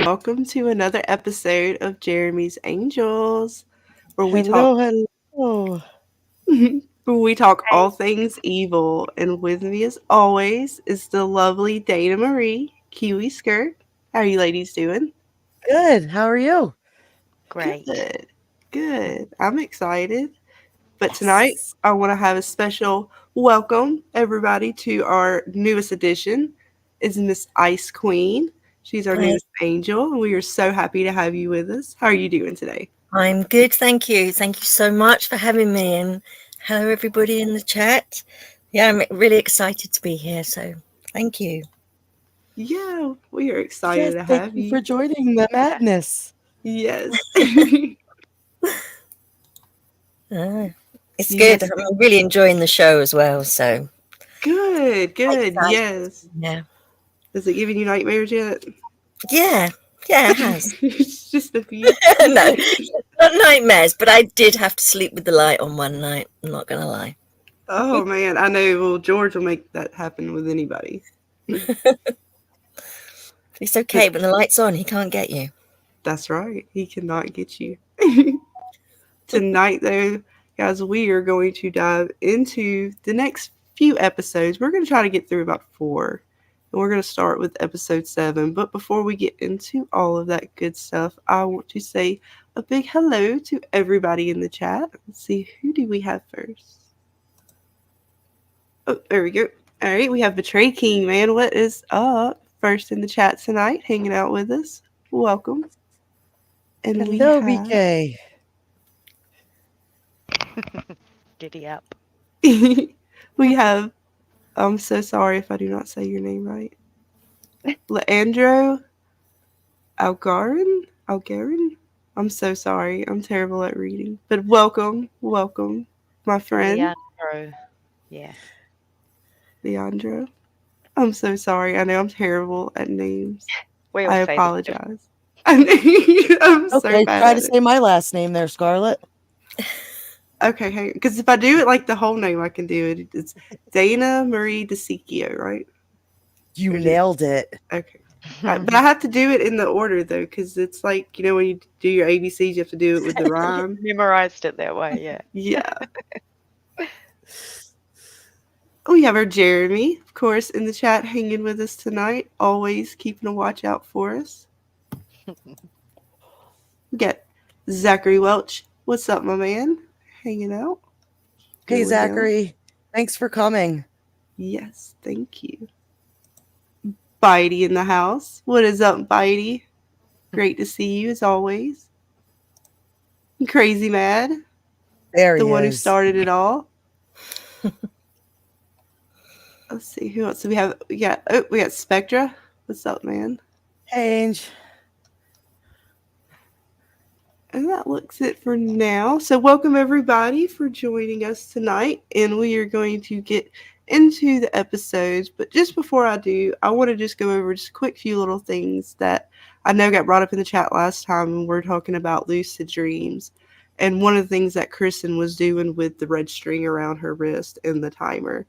welcome to another episode of Jeremy's Angels, where we talk Hello, hello. where we talk all things evil. And with me, as always, is the lovely Dana Marie Kiwi Skirt. How are you ladies doing? Good. How are you? Great. Good, good. I'm excited. But tonight, Yes. I want to have a special welcome, everybody, to our newest addition. Is Miss Ice Queen. She's our Hi. newest angel, and we are so happy to have you with us. How are you doing today? I'm good, thank you. Thank you so much for having me, and hello everybody in the chat. Yeah, I'm really excited to be here, so thank you. Yeah, we are excited Yes, to thank have you you. for joining the madness. Yes. Uh, it's good. Yes. I'm really enjoying the show as well, so Good, good. excited. Yes. Yeah. Is it giving you nightmares yet? Yeah, yeah, it has. It's just a few. No, not nightmares, but I did have to sleep with the light on one night. I'm not gonna lie. Oh man, I know. Well, George will make that happen with anybody. It's But okay, when the light's on, he can't get you. that's right. He cannot get you. Tonight, though, guys, we are going to dive into the next few episodes. We're going to try to get through about four. And we're going to start with episode 7. But before we get into all of that good stuff, I want to say a big hello to everybody in the chat. Let's see, who do we have first? Oh, there we go. All right, we have Betray King, man. What is up? First in the chat tonight, hanging out with us. Welcome. And we Hello, have BK. Giddy up. we have I'm so sorry if I do not say your name right. Leandro Algarin? I'm so sorry. I'm terrible at reading. But welcome, welcome, my friend, Leandro. Yeah. Leandro. I'm so sorry. I know I'm terrible at names. We I all say this. apologize. I'm so Okay, bad try at to it. say my last name there, Scarlett. Okay, hang on. Because if I do it like the whole name, I can do it. It's Dana Marie DeSicchio, right? You Or is it? nailed it. Okay. But I have to do it in the order though, because it's like when you do your ABCs, you have to do it with the rhyme. Memorized it that way, yeah. Yeah. We have our Jeremy, of course, in the chat, hanging with us tonight. Always keeping a watch out for us. We got Zachary Welch. What's up, my man? Hanging out. Hey, Going down. Zachary. Thanks for coming. Yes, thank you. Bitey in the house. What is up, Bitey? Great to see you as always. Crazy Mad, There the he one who is. started it all. Let's see who else do we have. We got Spectra. What's up, man? Hey, Ange. And that looks it for now. So welcome everybody for joining us tonight, and we are going to get into the episodes. But just before I do, I want to just go over just a quick few little things that I know got brought up in the chat last time when we were talking about lucid dreams. And one of the things that Kristen was doing with the red string around her wrist and the timer.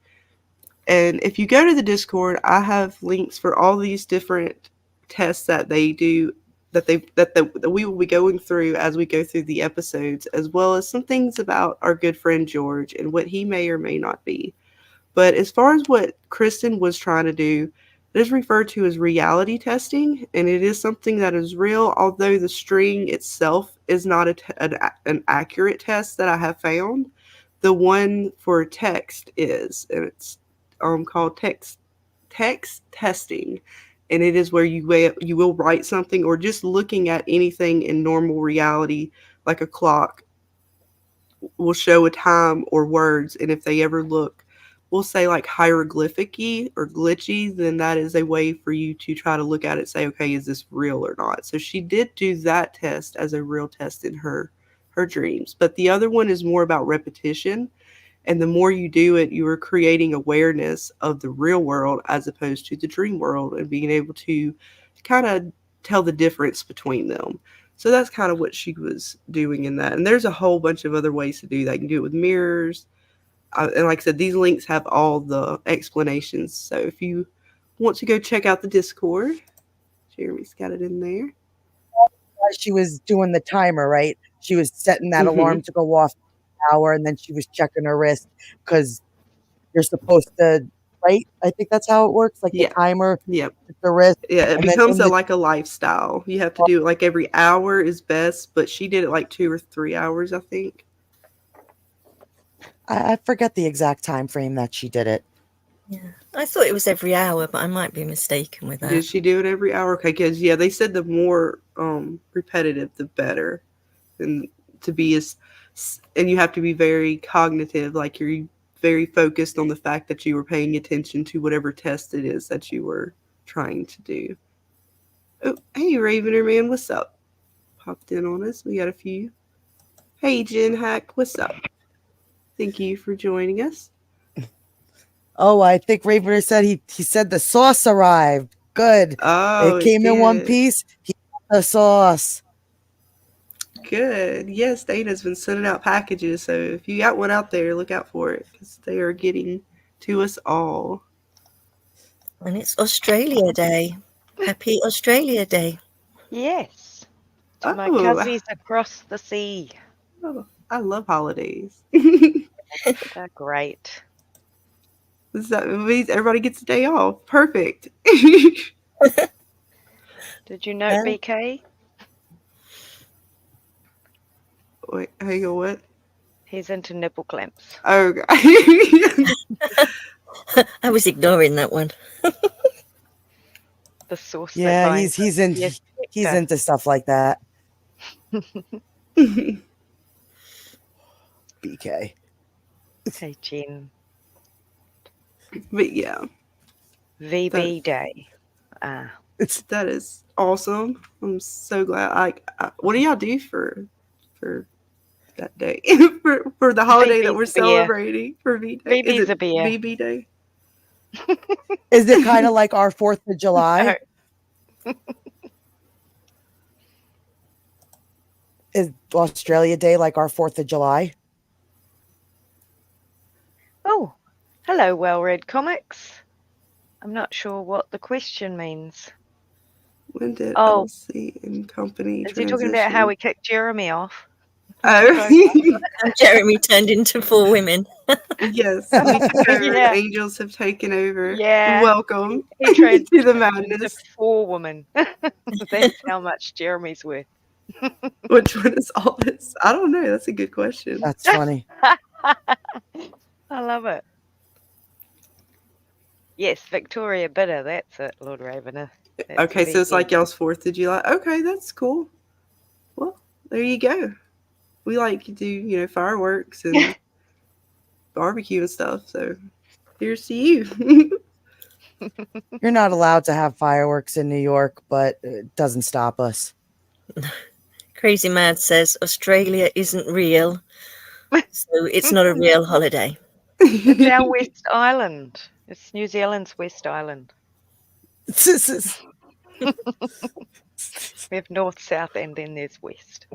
And if you go to the Discord, I have links for all these different tests that they do that we will be going through as we go through the episodes, as well as some things about our good friend George and what he may or may not be. But as far as what Kristen was trying to do, it is referred to as reality testing, and it is something that is real, although the string itself is not an accurate test that I have found. The one for text is, and it's called text testing, and it is where you will write something or just looking at anything in normal reality, like a clock, will show a time or words, and if they ever look, we'll say like hieroglyphic-y or glitchy, then that is a way for you to try to look at it and say, okay, is this real or not? So she did do that test as a real test in her dreams, but the other one is more about repetition. And the more you do it, you are creating awareness of the real world as opposed to the dream world and being able to kind of tell the difference between them. So that's kind of what she was doing in that. And there's a whole bunch of other ways to do that. You can do it with mirrors. And like I said, these links have all the explanations. So if you want to go check out the Discord, Jeremy's got it in there. as she was doing the timer, right? She was setting that Mhm. alarm to go off an hour, and then she was checking her wrist because you're supposed to, right? I think that's how it works. Like the Yeah. timer, Yep. the wrist, Yeah, it and then becomes in the like a lifestyle. You have to do it like every hour is best, but she did it like 2 or 3 hours, I think. I forget the exact time frame that she did it. Yeah, I thought it was every hour, but I might be mistaken with Did that. she do it every hour? Okay, because yeah, they said the more repetitive, the better, and to be and you have to be very cognitive, like you're very focused on the fact that you were paying attention to whatever test it is that you were trying to do. Oh, hey, Ravener man, what's up? Popped in on us. We got a few. Hey, Jen Hack, what's up? Thank you for joining us. Oh, I think Ravener said he said the sauce arrived. Good. Oh, It came in one did. piece. He got the sauce. Good. Yes, Dana's been sending out packages, so if you got one out there, look out for it because they are getting to us all. And it's Australia Day. Happy Australia Day. Yes. To my Oh. cousins across the sea. Oh, I love holidays. They're great. That means everybody gets a day off. Perfect. Did you note Yeah. BK? Wait, hang on, what? He's into nipple clamps. Oh, God. I was ignoring that one. The sauce. that Yeah, binds he's us. into Yes, he's Victor. into stuff like that. BK. Hey, Jen. But yeah, VB Day. that is awesome. I'm so glad. What do y'all do for that day? for the holiday that VB's we're a beer. celebrating for V Day? Is VB's it a beer. VB Day? Is it kind of like our 4th of July? Is Australia Day like our 4th of July? Oh, hello, Well-Read Comics. I'm not sure what the question means. When did Oh. LC and company Is transition? he talking about how we kicked Jeremy off? Oh, And Jeremy turned into 4 women. yes, we took over. Yeah. The angels have taken over. Yeah. Welcome He to the transitioned into madness. 4 women. That's how much Jeremy's worth. Which one is all this? I don't know. That's a good question. That's funny. I love it. Yes, Victoria Bitter. That's it, Lord Ravener. That's Okay, so it's VB. like y'all's 4th of July. Okay, that's cool. Well, there you go. We like to do, fireworks and barbecue and stuff. So here's to you. You're not allowed to have fireworks in New York, but it doesn't stop us. Crazy Mad says Australia isn't real, so it's not a real holiday. It's our West Island. It's New Zealand's West Island. We have north, south, and then there's west.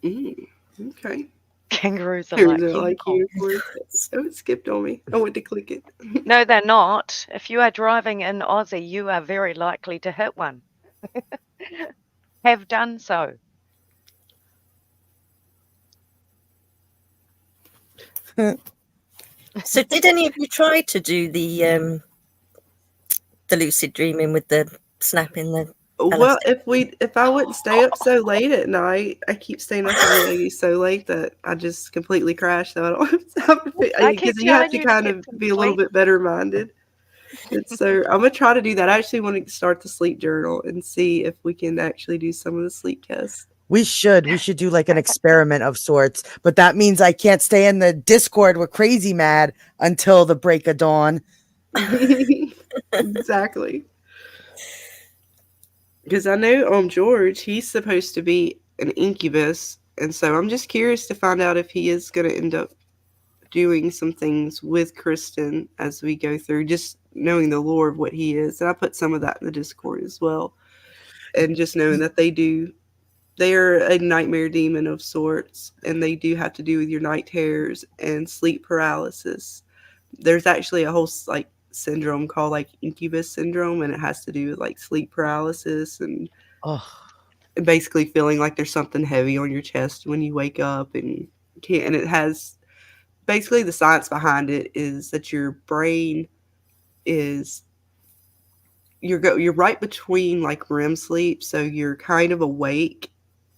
Okay. Kangaroos are Here's like it, unicorns. Oh, it skipped on me. I went to click it. No, they're not. If you are driving in Aussie, you are very likely to hit one. Have done so. So did any of you try to do the lucid dreaming with the snapping the Well, if I wouldn't stay up so late at night, I keep staying up already so late that I just completely crash. So I don't have to because you have to kind of be a little bit better minded. And so I'm gonna try to do that. I actually want to start the sleep journal and see if we can actually do some of the sleep tests. We should do like an experiment of sorts, but that means I can't stay in the Discord with Crazy Mad until the break of dawn. Exactly. Because I know George, he's supposed to be an incubus, and so I'm just curious to find out if he is going to end up doing some things with Kristen as we go through, just knowing the lore of what he is. And I put some of that in the Discord as well. And just knowing that they're a nightmare demon of sorts, and they do have to do with your night terrors and sleep paralysis. There's actually a whole syndrome called incubus syndrome, and it has to do with sleep paralysis and and basically feeling like there's something heavy on your chest when you wake up, and can't. And it has basically the science behind it is that your brain is you're right between like REM sleep, so you're kind of awake,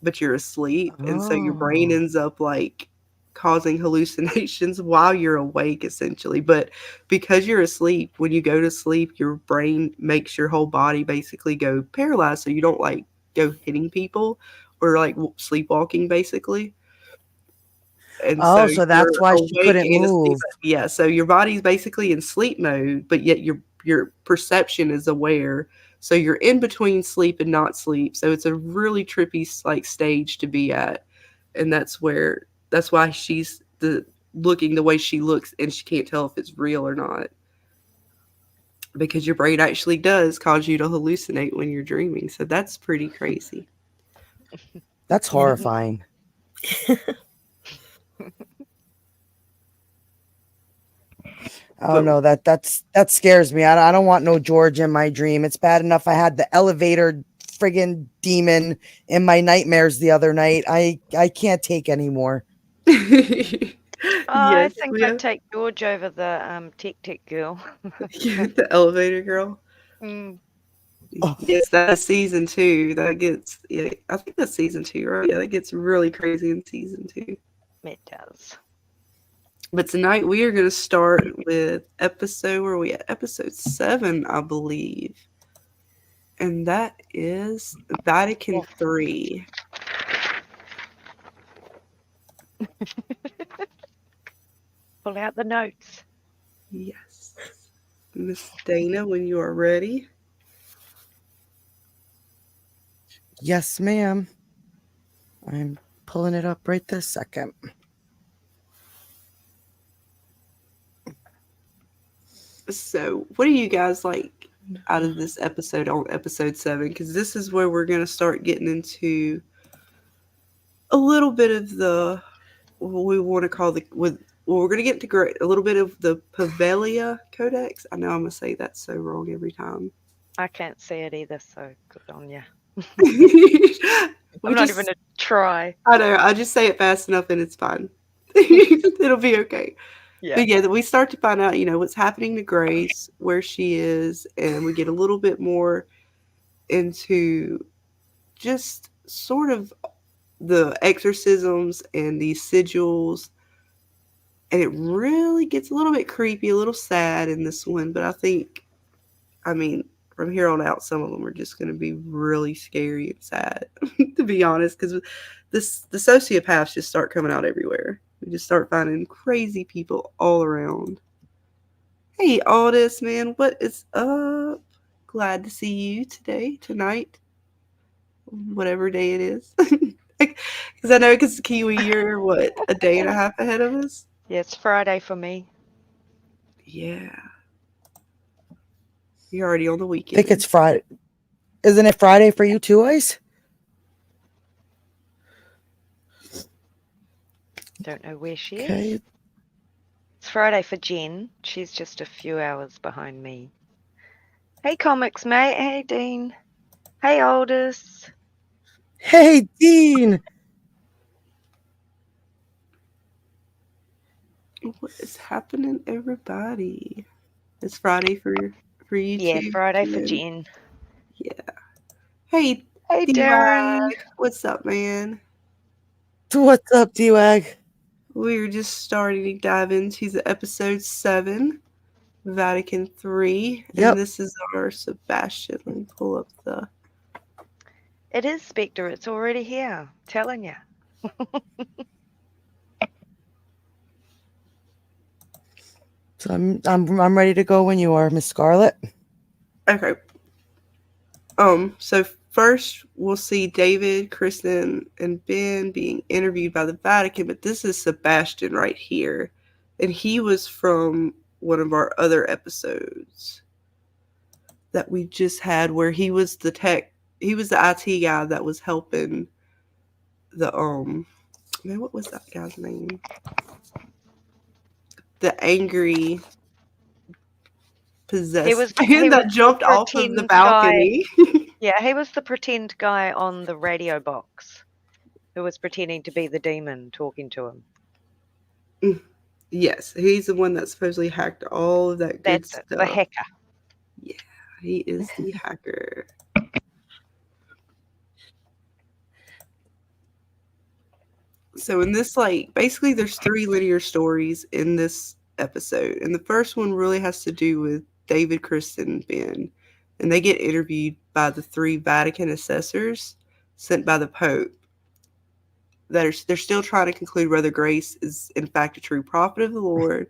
but you're asleep, and so your brain Oh. ends up like causing hallucinations while you're awake, essentially. But because you're asleep, when you go to sleep, your brain makes your whole body basically go paralyzed, so you don't like go hitting people or like sleepwalking, basically. And so Oh, so that's you're why she awake couldn't and asleep. move. Yeah, so your body's basically in sleep mode, but yet your perception is aware. So you're in between sleep and not sleep. So it's a really trippy like stage to be at. And that's why she's looking the way she looks, and she can't tell if it's real or not. Because your brain actually does cause you to hallucinate when you're dreaming. So that's pretty crazy. That's horrifying. Oh no, that scares me. I don't want no George in my dream. It's bad enough I had the elevator friggin' demon in my nightmares the other night. I can't take anymore. I Yes, think Leah. I'd take George over the tech girl. The elevator girl. Mm, Oh. Yes, that's season 2. That gets, yeah, I think that's season 2, right? Yeah, that gets really crazy in season 2. it does. But tonight we are going to start with where are we at? Episode 7, I believe. And that is Vatican III. Pull out the notes. Yes. Miss Dana, when you are ready. Yes, ma'am. I'm pulling it up right this second. So, what do you guys like out of this episode on episode 7? Because this is where we're going to start getting into a little bit of the what we want to call we're going to get to a little bit of the Pavelia Codex. I know I'm going to say that so wrong every time. I can't see it either, so good on you. I'm I'm not even going to try. I know. I just say it fast enough and it's fine. It'll be okay. Yeah. But yeah, we start to find out, what's happening to Grace, where she is, and we get a little bit more into just sort of the exorcisms and these sigils. And it really gets a little bit creepy, a little sad in this one. But from here on out, some of them are just going to be really scary and sad, to be honest, because the sociopaths just start coming out everywhere. We just start finding crazy people all around. Hey, Aldous, man, what is up? Glad to see you tonight, whatever day it is. Because I know, because Kiwi, you're what, a day and a half ahead of us? Yeah, it's Friday for me. Yeah. You're already on the I weekend. think it's Friday. Isn't it Friday for you too, Ice? Don't know where she is. Okay. It's Friday for Jen. She's just a few hours behind me. Hey, Comics Mate. Hey, Dean. Hey, Aldous. Hey, Dean. What is happening, everybody? It's Friday for you Yeah, too. Friday for Jen? Jen. Yeah. Hey, Hey, D-Wag. Darren. What's up, man? What's up, D-Wag? We're just starting to dive into the episode 7, Vatican III. Yep. And this is our Sebastian. Let me pull up the... It is Spectre. It's already here. I'm telling you. So I'm ready to go when you are, Miss Scarlet. Okay. So first we'll see David, Kristen, and Ben being interviewed by the Vatican, but this is Sebastian right here. And he was from one of our other episodes that we just had where he was the IT guy that was helping the man, what was that guy's name? The angry possessed He man was that jumped the off of the pretend balcony. Yeah, he was the pretend guy on the radio box who was pretending to be the demon talking to him. Yes, he's the one that supposedly hacked all of that good That's it, the stuff. hacker. Yeah, he is the hacker. So in this, like, basically there's 3 linear stories in this episode. And the first one really has to do with David, Kristen, and Ben. And they get interviewed by the 3 Vatican assessors sent by the Pope. They're still trying to conclude whether Grace is in fact a true prophet of the Lord.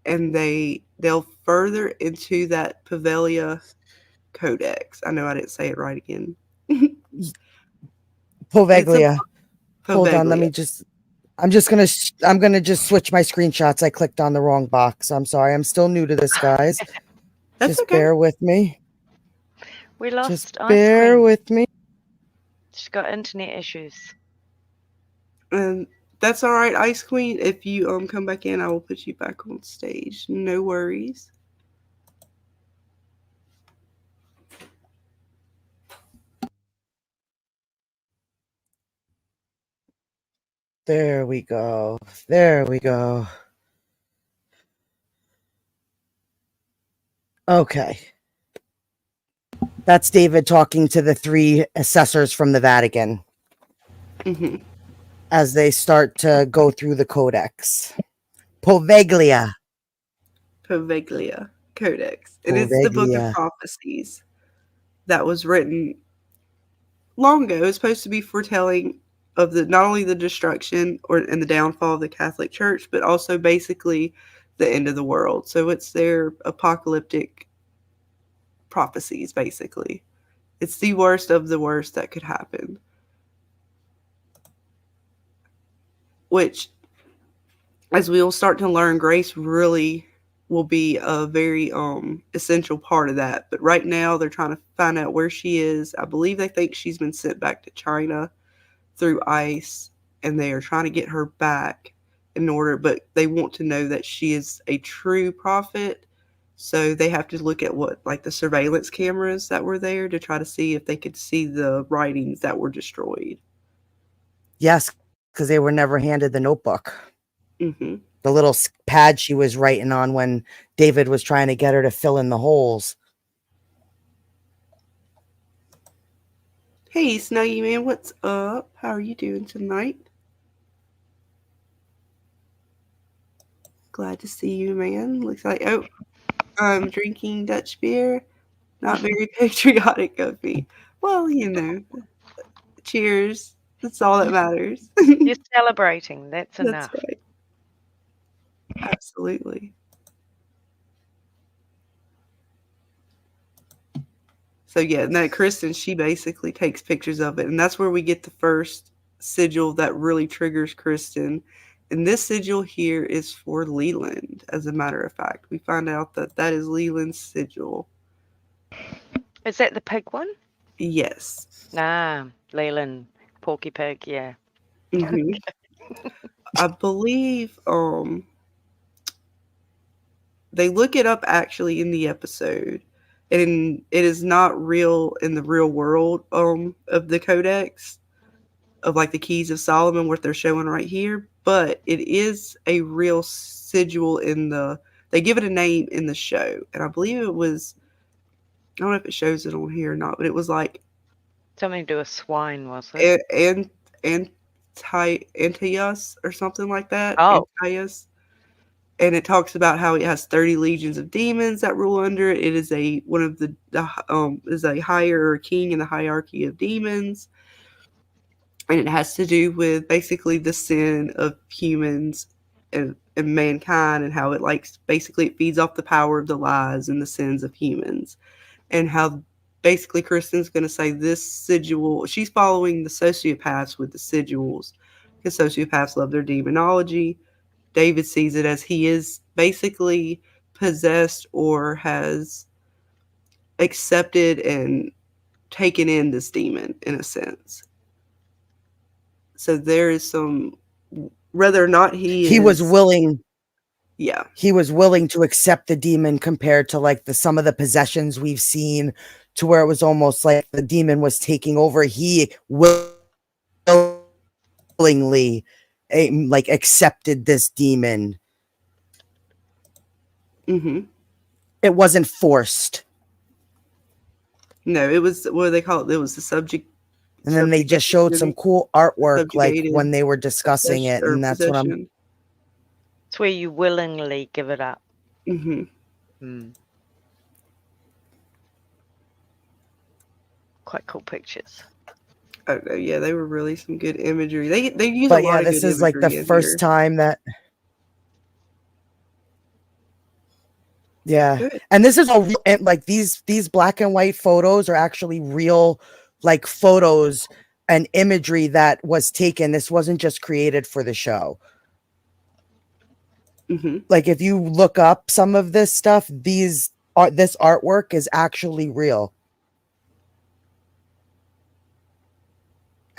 And they delve further into that Pavelia Codex. I know I didn't say it right again. Poveglia. Hold on, let Poveglia. me just. I'm gonna just switch my screenshots. I clicked on the wrong box. I'm sorry. I'm still new to this, guys. That's Just okay. bear with me. We lost Just Ice bear Queen. with me. She's got internet issues. And that's all right, Ice Queen. If you come back in, I will put you back on stage. No worries. There we go. There we go. Okay. That's David talking to the 3 assessors from the Vatican hmm as they start to go through the codex. Poveglia. Poveglia Codex. And it's the book of Poveglia. prophecies that was written long ago. It's supposed to be foretelling of the not only the destruction and the downfall of the Catholic Church, but also basically the end of the world. So it's their apocalyptic prophecies, basically. It's the worst of the worst that could happen. Which, as we'll start to learn, Grace really will be a very essential part of that. But right now they're trying to find out where she is. I believe they think she's been sent back to China through ICE, and they are trying to get her back in order, but they want to know that she is a true prophet. So they have to look at what, like, the surveillance cameras that were there to try to see if they could see the writings that were destroyed. Yes, because they were never handed the notebook. hmm The little pad she was writing on when David was trying to get her to fill in the holes. Hey, Snuggy Man, what's up? How are you doing tonight? Glad to see you, man. Looks like, oh, I'm drinking Dutch beer. Not very patriotic of me. Well, you know, cheers. That's all that matters. You're celebrating. That's That's enough. right. Absolutely. So yeah, and that Kristen, she basically takes pictures of it, and that's where we get the first sigil that really triggers Kristen. And this sigil here is for Leland, as a matter of fact. We find out that that is Leland's sigil. Is that the pig one? Yes. Nah, Leland, Porky Pig, yeah. hmm I believe they look it up actually in the episode, and it is not real in the real world of the Codex of, like, the Keys of Solomon, what they're showing right here, but it is a real sigil in the. They give it a name in the show, and I believe it was. I don't know if it shows it on here or not, but it was like Something to do with swine, was it? Antiochus or something like that. Oh. Antiochus. And it talks about how it has 30 legions of demons that rule under it. It is a one of the is a higher king in the hierarchy of demons, and it has to do with basically the sin of humans and mankind, and how it basically it feeds off the power of the lies and the sins of humans, and how basically Kristen's going to say this sigil. She's following the sociopaths with the sigils, because sociopaths love their demonology. David sees it as he is basically possessed or has accepted and taken in this demon in a sense. So there is some, whether or not he was willing. Yeah. He was willing to accept the demon compared to like some of the possessions we've seen, to where it was almost like the demon was taking over. He willingly like accepted this demon. Mm-hmm. It wasn't forced. No, it was, what do they call it? It was the subject. And then they just showed some cool artwork like subjugated when they were discussing it, and that's what I'm. It's where you willingly give it up. Mm-hmm. Quite cool pictures. Oh, no, yeah, they were really some good imagery. They use But a lot yeah, of this good is like the imagery in first here. time that. Yeah, Good. and this is all real, and like these black and white photos are actually real, like photos and imagery that was taken. This wasn't just created for the show. Mm-hmm. Like if you look up some of this stuff, this artwork is actually real,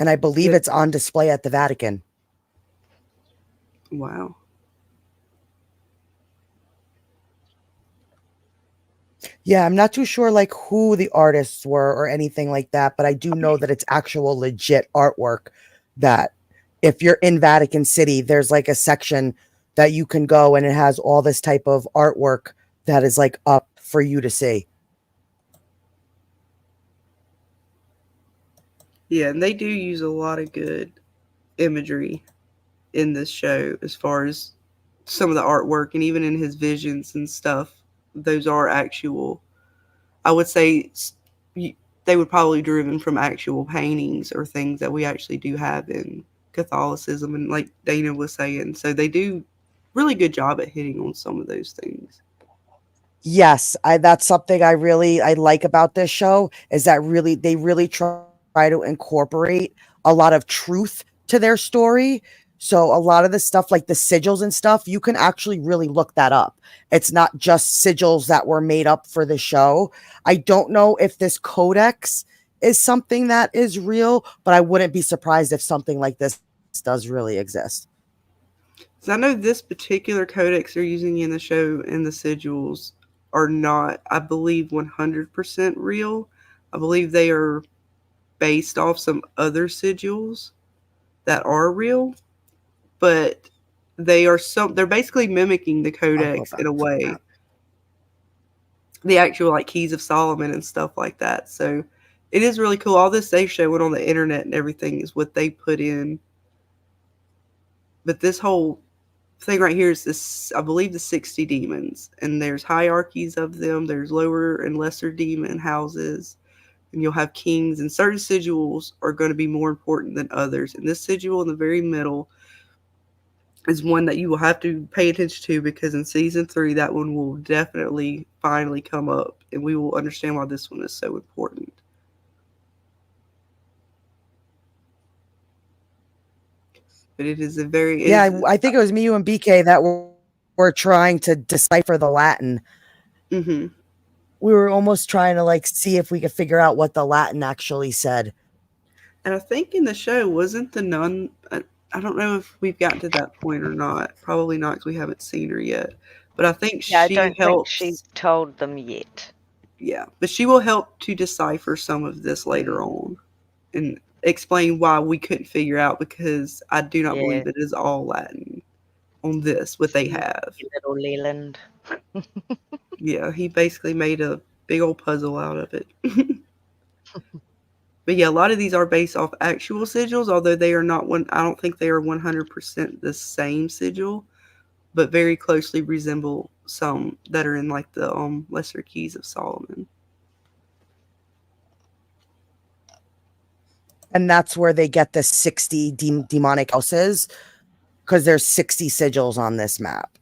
and I believe Good. it's on display at the Vatican. Wow. Yeah, I'm not too sure like who the artists were or anything like that, but I do know that it's actual legit artwork that if you're in Vatican City, there's like a section that you can go and it has all this type of artwork that is like up for you to see. Yeah, and they do use a lot of good imagery in this show as far as some of the artwork, and even in his visions and stuff. Those are actual, I would say they would probably be driven from actual paintings or things that we actually do have in Catholicism, and like Dana was saying, so they do really good job at hitting on some of those things. Yes, that's something I like about this show, is that they really try to incorporate a lot of truth to their story. So a lot of the stuff like the sigils and stuff, you can actually really look that up. It's not just sigils that were made up for the show. I don't know if this codex is something that is real, but I wouldn't be surprised if something like this does really exist. So I know this particular codex they're using in the show and the sigils are not, I believe, 100% real. I believe they are based off some other sigils that are real, but they're basically mimicking the codex in a way. The actual like Keys of Solomon and stuff like that. So it is really cool. All this they showing on the internet and everything is what they put in. But this whole thing right here is this, I believe, the 60 demons, and there's hierarchies of them. There's lower and lesser demon houses, and you'll have kings, and certain sigils are going to be more important than others. And this sigil in the very middle is one that you will have to pay attention to, because in season 3 that one will definitely finally come up, and we will understand why this one is so important. But it is a very I think it was me, you, and BK that were trying to decipher the Latin. Mm-hmm. We were almost trying to like see if we could figure out what the Latin actually said. And I think in the show, wasn't the nun, I don't know if we've gotten to that point or not. Probably not, because we haven't seen her yet. But I think Yeah, I she don't helps. think she's told them yet. Yeah, but she will help to decipher some of this later on and explain why we couldn't figure out, because I do not believe it is all Latin on this, what they have. Little Leland. Yeah, he basically made a big old puzzle out of it. But yeah, a lot of these are based off actual sigils, although they are not I don't think they are 100% the same sigil, but very closely resemble some that are in like the Lesser Keys of Solomon. And that's where they get the 60 demonic houses, because there's 60 sigils on this map.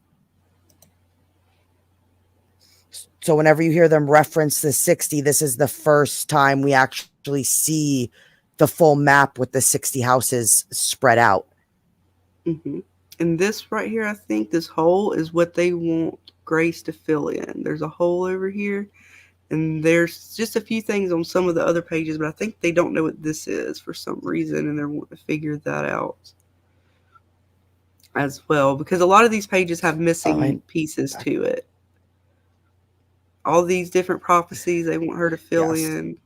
So whenever you hear them reference the 60, this is the first time we actually see the full map with the 60 houses spread out. Mm-hmm. And this right here, I think this hole is what they want Grace to fill in. There's a hole over here, and there's just a few things on some of the other pages, but I think they don't know what this is for some reason, and they're wanting to figure that out. as well, because a lot of these pages have missing I- pieces to it. All these different prophecies they want her to fill Yes. in.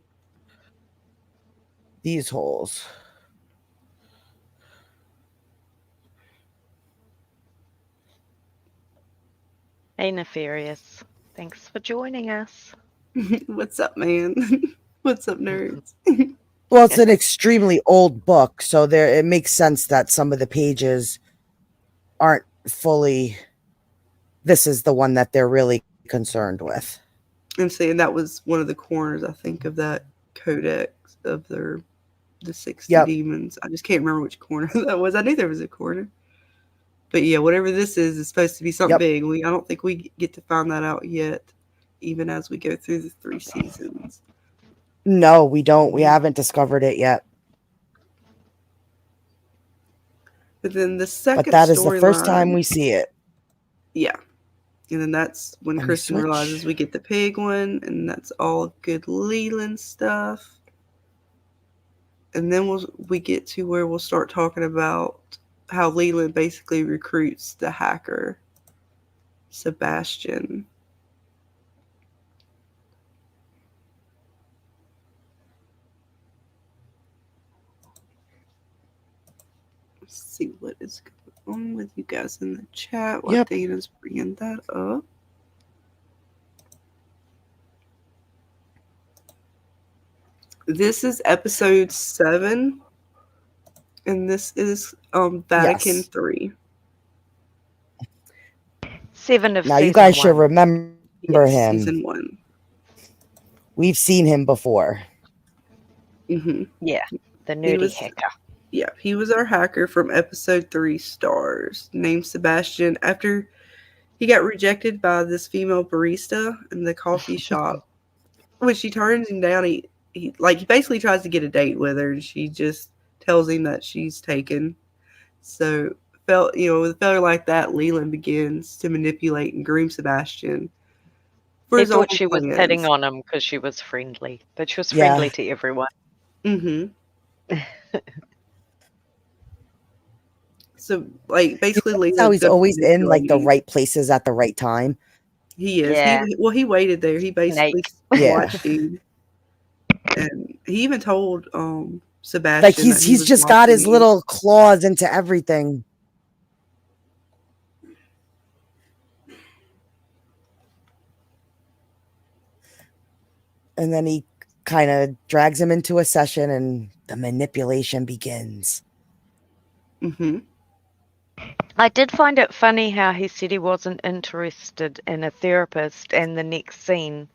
These holes. Hey, Nefarious. Thanks for joining us. What's up, man? What's up, nerds? Well, it's an extremely old book, so there it makes sense that some of the pages aren't fully. This is the one that they're really concerned with. I'm saying that was one of the corners, I think, of that codex of the 60 Yep. demons. I just can't remember which corner that was. I knew there was a corner. But yeah, whatever this is supposed to be something Yep. big. I don't think we get to find that out yet, even as we go through the 3 seasons. No, we don't. We haven't discovered it yet. But then the second But that is the first storyline- time we see it. Yeah. And then that's when Let me Kristen switch. realizes we get the pig one, and that's all good Leland stuff. And then we get to where we'll start talking about how Leland basically recruits the hacker, Sebastian. Let's see what is going on with you guys in the chat while Yep. Dana's bringing that up. This is episode 7, and this is Vatican Yes. 3. 7 of Now, season you guys should 1. remember Yes, him. Season 1. We've seen him before. Hmm. Yeah, the nerdy was- hacker. Yeah, he was our hacker from episode 3 Stars, named Sebastian, after he got rejected by this female barista in the coffee shop. When she turns him down, he basically tries to get a date with her, and she just tells him that she's taken. So with a fella like that, Leland begins to manipulate and groom Sebastian for He his own thought she was plans. hitting on him because she was friendly, but she was Yeah. friendly to everyone. Mm-hmm. So, basically, That's Leland's how he's good at always in like the manipulating. right places at the right time. He is. Yeah. He waited there. He basically Snake. Yeah. watched him, and he even told Sebastian Like that he's he was just got his watching him. little claws into everything. And then he kind of drags him into a session and the manipulation begins. Mm-hmm. I did find it funny how he said he wasn't interested in a therapist, and the next scene,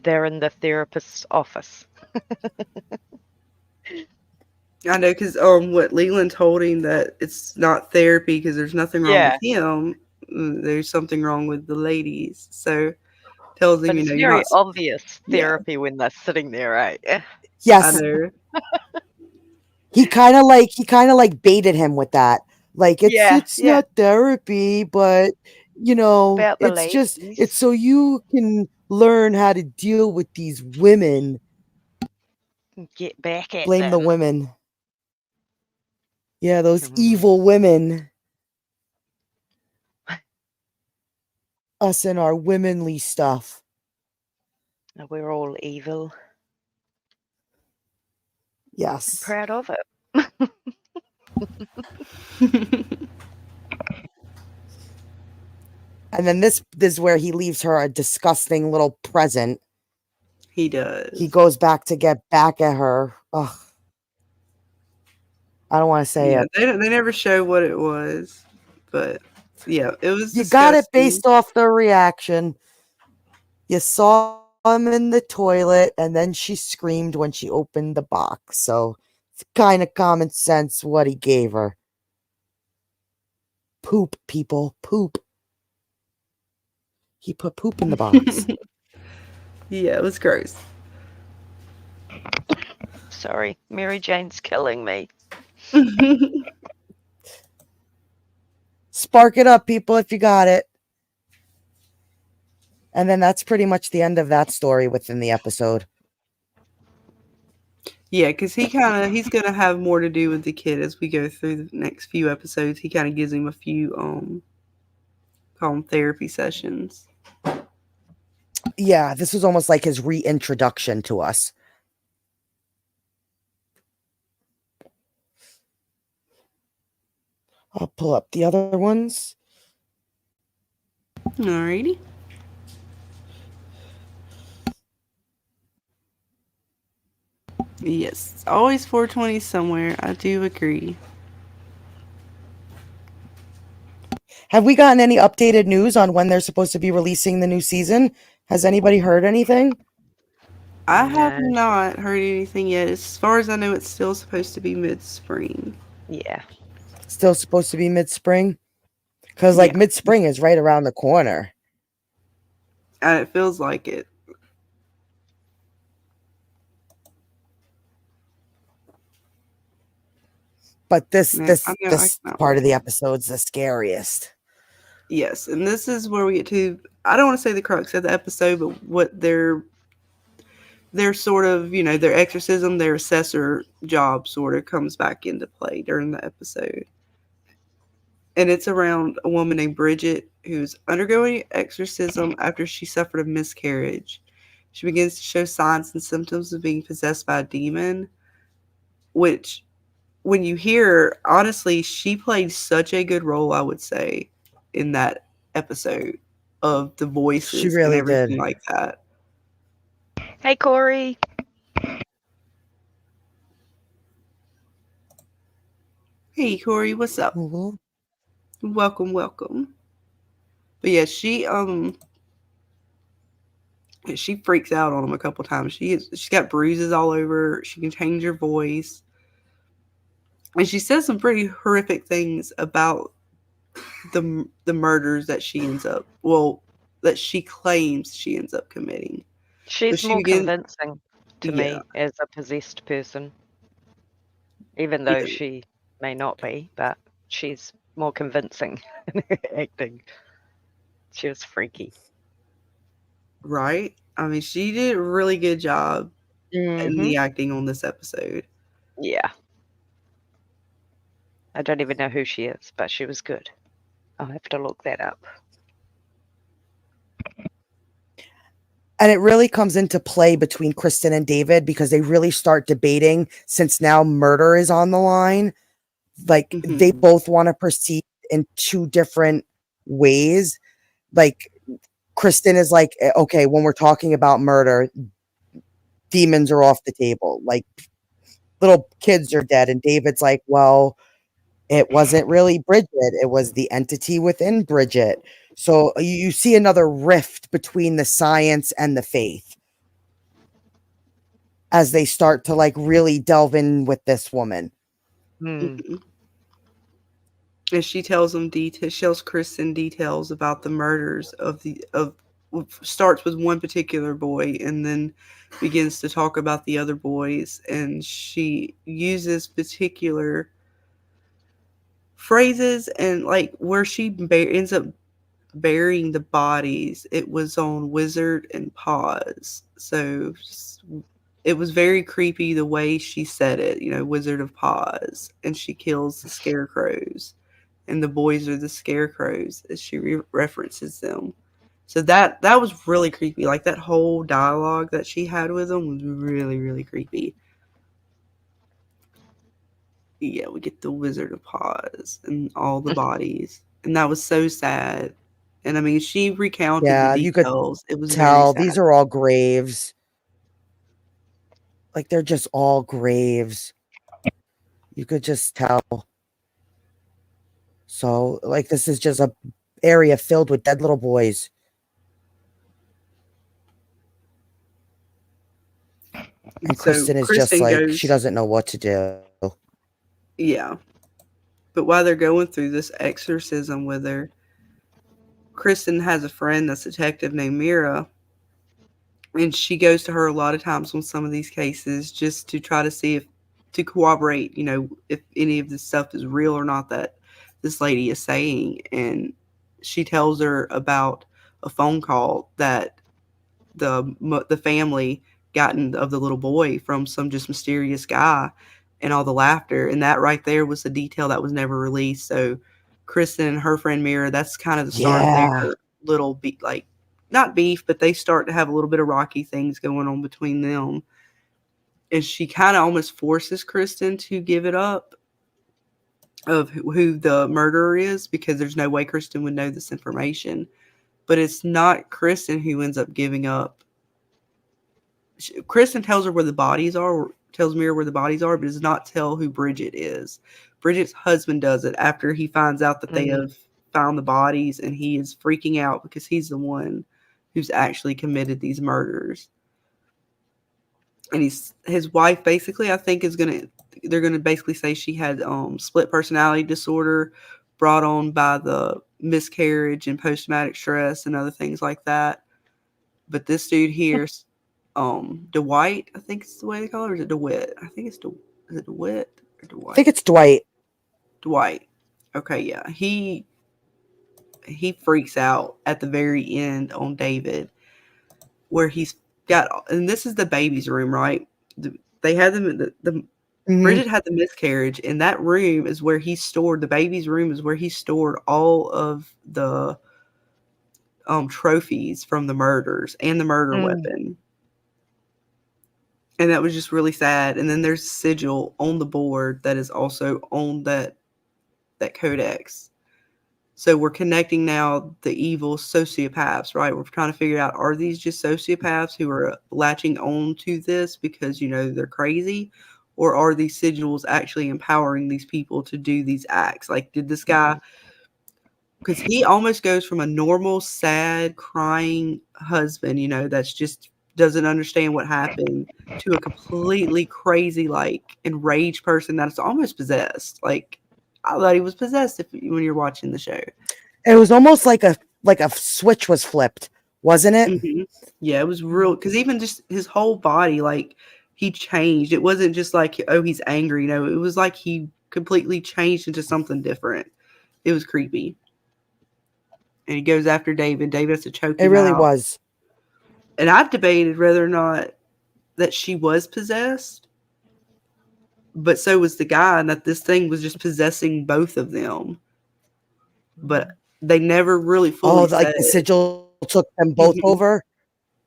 they're in the therapist's office. I know, because what Leland told him that it's not therapy because there's nothing wrong Yeah. with him. There's something wrong with the ladies. So tells him, But it's you're very not. obvious Yeah. therapy when they're sitting there, right? I Yes, know. he kind of like baited him with that. Like it's Yeah, yeah. not therapy, but About the it's just ladies. it's so you can learn how to deal with these women. Get back at Blame the them. women. Yeah, those Mhm. evil women. Us and our womanly stuff. We're all evil. Yes. Proud of it. And then this is where he leaves her a disgusting little present. He does. He goes back to get back at her. Ugh. I don't want to say Yeah, it. they never show what it was, but yeah, it was. You got it disgusting. based off the reaction. You saw him in the toilet, and then she screamed when she opened the box. So it's kind of common sense what he gave her. Poop, people, poop. He put poop in the box. Yeah, it was gross. Sorry, Mary Jane's killing me. Spark it up, people, if you got it. And then that's pretty much the end of that story within the episode. Yeah, because he's gonna have more to do with the kid as we go through the next few episodes. He kind of gives him a few call them therapy sessions. Yeah, this was almost like his reintroduction to us. I'll pull up the other ones. Alrighty. Yes, it's always 420 somewhere. I do agree. Have we gotten any updated news on when they're supposed to be releasing the new season? Has anybody heard anything? I have No. not heard anything yet. As far as I know, it's still supposed to be mid-spring. Yeah. Still supposed to be mid-spring? Because, like, Yeah. mid-spring is right around the corner. And it feels like it. But this Yeah, this I know, this I cannot part of wait. the episode's the scariest. Yes, and this is where we get to, I don't want to say the crux of the episode, but what their sort of, you know, their exorcism, their assessor job sort of comes back into play during the episode. And it's around a woman named Bridget who's undergoing exorcism after she suffered a miscarriage. She begins to show signs and symptoms of being possessed by a demon, which, when you hear, honestly, she played such a good role, I would say, in that episode of the voices She and really everything did. like that. Hey, Corey. Hey, Corey, what's up? Mhm. Welcome, welcome. But yeah, she freaks out on him a couple times. She's got bruises all over her. She can change her voice. And she says some pretty horrific things about the murders that she ends up, that she claims she ends up committing. She's she more begin- convincing to Yeah. me as a possessed person. Even though she may not be, but she's more convincing in her acting. She was freaky. Right? I mean, she did a really good job in the acting on this episode. Yeah. I don't even know who she is, but she was good. I'll have to look that up. And it really comes into play between Kristen and David because they really start debating, since now murder is on the line. Like, Mhm. they both want to proceed in two different ways. Like, Kristen is like, okay, when we're talking about murder, demons are off the table. Like, little kids are dead. And David's like, well, it wasn't really Bridget. It was the entity within Bridget. So you see another rift between the science and the faith as they start to, like, really delve in with this woman. Mhm. And she tells them details. She tells Kristen details about the murders starts with one particular boy and then begins to talk about the other boys. And she uses particular phrases, and like where she ends up burying the bodies, it was on Wizard and Paws. So it was very creepy the way she said it, you know, Wizard of Paws. And she kills the scarecrows, and the boys are the scarecrows as she references them. So that was really creepy. Like, that whole dialogue that she had with them was really, really creepy. Yeah, we get the Wizard of Paws and all the bodies. And that was so sad. And I mean, she recounted Yeah, the you could details. It was very tell sad. these are all graves. Like, they're just all graves. You could just tell. So, like, this is just a area filled with dead little boys. And So Kristen is just Kristen like, goes, she doesn't know what to do. yeah. But while they're going through this exorcism with her, Kristen has a friend that's a detective named Mira. And she goes to her a lot of times on some of these cases just to try to see to corroborate, you know, if any of this stuff is real or not that this lady is saying. And she tells her about a phone call that the family gotten of the little boy from some just mysterious guy, and all the laughter. And that right there was the detail that was never released. So Kristen and her friend Mira, that's kind of the start of Yeah. their little like not beef, but they start to have a little bit of rocky things going on between them. And she kind of almost forces Kristen to give it up of who the murderer is, because there's no way Kristen would know this information. But it's not Kristen who ends up giving up. Kristen tells her where the bodies are, or tells Mira where the bodies are, but does not tell who Bridget is. Bridget's husband does it after he finds out that they have found the bodies, and he is freaking out because he's the one who's actually committed these murders. And his wife basically, I think, they're gonna basically say she had split personality disorder brought on by the miscarriage and post-traumatic stress and other things like that. But this dude here, Dwight, I think it's the way they call it, or is it DeWitt? I think it's is it DeWitt or Dwight? I think it's Dwight. Dwight. Okay, yeah. He freaks out at the very end on David, where he's got, and this is the baby's room, right? They had them. Bridget had the miscarriage, and that room is where he stored, the baby's room is where he stored all of the trophies from the murders and the murder weapon. And that was just really sad. And then there's a sigil on the board that is also on that codex. So we're connecting now the evil sociopaths, right? We're trying to figure out, are these just sociopaths who are latching on to this because, they're crazy? Or are these sigils actually empowering these people to do these acts? Like, did this guy, because he almost goes from a normal, sad, crying husband, that's just doesn't understand what happened, to a completely crazy, like, enraged person that's almost possessed. Like, I thought he was possessed when you're watching the show. It was almost like a switch was flipped, wasn't it? Mm-hmm. Yeah, it was real, because even just his whole body, like, he changed. It wasn't just like, oh, he's angry. No, it was like he completely changed into something different. It was creepy. And he goes after David. David has to choke him out. It really was. And I've debated whether or not that she was possessed, but so was the guy, and that this thing was just possessing both of them. But they never really fully said like the sigil took them both over?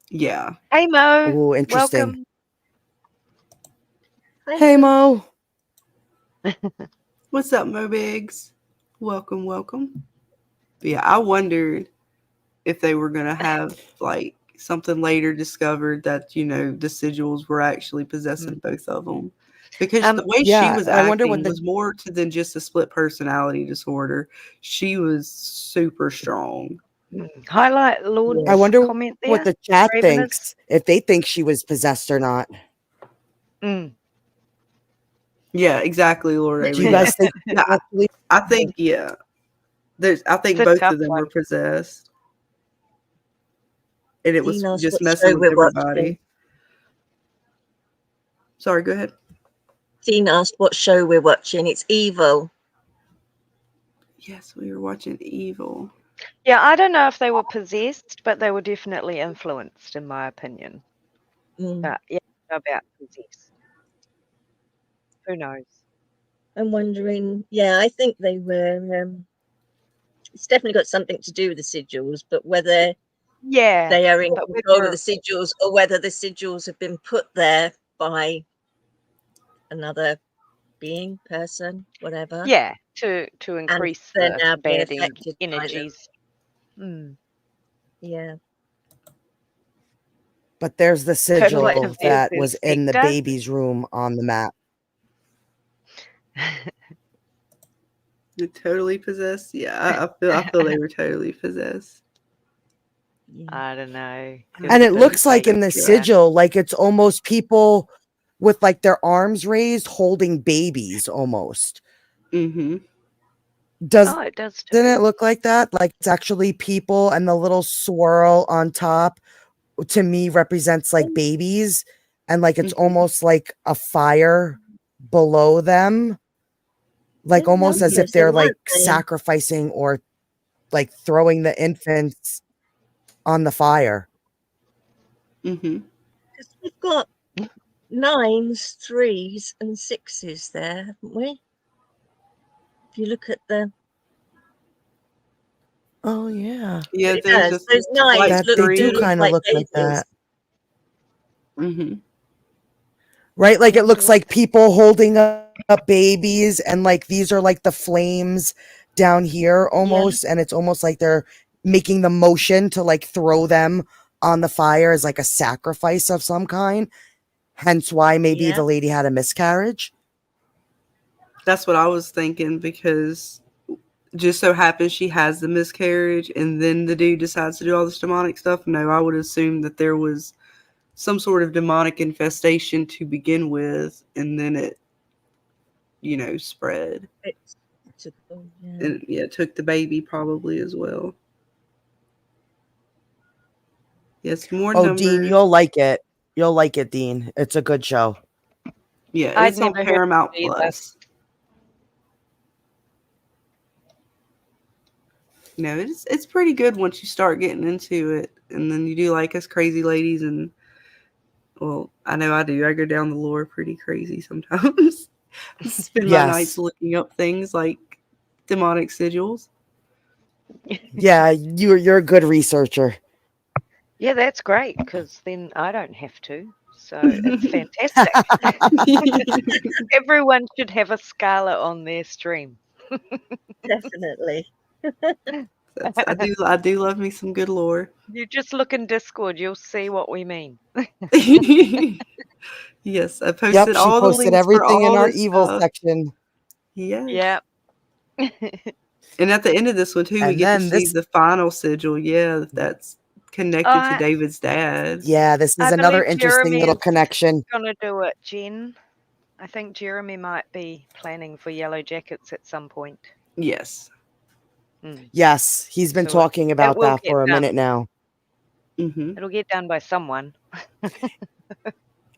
Yeah. Hey, Mo. Oh, interesting. Welcome. Hey, Mo. What's up, Mo Biggs? Welcome. But yeah, I wondered if they were going to have, like, something later discovered that, the sigils were actually possessing both of them. Because the way she was acting was more than just a split personality disorder. She was super strong. Highlight Lord. I wonder comment what the chat thinks, if they think she was possessed or not. Yeah, exactly, Lord. Do you guys think? I think, yeah. I think both of them were possessed. And it was just messing with everybody. Sorry, go ahead. Dean asked what show we're watching. It's Evil. Yes, we were watching Evil. Yeah, I don't know if they were possessed, but they were definitely influenced, in my opinion. But yeah, about possessed. Who knows? I'm wondering. Yeah, I think they were. It's definitely got something to do with the sigils, but whether they are in control of the sigils or whether the sigils have been put there by another being, person, whatever. Yeah, to increase the bad energies. Yeah. But there's the sigil that was in the baby's room on the map. They're totally possessed. Yeah, I feel they were totally possessed. I don't know. And it looks like in the sigil, like it's almost people with like their arms raised holding babies almost. Mm-hmm. It does. Doesn't it look like that? Like it's actually people, and the little swirl on top to me represents like babies, and like it's almost like a fire below them. Like almost as if they're like sacrificing or like throwing the infants on the fire. Mm-hmm. we've got 9s, 3s, and 6s there, haven't we? If you look at the Oh yeah. Yeah, it there's does. a Those 9s like That look, they do do look kind of like look like babies. that. Mm-hmm. Right? Like I it looks wonder like people holding up babies, and like these are like the flames down here almost, and it's almost like they're making the motion to like throw them on the fire as like a sacrifice of some kind. Hence why maybe Yeah. the lady had a miscarriage. That's what I was thinking, because just so happens she has the miscarriage and then the dude decides to do all this demonic stuff. No, I would assume that there was some sort of demonic infestation to begin with, and then it, spread. It's typical, yeah. And it took the baby probably as well. Yes, more numbers. Dean, you'll like it. You'll like it, Dean. It's a good show. Yeah, I'd it's on never heard Paramount of it either. Plus. No, it's pretty good once you start getting into it, and then you do like us crazy ladies, and well, I know I do. I go down the lore pretty crazy sometimes. Spend my nights looking up things like demonic sigils. Yeah, you're a good researcher. Yeah, that's great, because then I don't have to. So it's fantastic. Everyone should have a Scarlet on their stream. Definitely. I do love me some good lore. You just look in Discord, you'll see what we mean. Yes, I posted She all the posted links for everything in all our this evil stuff. section. Yeah. Yeah. And at the end of this one too, we And get to then see the final sigil. Yeah, that's connected to David's dad. Yeah, this is I another believe interesting Jeremy little is connection. gonna do it, Jen. I think Jeremy might be planning for Yellow Jackets at some point. Yes. Yes, he's been So talking about will that get for a done. minute now. Mm-hmm. It'll get done by someone.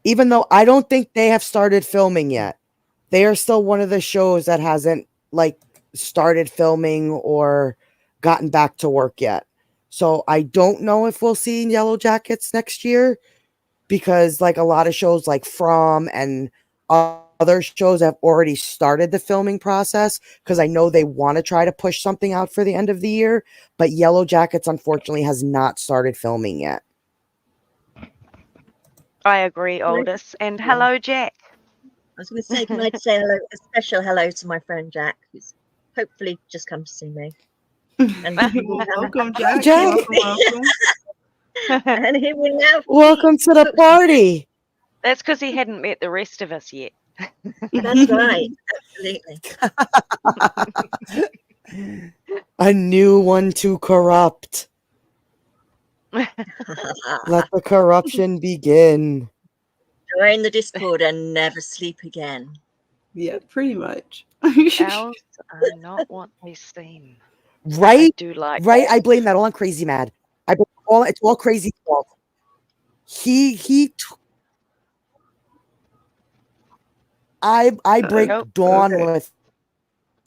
Even though I don't think they have started filming yet. They are still one of the shows that hasn't like started filming or gotten back to work yet. So I don't know if we'll see Yellow Jackets next year, because like a lot of shows like From and other shows have already started the filming process, because I know they want to try to push something out for the end of the year, but Yellow Jackets unfortunately has not started filming yet. I agree, Aldous. And hello, Jack. I was going to say, can I say hello, a special hello to my friend Jack, who's hopefully just come to see me. And Welcome, Jack. Jack. Welcome. And he will now. Welcome to the party. That's because he hadn't met the rest of us yet. That's right. Absolutely. A new one to corrupt. Let the corruption begin. Join the Discord and never sleep again. Yeah, pretty much. Owls are not what they seem. Right? I do like right? that. I blame that all on Crazy Mad. It's all Crazy's fault. I break dawn with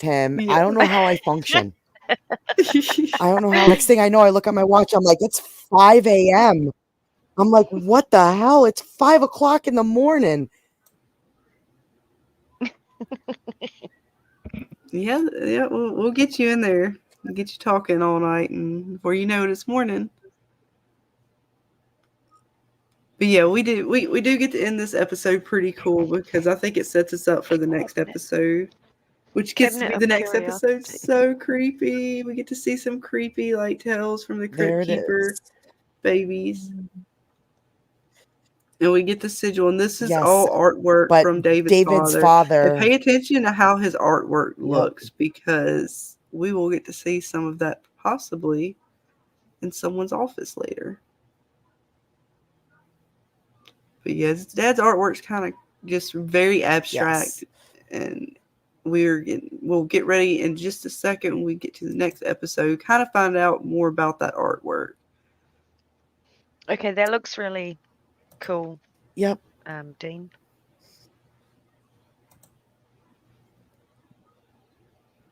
him. Yeah. I don't know how I function. I don't know how. Next thing I know, I look at my watch. I'm like, it's 5 a.m. I'm like, what the hell? It's 5 o'clock in the morning. Yeah, we'll get you in there. We'll get you talking all night, and before you know it, it's morning. But yeah, we do get to end this episode pretty cool, because I think it sets us up for the next episode, which gets to be the next episode. So creepy. We get to see some creepy like tales from the Crypt Keeper babies. And we get the sigil, and this is all artwork from David's father. And pay attention to how his artwork looks, because we will get to see some of that possibly in someone's office later. But yeah, his dad's artwork's kind of just very abstract, and we'll get ready in just a second when we get to the next episode, kind of find out more about that artwork. Okay, that looks really cool. Yep. Dean.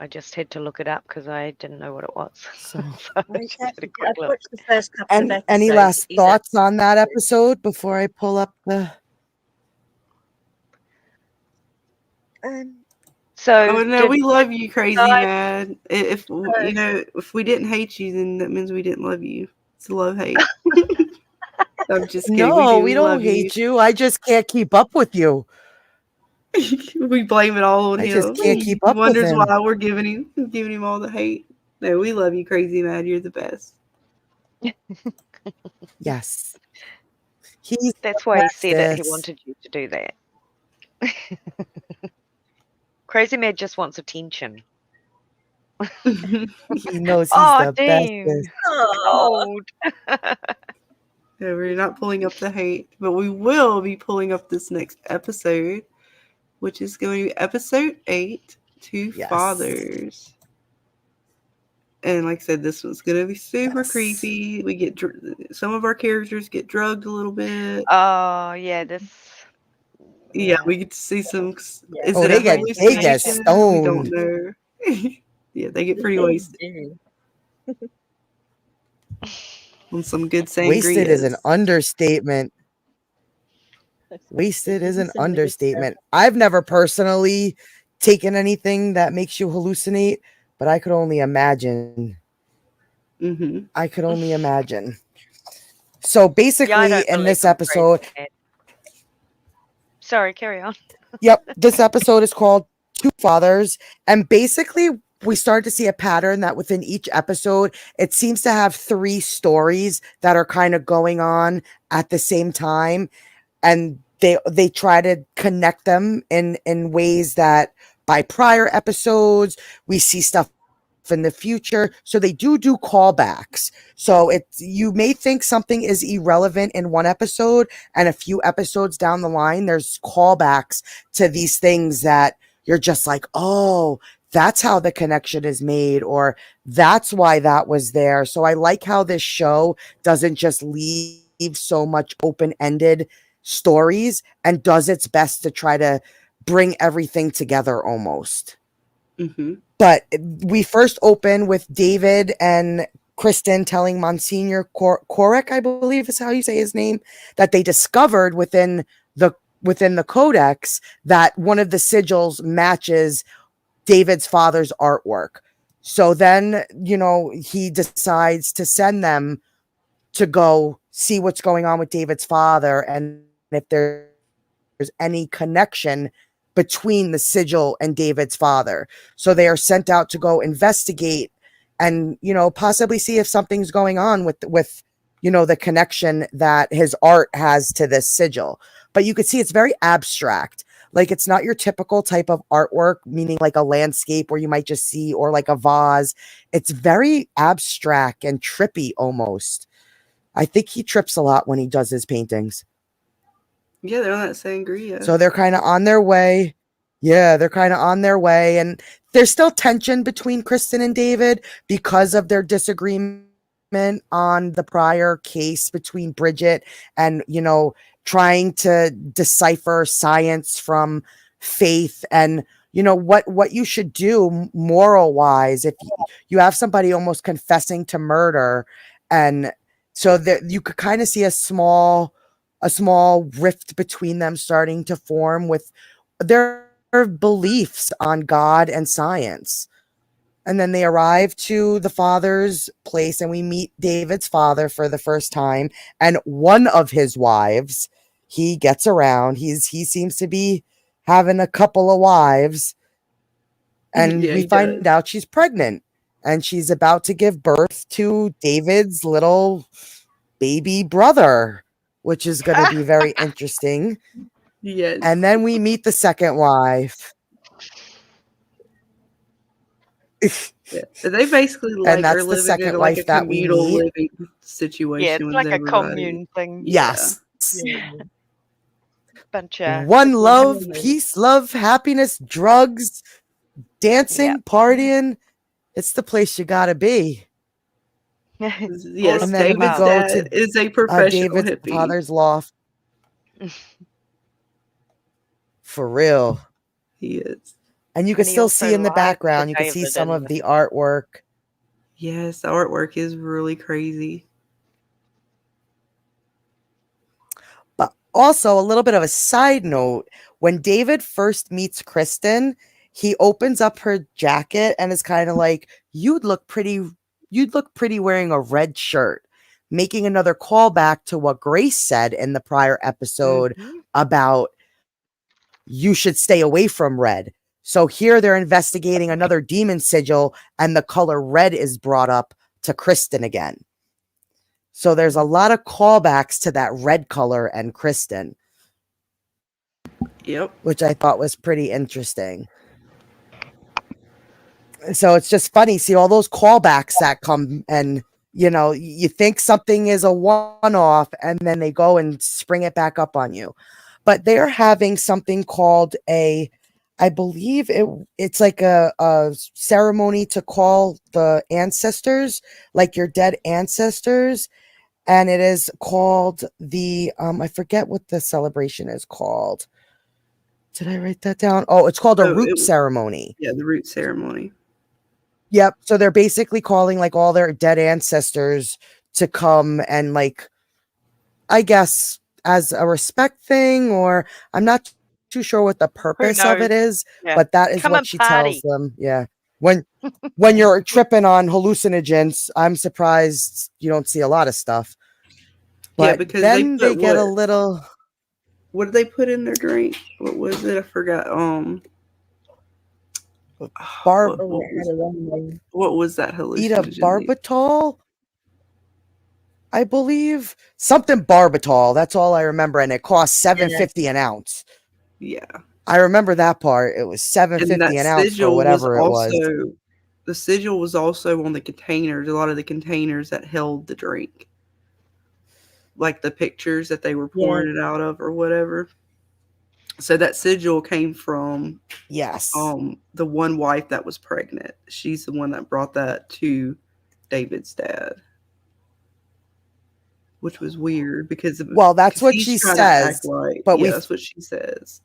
I just had to look it up because I didn't know what it was. So, I just had a quick I've look. watched the first couple of and episodes. any last Is thoughts on that episode before I pull up the? So Oh no, we love you, Crazy I- Mad. If you know, if we didn't hate you, then that means we didn't love you. It's a love hate. I'm just kidding. No, do. we don't love hate you. I just can't keep up with you. We blame it all on I him. just can't keep He up with wonders him. why we're giving him all the hate. No, we love you, Crazy Mad. You're the best. Yes. That's why he said it. He wanted you to do that. Crazy Mad just wants attention. He knows he's the damn. bestest. Cold. No, we're not pulling up the hate, but we will be pulling up this next episode, which is going to be episode 8, Two Yes. Fathers. And like I said, this one's going to be super Yes. creepy. We get some of our characters get drugged a little bit. Oh, yeah, this. Yeah, we get to see some. Yeah. Is Oh, it they a get hallucination? We don't stoned. know. Yeah, they get pretty wasted on some good sangria. Wasted is an understatement. Wasted is an understatement. I've never personally taken anything that makes you hallucinate, but I could only imagine. Mm-hmm. I could only imagine. So basically, Yeah, I don't in believe this in episode, Crazy Mad. Sorry, carry on. yep, this episode is called Two Fathers. And basically, we start to see a pattern that within each episode, it seems to have 3 stories that are kind of going on at the same time. And they try to connect them in ways that by prior episodes, we see stuff in the future. So they do callbacks. So you may think something is irrelevant in one episode, and a few episodes down the line, there's callbacks to these things that you're just like, oh, that's how the connection is made, or that's why that was there. So I like how this show doesn't just leave so much open-ended stories and does its best to try to bring everything together almost. Mm-hmm. But we first open with David and Kristen telling Monsignor Korek, I believe is how you say his name, that they discovered within the codex that one of the sigils matches David's father's artwork. So then, he decides to send them to go see what's going on with David's father and if there's any connection between the sigil and David's father. So they are sent out to go investigate and, possibly see if something's going on with the connection that his art has to this sigil. But you could see it's very abstract. Like, it's not your typical type of artwork, meaning like a landscape where you might just see, or like a vase. It's very abstract and trippy almost. I think he trips a lot when he does his paintings. Yeah, they're on that sangria. So they're kind of on their way. Yeah, they're kind of on their way. And there's still tension between Kristen and David because of their disagreement on the prior case between Bridget and, trying to decipher science from faith and, what you should do moral wise if you have somebody almost confessing to murder. And so that you could kind of see a small rift between them starting to form with their beliefs on God and science. And then they arrive to the father's place and we meet David's father for the first time. And one of his wives, he gets around. He seems to be having a couple of wives. And Yeah, we find out she's pregnant and she's about to give birth to David's little baby brother, which is going to be very interesting. Yes. And then we meet the second wife. Yeah. They basically And that's are the living second in like wife a that we communal meet. living situation. Yeah, it's with like a everybody. commune thing. Yes. Bunch of One love, peace, love, happiness, drugs, dancing, partying. It's the place you gotta be. Yes, And then we David's go dad to is a professional David's hippie. father's loft. For real. He is. And you can he still also see in the lied to background, you can see David some in of the artwork. Yes, the artwork is really crazy. But also a little bit of a side note, when David first meets Kristen, he opens up her jacket and is kind of like, you'd look pretty wearing a red shirt, making another callback to what Grace said in the prior episode about you should stay away from red. So here they're investigating another demon sigil and the color red is brought up to Kristen again. So there's a lot of callbacks to that red color and Kristen. Yep. Which I thought was pretty interesting. So it's just funny, see all those callbacks that come, and you know, you think something is a one-off and then they go and spring it back up on you. But they're having something called I believe it's like a ceremony to call the ancestors, like your dead ancestors. And it is called the, I forget what the celebration is called. Did I write that down? Oh, it's called a root ceremony. Yeah, the root ceremony. Yep. So they're basically calling like all their dead ancestors to come and like, I guess as a respect thing, or I'm not too sure what the purpose of it is, but that is what she tells them. Yeah. When you're tripping on hallucinogens, I'm surprised you don't see a lot of stuff. But yeah, because then they get a little. What did they put in their drink? What was it? I forgot. What was that hallucinogen? Edabarbital, I believe. Something barbital. That's all I remember, and it cost $7.50 an ounce. Yeah, I remember that part. It was $7.50 an ounce for whatever it was. The sigil was also on the containers. A lot of the containers that held the drink, like the pictures that they were pouring it out of, or whatever. So that sigil came from the one wife that was pregnant. She's the one that brought that to David's dad, which was weird because that's what she says. But that's what she says.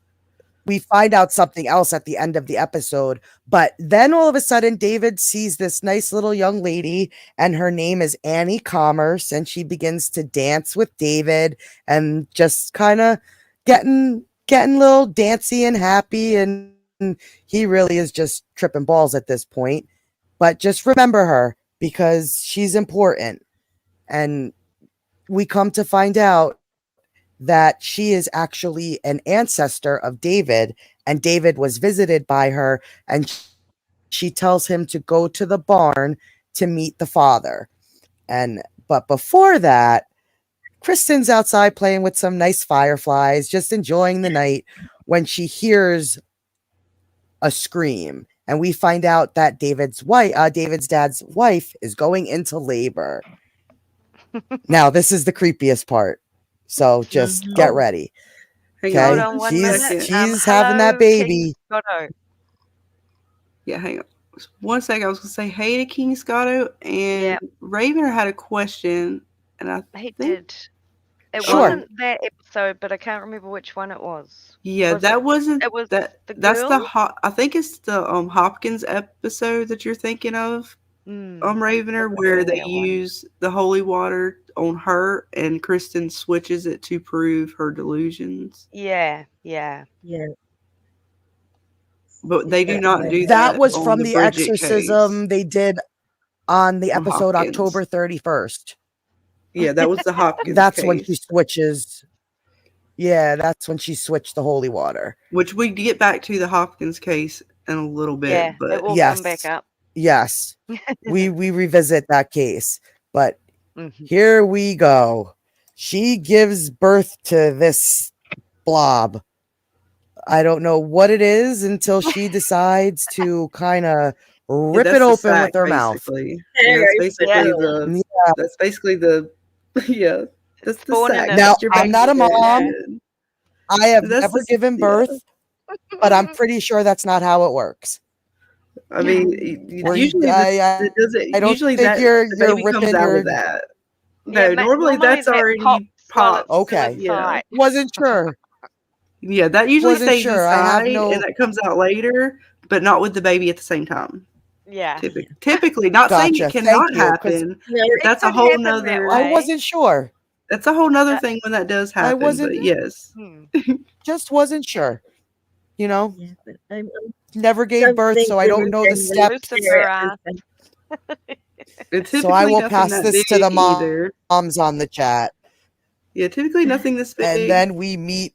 We find out something else at the end of the episode, but then all of a sudden David sees this nice little young lady and her name is Annie Commerce, and she begins to dance with David and just kind of getting a little dancy and happy, and he really is just tripping balls at this point. But just remember her because she's important. And we come to find out that she is actually an ancestor of David, and David was visited by her, and she tells him to go to the barn to meet the father. But before that, Kristen's outside playing with some nice fireflies, just enjoying the night, when she hears a scream, and we find out that David's dad's wife is going into labor. Now, this is the creepiest part. So just get ready. Okay, she's having that baby. Yeah, hang on 1 second. I was gonna say hey to King Scotto, and Raven had a question, and I think did. It wasn't that episode, but I can't remember which one it was. Yeah, wasn't. It was that. That's I think it's the Hopkins episode that you're thinking of. Ravener, where they use the holy water on her and Kristen switches it to prove her delusions. Yeah. But they do not do that. That was from the exorcism they did on the episode October 31st. Yeah, that was the Hopkins That's case. when she switches. Yeah, that's when she switched the holy water. Which we get back to the Hopkins case in a little bit. But it will come back up. Yes, we revisit that case, but here we go. She gives birth to this blob. I don't know what it is until she decides to kind of rip it open sack, with her mouth. That's basically the that's the sack. Now, I'm not a mom. I have never given birth, but I'm pretty sure that's not how it works. I mean, usually I don't usually think that you're baby ripping comes out of that. No, normally that's already popped. Okay, wasn't sure. Yeah, that usually stays inside, and that comes out later. but not with the baby at the same time. Yeah. Typically, not saying Gotcha. it cannot Thank you, 'cause- happen. No, That's a could whole happen that nother. way. I wasn't sure. That's a whole nother thing when that does happen. wasn't- But yes. Just wasn't sure. You know, yeah, but never gave don't birth, think so I don't women know the generally steps. Lucifer care ass. open. And So I typically will nothing pass that this to big the either. moms on the chat, Yeah, typically nothing this big. and then we meet.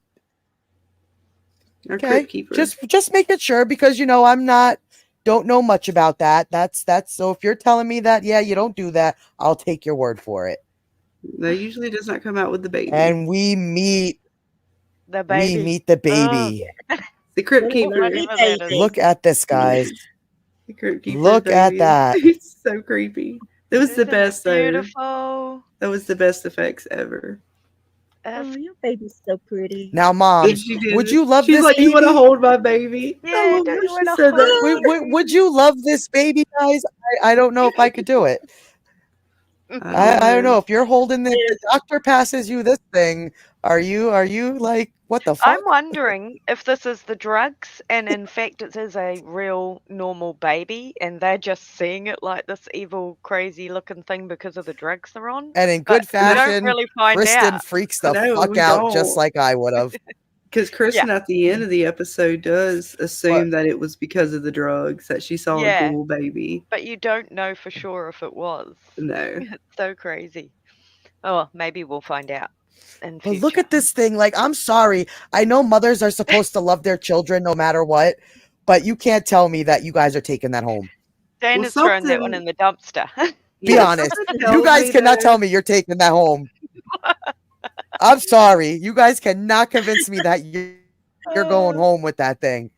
Our Okay, crypt keeper. just making sure, because I'm don't know much about that. That's so if you're telling me that, yeah, you don't do that, I'll take your word for it. That usually does not come out with the baby. And we meet The baby. We meet the baby. The crypt keeper. Lovely baby. Look at this, guys. The crypt keeper Look at baby. that. It's so creepy. It was the Isn't it best though. beautiful? That was the best effects ever. Oh, your baby's so pretty. Now, Mom, She did would it. you love She's this like, baby? you want to hold my baby? Yeah, I love don't when you she wanna said that. hold Would you love this baby, guys? I don't know if I could do it. I don't know. If you're holding the doctor passes you this thing, are you like, what the fuck? I'm wondering if this is the drugs and in fact it is a real normal baby and they're just seeing it like this evil crazy looking thing because of the drugs they're on. And in But good we don't fashion, really find Kristen out. freaks the No, fuck we out just don't. like I would have. Because Kristen at the end of the episode does assume that it was because of the drugs that she saw Yeah. a ghoul baby. But you don't know for sure if it was. No. It's so crazy. Oh, maybe we'll find out. But look at this thing. Like, I'm sorry. I know mothers are supposed to love their children no matter what, but you can't tell me that you guys are taking that home. Dan is throwing that one in the dumpster. Be honest. You guys cannot tell me you're taking that home. I'm sorry. You guys cannot convince me that you're going home with that thing.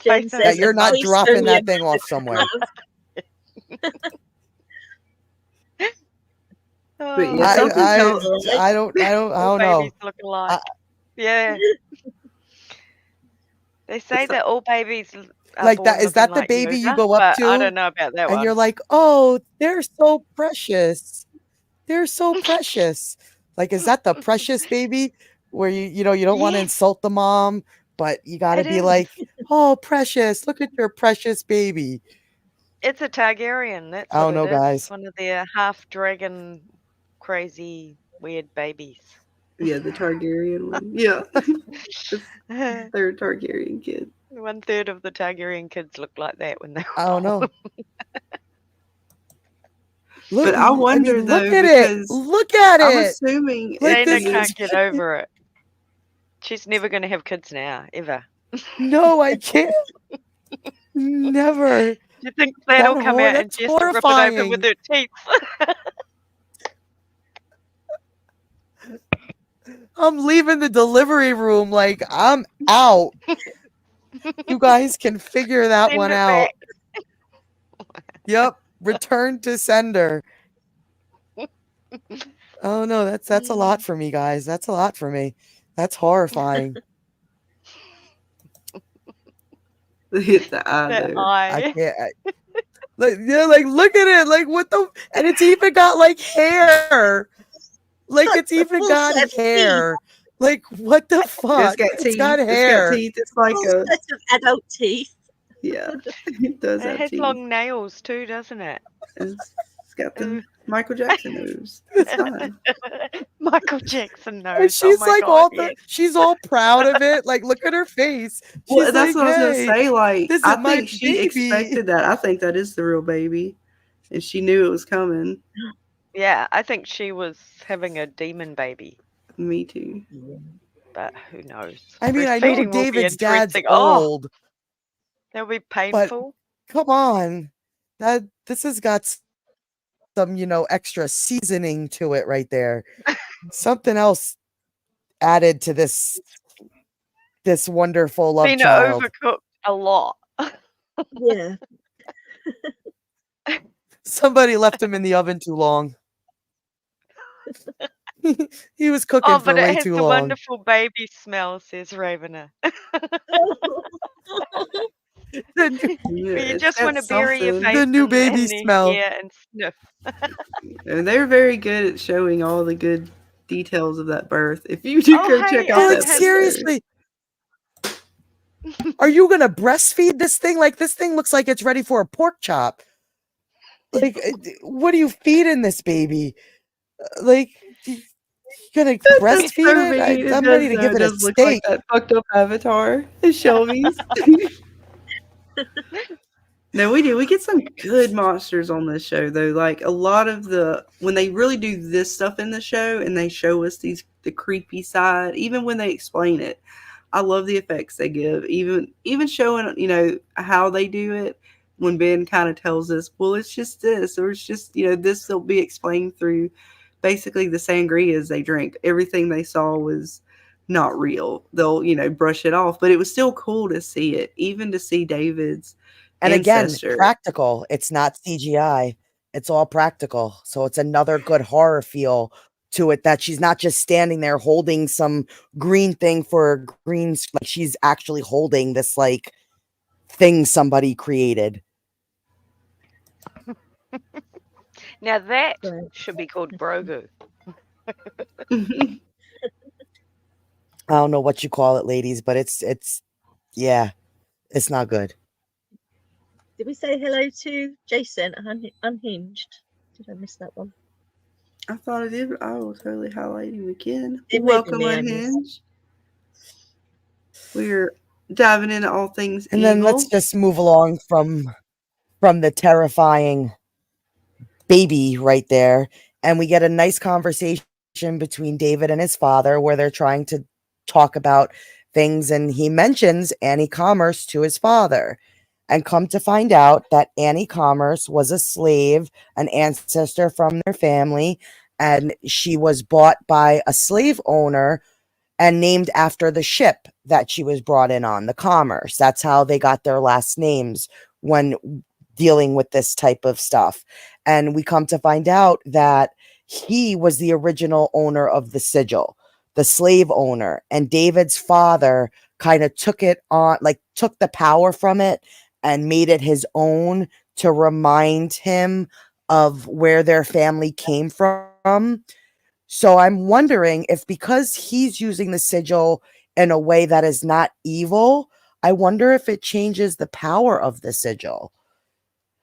That you're not dropping that thing off somewhere. But yeah, I don't know. Babies look alike. Yeah. They say that all babies are Like born that, is that looking the like baby you Yoda, go up but to? I don't know about that and one. you're like, oh, they're so precious. They're so precious. Like, is that the precious baby where you don't want to insult the mom, but you got to It be is. like, oh, precious, look at your precious baby. It's a Targaryen. That's I don't what know, it is. guys. One of their half dragon, crazy, weird babies. Yeah, the Targaryen one. Yeah. The third Targaryen kid. 1/3 of the Targaryen kids look like that when they were I don't know. Look, But I wonder though, look at it. because Look at I'm it. assuming Like Dana this can't get over it. She's never going to have kids now, ever. No, I can't. Never. You think that'll come out and that's just rip it open with her teeth? I'm leaving the delivery room. Like, I'm out. You guys can figure that Send one it out. back. Yep. Return to sender. Oh no, that's a lot for me, guys. That's a lot for me. That's horrifying. hit the eye That there. I eye. can't. Like, yeah, like look at it. Like what the? And it's even got like hair. Like it's even full got set of hair. Like what the fuck? It's got teeth. It's got It's hair. got teeth. It's like Full a set of adult teeth. yeah. It does It have has teeth. long nails too, doesn't it? It's got the Michael Jackson nose. It's fine. Michael Jackson knows. And she's oh my like God, all yes. she's all proud of it. Like look at her face. She's Well, that's like, what I was "Hey, gonna say. Like, this is I my think she baby." expected that. I think that is the real baby, and she knew it was coming. Yeah, I think she was having a demon baby, Me too. but who knows? I mean, I know Breastfeeding will be David's dad's interesting. Oh, old. that'll be painful. Come on. This has got some, extra seasoning to it right there. Something else added to this wonderful love Been child. overcooked a lot. Yeah. Somebody left him in the oven too long. He was cooking Oh, for but it way has too the long. wonderful baby smell, says Ravener. Yeah, You it's just got want to bury your something. face The new in baby their smell. hair and sniff. And they're very good at showing all the good details of that birth. If you do Oh, go hey, check I out But that like had- episode. seriously, Are you gonna breastfeed this thing? Like, this thing looks like it's ready for a pork chop. Like, what are you feeding this baby? Like, you gonna breastfeed so it? mean. I'm ready to give It it a does look like steak. that fucked up avatar, the Shelby's. No, we do. We get some good monsters on this show, though. Like a lot of when they really do this stuff in the show, and they show us the creepy side, even when they explain it, I love the effects they give. Even showing how they do it. When Ben kind of tells us, well, it's just this, or it's just this will be explained through basically the sangrias they drink. Everything they saw was not real. They'll brush it off, but it was still cool to see it, even to see David's. And again, ancestor. practical. It's not CGI. It's all practical. So it's another good horror feel to it, that she's not just standing there holding some green thing for green. Like, she's actually holding this like thing somebody created. Now that should be called Grogu. I don't know what you call it, ladies, but it's yeah, it's not good. Did we say hello to Jason Unhinged? Did I miss that one? I thought I did, but I will totally highlight him again. Welcome, Unhinged. We're diving into all things and evil. then let's just move along from the terrifying baby right there, and we get a nice conversation between David and his father where they're trying to talk about things, and he mentions Annie Commerce to his father. And come to find out that Annie Commerce was a slave, an ancestor from their family, and she was bought by a slave owner and named after the ship that she was brought in on, the Commerce. That's how they got their last names when dealing with this type of stuff. And we come to find out that he was the original owner of the sigil, the slave owner, and David's father kind of took it on, like took the power from it and made it his own to remind him of where their family came from. So I'm wondering if, because he's using the sigil in a way that is not evil, I wonder if it changes the power of the sigil.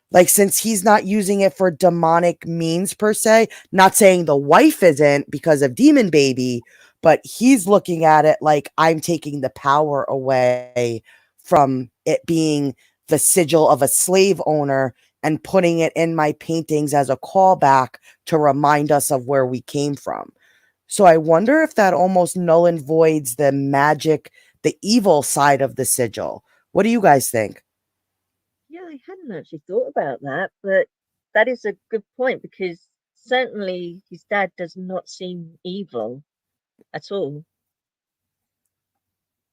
Like, since he's not using it for demonic means per se, not saying the wife isn't because of Demon Baby, but he's looking at it like, I'm taking the power away from it being the sigil of a slave owner and putting it in my paintings as a callback to remind us of where we came from. So I wonder if that almost null and voids the magic, the evil side of the sigil. What do you guys think? Yeah, I hadn't actually thought about that, but that is a good point, because certainly his dad does not seem evil at all.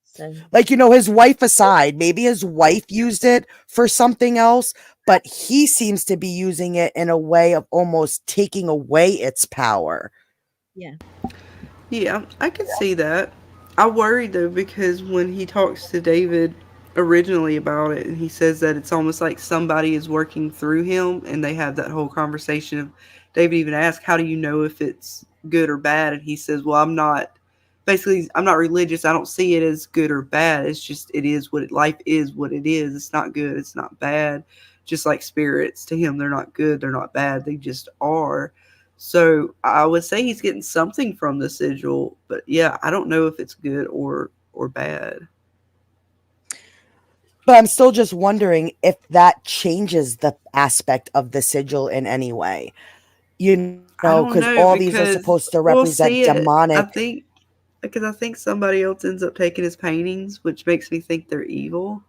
So, like, his wife aside, maybe his wife used it for something else, but he seems to be using it in a way of almost taking away its power. Yeah, I could see that. I worry though, because when he talks to David originally about it, and he says that it's almost like somebody is working through him, and they have that whole conversation of, David even asks, how do you know if it's good or bad? And he says, well, I'm not religious. I don't see it as good or bad. It's just, life is what it is. It's not good. It's not bad. Just like spirits, to him, they're not good. They're not bad. They just are. So I would say he's getting something from the sigil, but yeah, I don't know if it's good or bad. But I'm still just wondering if that changes the aspect of the sigil in any way. Because all these are supposed to represent demonic. I think somebody else ends up taking his paintings, which makes me think they're evil.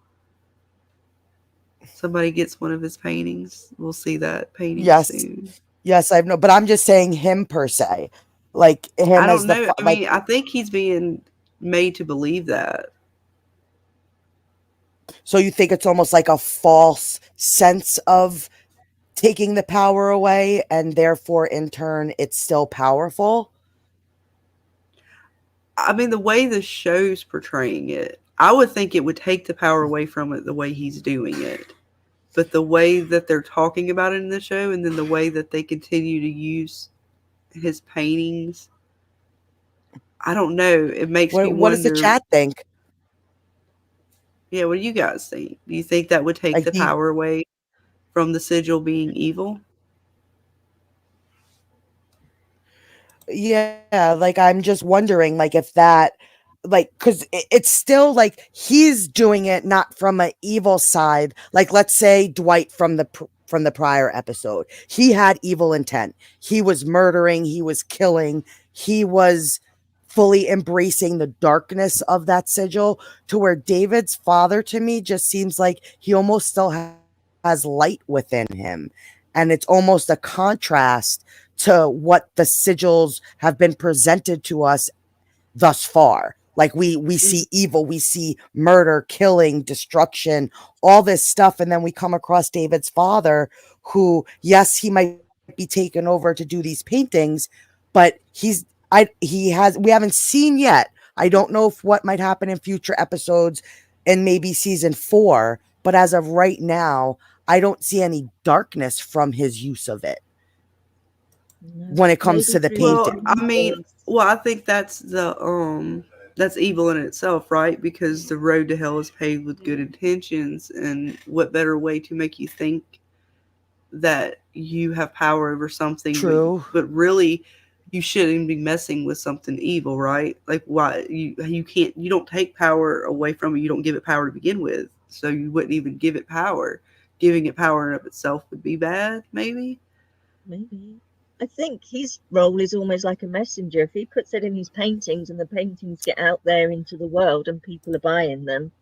Somebody gets one of his paintings. We'll see that painting soon. Yes, I know, but I'm just saying him per se. Like him. I don't know. I think he's being made to believe that. So you think it's almost like a false sense of taking the power away, and therefore in turn it's still powerful? I mean, the way the show's portraying it, I would think it would take the power away from it the way he's doing it. But the way that they're talking about it in the show, and then the way that they continue to use his paintings, I don't know. It makes me wonder. What does the chat think? Yeah, what do you guys think? Do you think that would take Like the power away from the sigil being evil? Yeah, like I'm just wondering, like if that, like, because it's still like he's doing it not from an evil side. Like, let's say Dwight from the prior episode, he had evil intent. He was murdering. He was killing. He was fully embracing the darkness of that sigil. To where David's father, to me, just seems like he almost still has light within him, and it's almost a contrast to what the sigils have been presented to us thus far. Like we see evil, we see murder, killing, destruction, all this stuff, and then we come across David's father, who, yes, he might be taken over to do these paintings, but we haven't seen yet. I don't know if what might happen in future episodes and maybe season 4, but as of right now, I don't see any darkness from his use of it. When it comes to the painting. I think that's that's evil in itself, right? Because the road to hell is paved with good intentions, and what better way to make you think that you have power over something? True, but really, you shouldn't be messing with something evil, right? Like, why you don't take power away from it. You don't give it power to begin with, so you wouldn't even give it power. Giving it power in of itself would be bad, maybe. I think his role is almost like a messenger. If he puts it in his paintings and the paintings get out there into the world and people are buying them,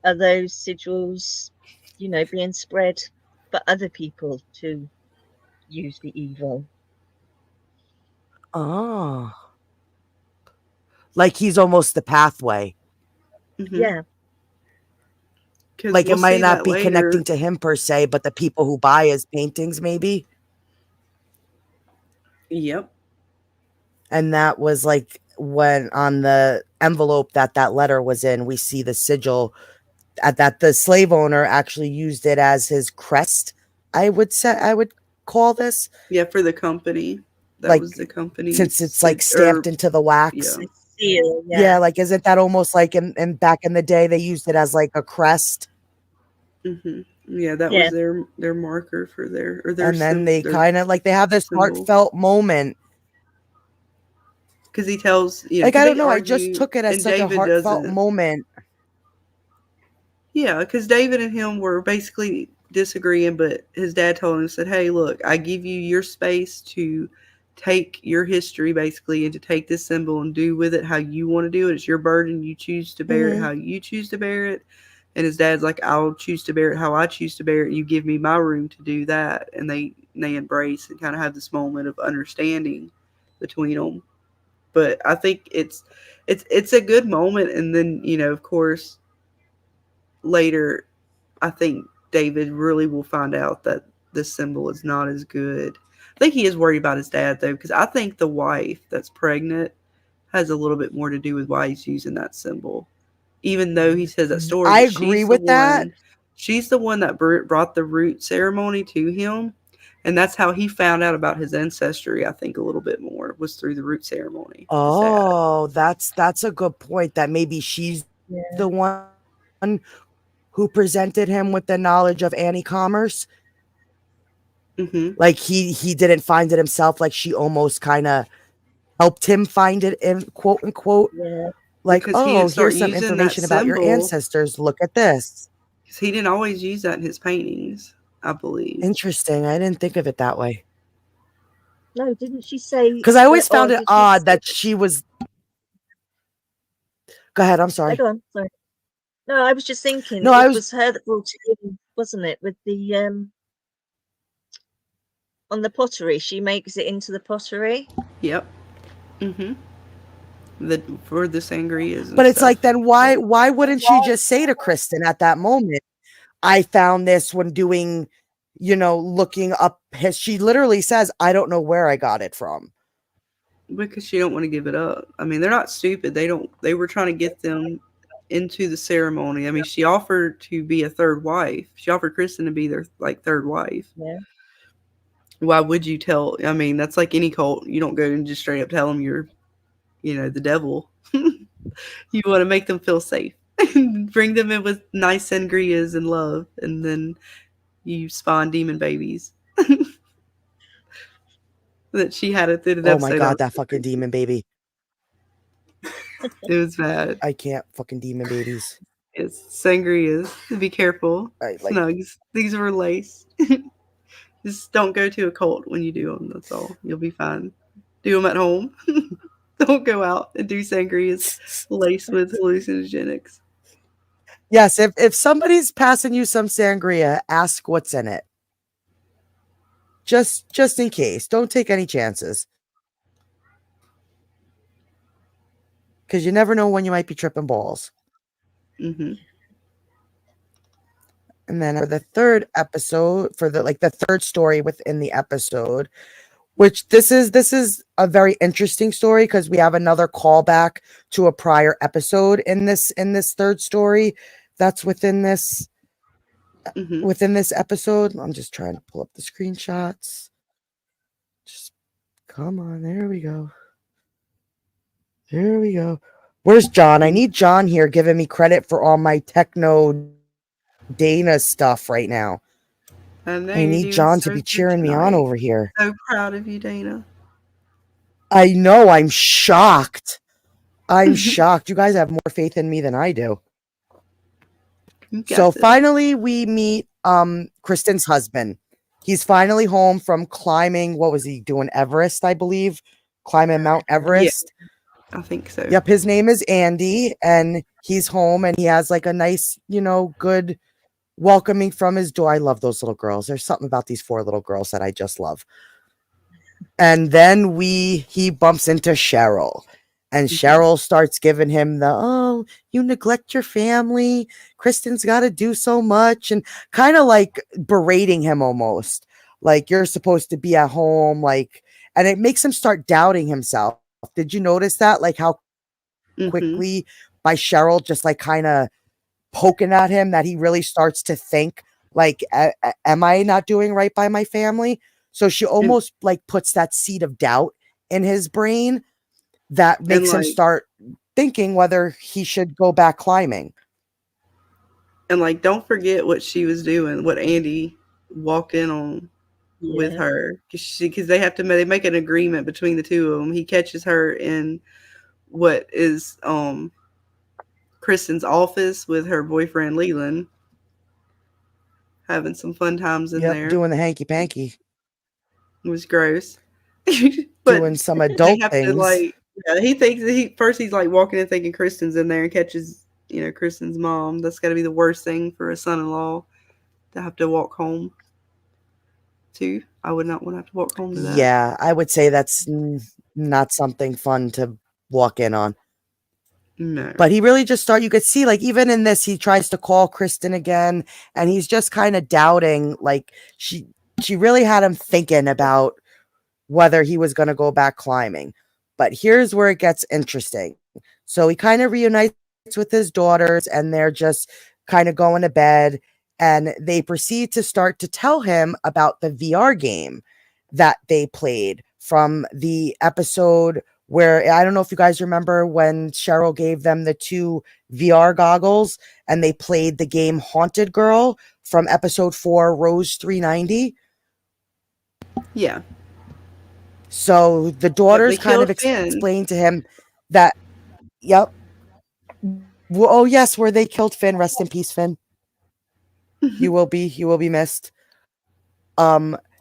are those sigils, being spread for other people to use the evil? Oh. Like he's almost the pathway. Mm-hmm. Yeah. Like it might not be connecting to him per se, but the people who buy his paintings, maybe. Yep. And that was like when on the envelope that letter was in, we see the sigil that the slave owner actually used it as his crest. I would call this. Yeah, for the company. That was the company. Since it's like stamped into the wax. Yeah, like isn't that almost like in back in the day they used it as like a crest? Mm-hmm. Yeah, that was their marker for their and then they kind of like they have this heartfelt moment because he tells like I don't know, I just took it as such a heartfelt moment. Yeah, because David and him were basically disagreeing, but his dad told him, said, "Hey, look, I give you your space to take your history basically and to take this symbol and do with it how you want to do it. It's your burden. You choose to bear it how you choose to bear it." And his dad's like, "I'll choose to bear it how I choose to bear it. You give me my room to do that." And they embrace and kind of have this moment of understanding between them. But I think it's a good moment. And then, of course, later, I think David really will find out that this symbol is not as good. I think he is worried about his dad, though, because I think the wife that's pregnant has a little bit more to do with why he's using that symbol. Even though he says that story, I agree with that. She's the one that brought the root ceremony to him. And that's how he found out about his ancestry, I think, a little bit more, was through the root ceremony. Oh, that's a good point, that maybe she's the one who presented him with the knowledge of anti-commerce. Mm-hmm. Like he didn't find it himself, like she almost kind of helped him find it, in quote unquote. Like, oh, here's some information about your ancestors. Look at this. Because he didn't always use that in his paintings, I believe. Interesting. I didn't think of it that way. No, didn't she say? Because I always found it odd that she was. Go ahead. I'm sorry. Go on. Sorry. No, I was just thinking. No, it was her that brought it in, wasn't it? With the on the pottery, she makes it into the pottery. Yep. Mm-hmm. For the sangrias. But it's like, then why wouldn't she just say to Kristen at that moment, "I found this when doing, looking up his." She literally says, "I don't know where I got it from." Because she don't want to give it up. I mean, they're not stupid. They were trying to get them into the ceremony. I mean, she offered to be a third wife. She offered Kristen to be their third wife. Yeah. Why would you tell? I mean, that's like any cult. You don't go and just straight up tell them you're, the devil. You want to make them feel safe. Bring them in with nice sangrias and love, and then you spawn demon babies. That she had it through the Oh episode. my god, that fucking demon baby. It was bad. I can't fucking demon babies. It's sangrias. Be careful. Like, Snugs. These were laced. Just don't go to a cult when you do them. That's all. You'll be fine. Do them at home. Don't go out and do sangrias laced with hallucinogenics. Yes, if somebody's passing you some sangria, ask what's in it. Just in case. Don't take any chances. Because you never know when you might be tripping balls. Mm-hmm. And then for the third episode, for the third story within the episode, which this is a very interesting story because we have another callback to a prior episode in this third story that's within this episode. I'm just trying to pull up the screenshots. Just come on, there we go. There we go. Where's John? I need John here giving me credit for all my techno Dana stuff right now. I need John to be cheering me on over here. So proud of you, Dana. I know. I'm shocked. I'm shocked. You guys have more faith in me than I do. So finally we meet Kristen's husband. He's finally home from climbing. What was he doing? Everest, I believe. Climbing Mount Everest. Yeah, I think so. Yep. His name is Andy, and he's home, and he has like a nice, good welcoming from his door. I love those little girls. There's something about these 4 little girls that I just love. And then he bumps into Cheryl, and Cheryl starts giving him the, you neglect your family. Kristen's got to do so much, and kind of like berating him almost. Like, you're supposed to be at home. Like, and it makes him start doubting himself. Did you notice that? Like how quickly by Cheryl just like kind of poking at him that he really starts to think like, am I not doing right by my family? So she almost like puts that seed of doubt in his brain that makes him start thinking whether he should go back climbing. And like, don't forget what she was doing, what Andy walked in on with her, because they make an agreement between the two of them. He catches her in what is Kristen's office with her boyfriend Leland, having some fun times in there, doing the hanky panky. It was gross. But doing some adult things. He thinks he's like walking and thinking Kristen's in there and catches Kristen's mom. That's got to be the worst thing for a son-in-law to have to walk home to. I would not want to have to walk home to that. Yeah, I would say that's not something fun to walk in on. No. But he really just you could see, like, even in this, he tries to call Kristen again, and he's just kind of doubting, like, she really had him thinking about whether he was going to go back climbing. But here's where it gets interesting. So he kind of reunites with his daughters, and they're just kind of going to bed, and they proceed to start to tell him about the VR game that they played from the episode where, I don't know if you guys remember when Cheryl gave them the 2 VR goggles and they played the game Haunted Girl from episode 4, Rose 390. Yeah. So the daughters kind of explained to him that, well, yes, where they killed Finn. Rest in peace, Finn. You will be missed.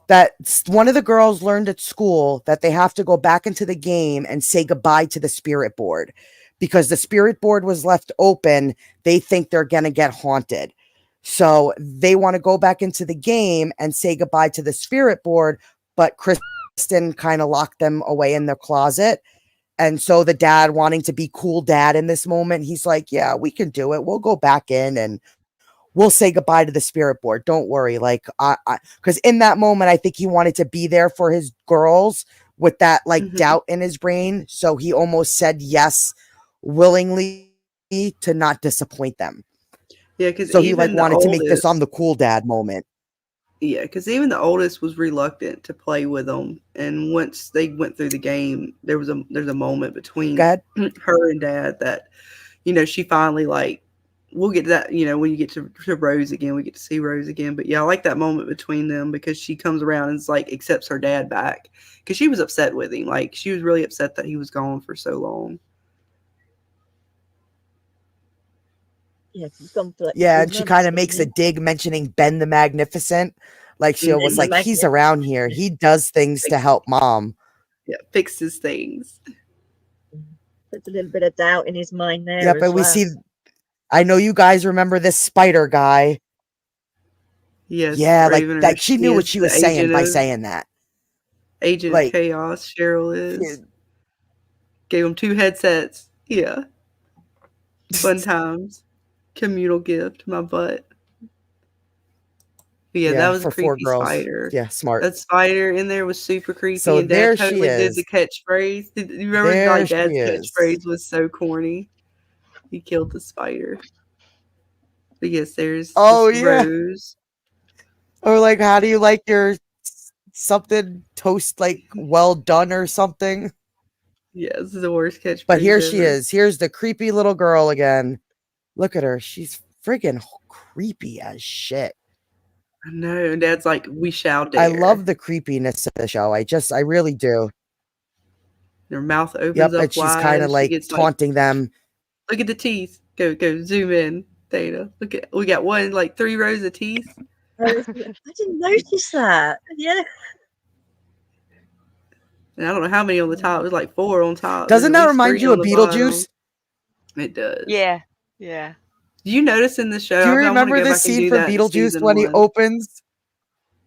That one of the girls learned at school that they have to go back into the game and say goodbye to the spirit board, because the spirit board was left open. They think they're going to get haunted. So they want to go back into the game and say goodbye to the spirit board, but Kristen kind of locked them away in their closet. And so the dad, wanting to be cool dad in this moment, he's like, yeah, we can do it. We'll go back in and we'll say goodbye to the spirit board. Don't worry. Like, because in that moment, I think he wanted to be there for his girls with that like doubt in his brain. So he almost said yes willingly to not disappoint them. Yeah, because so he like wanted to make this on the cool dad moment. Yeah, because even the oldest was reluctant to play with them, and once they went through the game, there's a moment between her and dad that, she finally like we'll get to that, when you get to Rose again, we get to see Rose again. But yeah, I like that moment between them because she comes around and like accepts her dad back because she was upset with him. Like she was really upset that he was gone for so long. Yeah, and she kind of makes a dig mentioning Ben the Magnificent. Like she was like, he's around here. He does things to help Mom. Yeah, fixes things. Puts a little bit of doubt in his mind there. Yep, and we see. I know you guys remember this spider guy. Yes. Yeah, like she knew what she was saying by saying that. Agent of Chaos, Cheryl is. Gave him 2 headsets. Yeah. Fun times. Communal gift. My butt. But yeah, that was a creepy spider. Yeah, smart. That spider in there was super creepy. So and Dad totally did the catchphrase. Did you remember Dad's catchphrase was so corny? He killed the spider. But yes, there's Rose. Or like, how do you like your something toast, like well done or something? Yeah, this is the worst catchphrase. But here she is. Here's the creepy little girl again. Look at her. She's friggin' creepy as shit. I know. And Dad's like, we shall dare. I love the creepiness of the show. I really do. Her mouth opens up and she's wide. Kind of like taunting them. Look at the teeth. Go, zoom in, Dana. Look at, we got 3 rows of teeth. I didn't notice that. Yeah. And I don't know how many on the top. It was like 4 on top. Doesn't that remind you of Beetlejuice? It does. Yeah. Do you notice in the show? Do you remember the scene from Beetlejuice when he opens?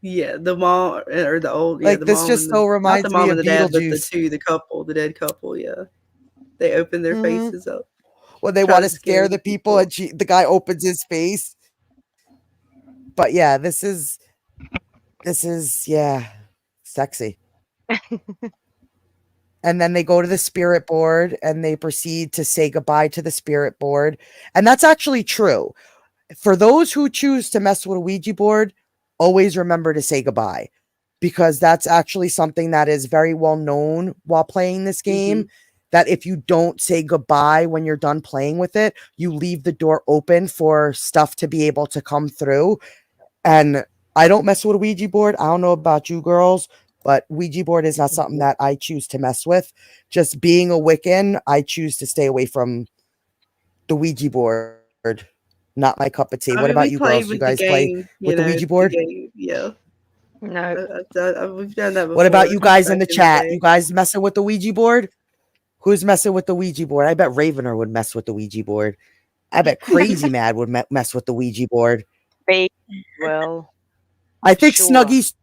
Yeah, the mom or the old. Like this just so reminds me of Beetlejuice. The couple, the dead couple. Yeah, they open their faces up. Well, they want to scare the people, and the guy opens his face. But yeah, this is sexy. And then they go to the spirit board and they proceed to say goodbye to the spirit board. And that's actually true. For those who choose to mess with a Ouija board, always remember to say goodbye, because that's actually something that is very well known while playing this game. That if you don't say goodbye when you're done playing with it, you leave the door open for stuff to be able to come through. And I don't mess with a Ouija board. I don't know about you girls, but Ouija board is not something that I choose to mess with. Just being a Wiccan, I choose to stay away from the Ouija board. Not my cup of tea. What about you girls? You guys play with the Ouija board? Yeah. No. We've done that before. What about you guys in the chat? You guys messing with the Ouija board? Who's messing with the Ouija board? I bet Ravener would mess with the Ouija board. I bet Crazy Mad would mess with the Ouija board. Well, I think Snuggy's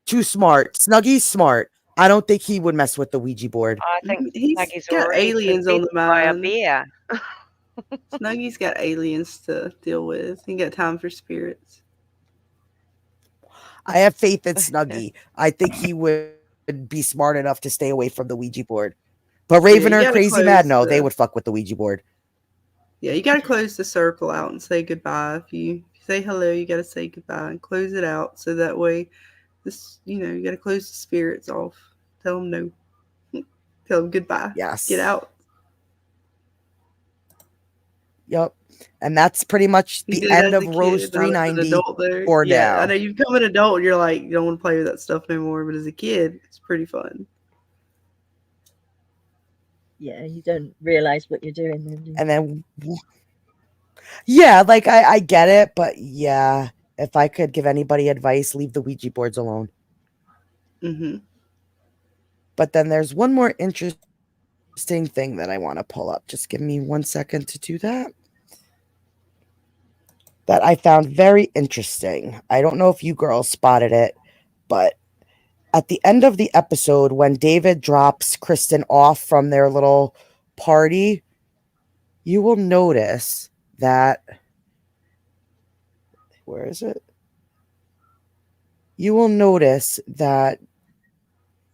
too smart. Snuggy's smart. I don't think he would mess with the Ouija board. I think Snuggy's got aliens on the mind. Beer. Snuggy's got aliens to deal with. He got time for spirits. I have faith in Snuggy. I think he would be smart enough to stay away from the Ouija board. But Ravener and Crazy Mad, no, they would fuck with the Ouija board. Yeah, you got to close the circle out and say goodbye. If you say hello, you got to say goodbye and close it out. So that way, you got to close the spirits off. Tell them no. Tell them goodbye. Yes. Get out. Yep. And that's pretty much the end of Rose 390 for now. I know you become an adult and you're like, you don't want to play with that stuff no more. But as a kid, it's pretty fun. Yeah, you don't realize what you're doing then. And then, yeah, like I get it. But yeah, if I could give anybody advice, leave the Ouija boards alone. But then there's one more interesting thing that I want to pull up. Just give me 1 second to do that. That I found very interesting. I don't know if you girls spotted it, but at the end of the episode, when David drops Kristen off from their little party, you will notice that... Where is it? You will notice that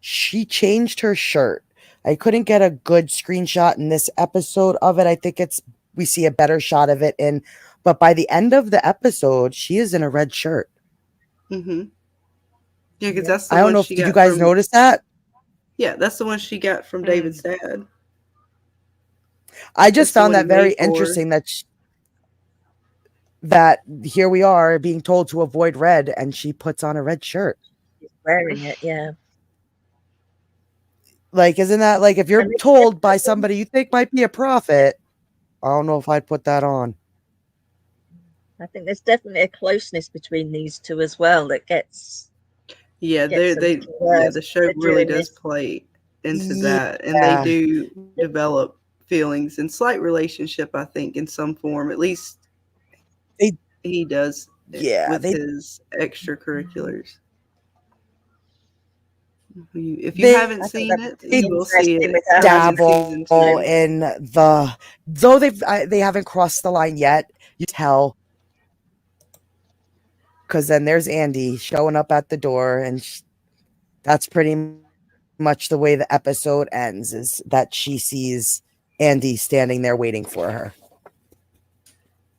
she changed her shirt. I couldn't get a good screenshot in this episode of it. I think we see a better shot of it but by the end of the episode, she is in a red shirt. Yeah, because that's the I don't know if did you guys notice that? Yeah, that's the one she got from David's dad. I just found that very interesting that that here we are being told to avoid red, and she puts on a red shirt. She's wearing it, yeah. Like, isn't that like if you're told by somebody you think might be a prophet? I don't know if I'd put that on. I think there's definitely a closeness between these two as well that gets. Yeah, the show really does play into that, and they do develop feelings and slight relationship, I think, in some form. At least he does. Yeah, with his extracurriculars. If you haven't seen it, you will see it. Dabble in the though they haven't crossed the line yet. You tell. Because then there's Andy showing up at the door, and that's pretty much the way the episode ends, is that she sees Andy standing there waiting for her.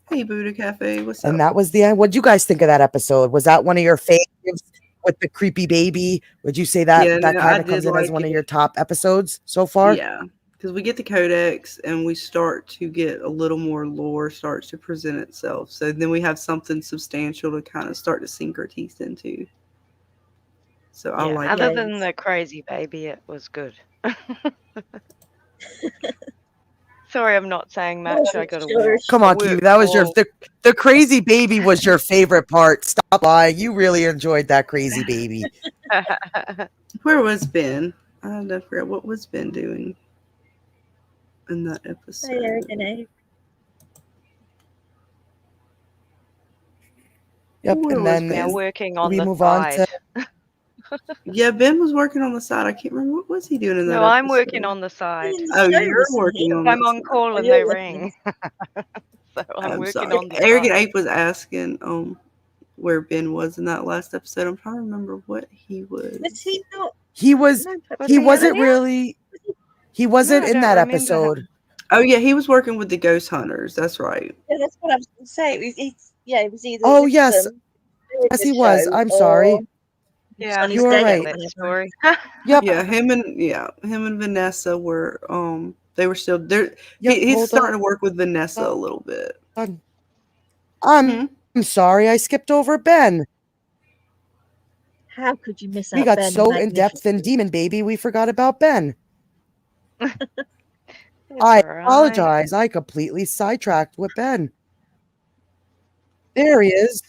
Hey, Buddha Cafe, what's up? And that was the end. What did you guys think of that episode? Was that one of your favorites with the creepy baby? Would you say that kind of comes in as one of your top episodes so far? Yeah, because we get the codex and we start to get a little more lore starts to present itself. So then we have something substantial to kind of start to sink our teeth into. So I like other than the crazy baby, it was good. Sorry, I'm not saying much. I got to come on, Q. That was the crazy baby was your favorite part. Stop lying. You really enjoyed that crazy baby. Where was Ben? I forgot what was Ben doing in that episode. Yep, and then now working on we the move side. on to. Yeah, Ben was working on the side. I can't remember what was he doing in that. No, I'm working on the side. Oh, you're working on. I'm on call and they ring. So I'm working on the Arrogant side. Ape was asking where Ben was in that last episode. I'm trying to remember what he was. Was he not? He was. He wasn't really. He wasn't in that episode. Oh yeah, he was working with the ghost hunters. That's right. Yeah, that's what I was going to say. It was either. Oh yes, yes he was. I'm sorry. Yeah, you were right. Story. Yep. Yeah, him and Vanessa were they were still there. He's starting to work with Vanessa a little bit. I'm sorry, I skipped over Ben. How could you miss out? We got so in depth in Demon Baby, we forgot about Ben. I apologize. I completely sidetracked with Ben. There he is.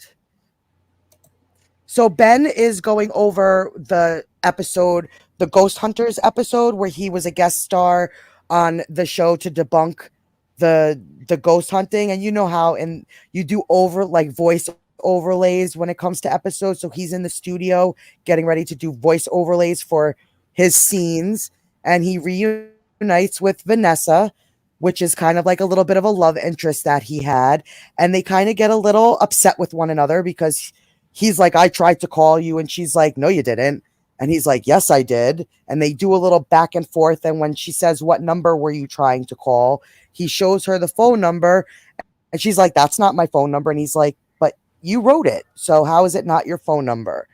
So Ben is going over the episode, the Ghost Hunters episode, where he was a guest star on the show to debunk the ghost hunting. And you know how you do voice overlays when it comes to episodes. So he's in the studio getting ready to do voice overlays for his scenes, and he reunites with Vanessa, which is kind of like a little bit of a love interest that he had. And they kind of get a little upset with one another because he's like, I tried to call you. And she's like, no, you didn't. And he's like, yes, I did. And they do a little back and forth. And when she says, what number were you trying to call? He shows her the phone number. And she's like, that's not my phone number. And he's like, but you wrote it. So how is it not your phone number?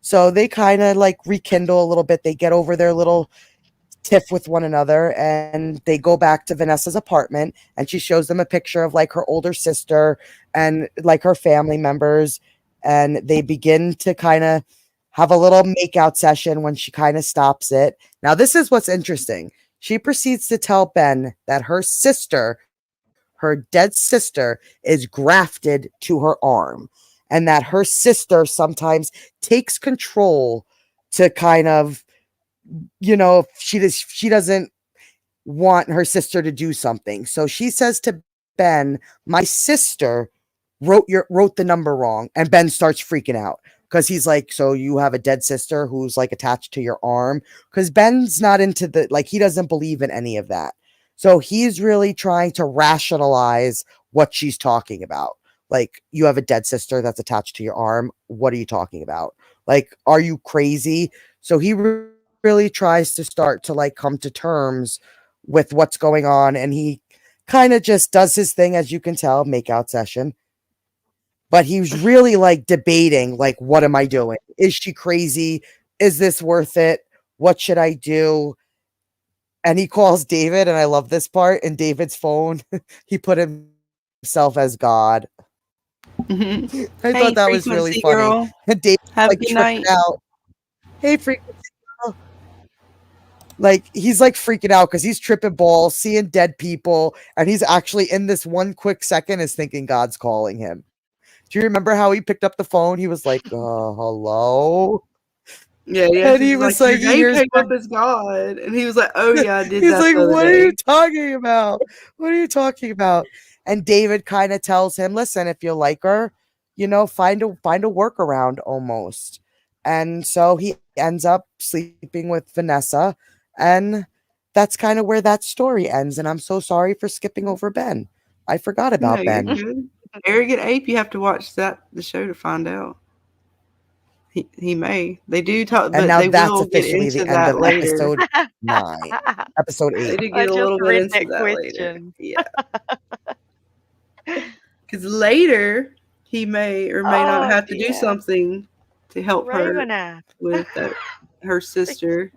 So they kind of like rekindle a little bit. They get over their little tiff with one another, and they go back to Vanessa's apartment, and she shows them a picture of like her older sister and like her family members. And they begin to kind of have a little makeout session when she kind of stops it. Now, this is what's interesting. She proceeds to tell Ben that her sister, her dead sister, is grafted to her arm, and that her sister sometimes takes control to kind of, if she doesn't want her sister to do something. So she says to Ben, my sister wrote the number wrong. And Ben starts freaking out because he's like, so you have a dead sister who's like attached to your arm? Because Ben's not into he doesn't believe in any of that. So he's really trying to rationalize what she's talking about. Like, you have a dead sister that's attached to your arm. What are you talking about? Like, are you crazy? So he really tries to start to like come to terms with what's going on. And he kind of just does his thing, as you can tell, makeout session. But he's really like debating, like, what am I doing? Is she crazy? Is this worth it? What should I do? And he calls David, and I love this part. In David's phone, he put himself as God. I thought that was really funny. Girl. And Dave Have like a good tripping night. out. Hey, frequency girl. Like he's like freaking out because he's tripping balls, seeing dead people, and he's actually in this one quick second is thinking God's calling him. Do you remember how he picked up the phone? He was like, hello? Yeah. And he was like, he came up as God. And he was like, oh, yeah, I did he's that. like, the other what day. are you talking about? What are you talking about? And David kind of tells him, listen, if you like her, find a workaround almost. And so he ends up sleeping with Vanessa. And that's kind of where that story ends. And I'm so sorry for skipping over Ben. I forgot about Ben. Arrogant Ape, you have to watch the show to find out. He may. They do talk, but and now they that's will get officially into the end that of later. episode 9. Episode 8. They do get a little bit into that later. Yeah. Because later he may or may not have to do something to help her with her sister.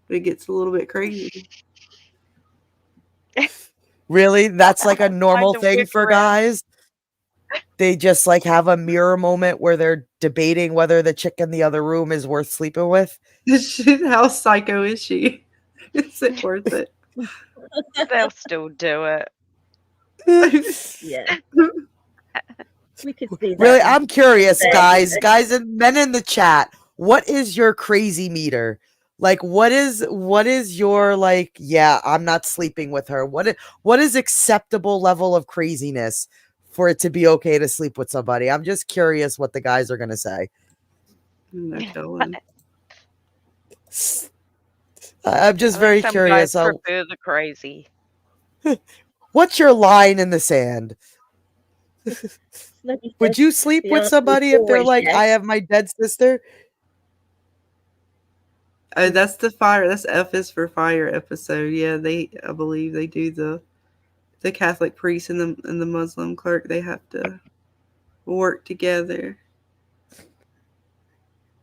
But it gets a little bit crazy. Really? That's like a normal thing for guys? They just like have a mirror moment where they're debating whether the chick in the other room is worth sleeping with? How psycho is she? Is it worth it? They'll still do it. Yeah. We could see that. Really, I'm curious, guys and men in the chat. What is your crazy meter? Like, what is your like? Yeah, I'm not sleeping with her. What is acceptable level of craziness for it to be okay to sleep with somebody? I'm just curious what the guys are gonna say. No telling. I'm just very curious. Guys prefer the crazy. What's your line in the sand? Would you sleep with somebody if they're like, I have my dead sister? Oh, that's the fire. That's F is for fire episode. Yeah, I believe they do the Catholic priest and the Muslim clerk. They have to work together.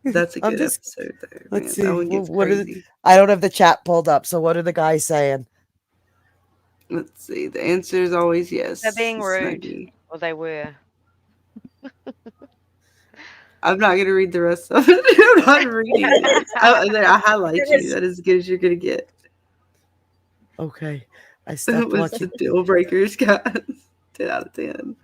That's a good episode, though. Let's see. I don't have the chat pulled up. So what are the guys saying? Let's see. The answer is always yes. They're being rude. Or they were. I'm not going to read the rest of it. I'm not reading it. I highlight you. That is as good as you're going to get. Okay. I stopped What's watching. the deal breakers, guys? 10 out of 10.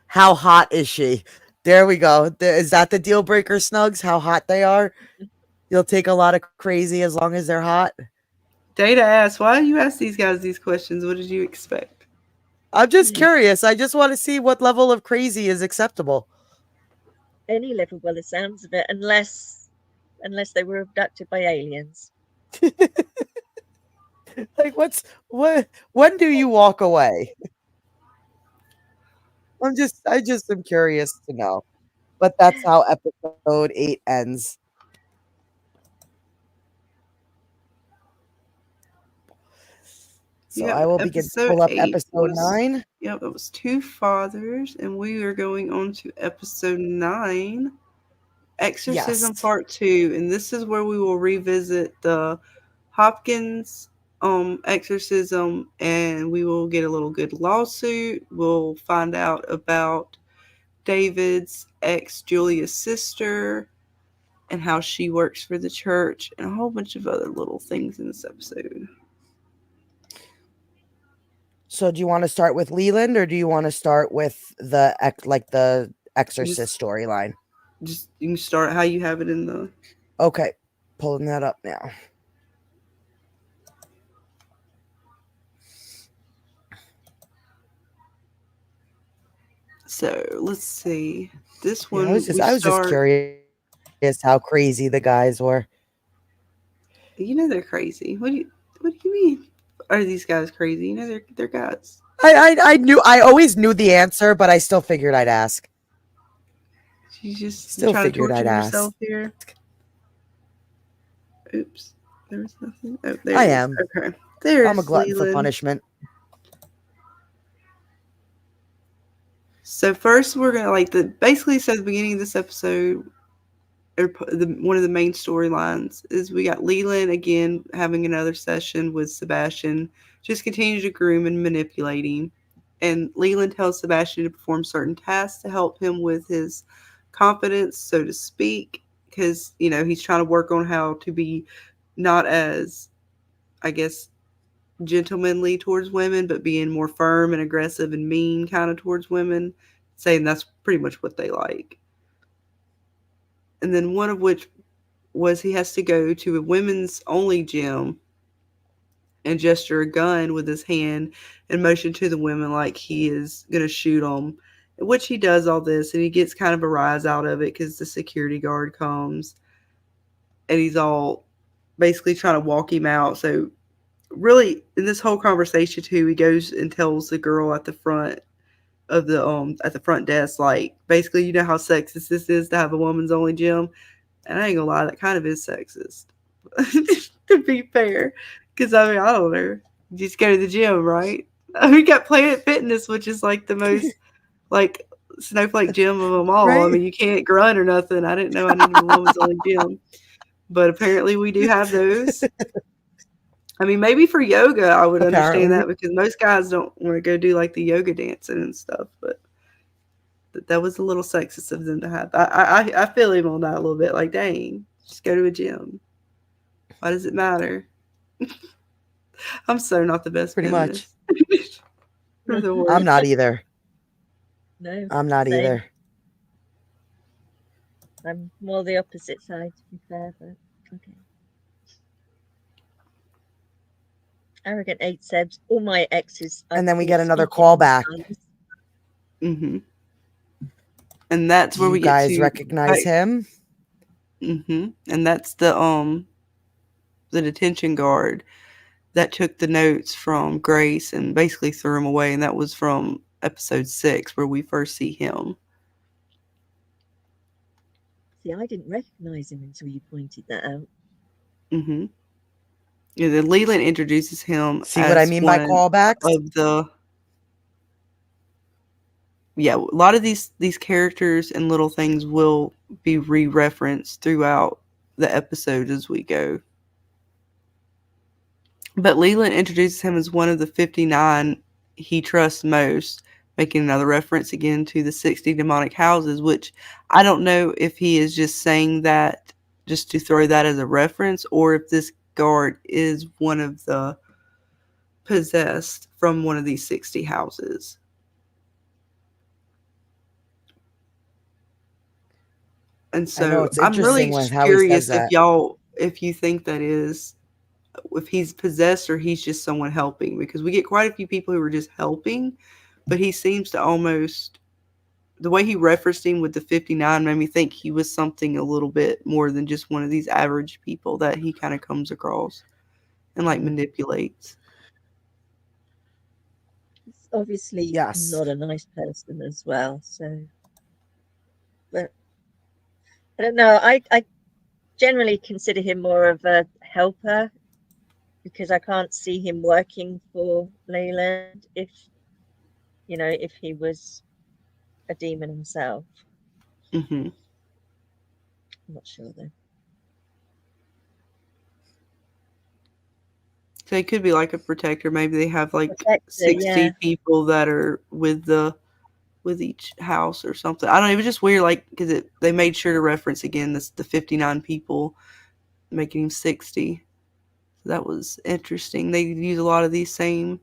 How hot is she? There we go. Is that the deal breaker, Snugs? How hot they are? You'll take a lot of crazy as long as they're hot? Data asks, why do you ask these guys these questions? What did you expect? I'm just curious. I just want to see what level of crazy is acceptable. Any level, by the sounds of it, unless they were abducted by aliens. Like, when do you walk away? I just am curious to know. But that's how episode 8 ends. So I will begin to pull up episode 9. Yep, it was 2 fathers, and we are going on to episode 9, Exorcism Part 2, and this is where we will revisit the Hopkins exorcism, and we will get a little good lawsuit. We'll find out about David's ex Julia's sister and how she works for the church, and a whole bunch of other little things in this episode. So do you want to start with Leland, or do you want to start with the Exorcist storyline? Just you can start how you have it in the. Okay, pulling that up now. So let's see. This one. I was just curious how crazy the guys were. You know they're crazy. What do you mean? Are these guys crazy? You know they're guys. I always knew the answer, but I still figured I'd ask. You just still trying figured to torture I'd yourself ask. here. Oops, there was nothing. Oh, there I it is. am. Okay, there. I'm a glutton Leland. for punishment. So first, we're gonna basically. So the beginning of this episode, or one of the main storylines is we got Leland again having another session with Sebastian. Just continue to groom and manipulate him. And Leland tells Sebastian to perform certain tasks to help him with his confidence, so to speak, because, you know, he's trying to work on how to be not as, I guess, gentlemanly towards women, but being more firm and aggressive and mean kind of towards women, saying that's pretty much what they like. And then one of which was he has to go to a women's only gym and gesture a gun with his hand and motion to the women like he is going to shoot them, in which he does all this, and he gets kind of a rise out of it because the security guard comes and he's all basically trying to walk him out. So really, in this whole conversation too, he goes and tells the girl at the front of the at the front desk, like, basically, you know how sexist this is to have a woman's only gym, and I ain't gonna lie, that kind of is sexist. To be fair, because I mean, I don't know, you just go to the gym, right? We got Planet Fitness, which is like the most like snowflake gym of them all. Right. I mean, you can't grunt or nothing. I didn't know I needed a woman's only gym, but apparently we do have those. I mean, maybe for yoga, I would understand that, because most guys don't want to go do like the yoga dancing and stuff. But that was a little sexist of them to have. I feel him on that a little bit. Like, dang, just go to a gym. Why does it matter? I'm so not the best. Pretty much. I'm not either. No, I'm not same. either. I'm more the opposite side, to be fair, but okay. Arrogant 8 Sebs. All my exes. And then we get another callback. Mm-hmm. And that's where you we guys get to recognize him. Mm-hmm. And that's the detention guard that took the notes from Grace and basically threw them away. And that was from episode 6, where we first see him. See, I didn't recognize him until you pointed that out. Mm-hmm. Yeah, then Leland introduces him. See what I mean by callbacks? Yeah, a lot of these characters and little things will be re-referenced throughout the episode as we go. But Leland introduces him as one of the 59 he trusts most, making another reference again to the 60 demonic houses, which I don't know if he is just saying that just to throw that as a reference, or if this guard is one of the possessed from one of these 60 houses. And so I'm really curious if you think that is, if he's possessed or he's just someone helping, because we get quite a few people who are just helping, but he seems to almost, the way he referenced him with the 59 made me think he was something a little bit more than just one of these average people that he kind of comes across and like manipulates. He's obviously not a nice person as well, so, but I don't know. I generally consider him more of a helper, because I can't see him working for Leland if he was a demon himself. Mm-hmm. I'm not sure though. So it could be like a protector. Maybe they have like 60 people that are with each house or something. I don't know. It was just weird, like, because they made sure to reference again the 59 people, making him 60. So that was interesting. They use a lot of these same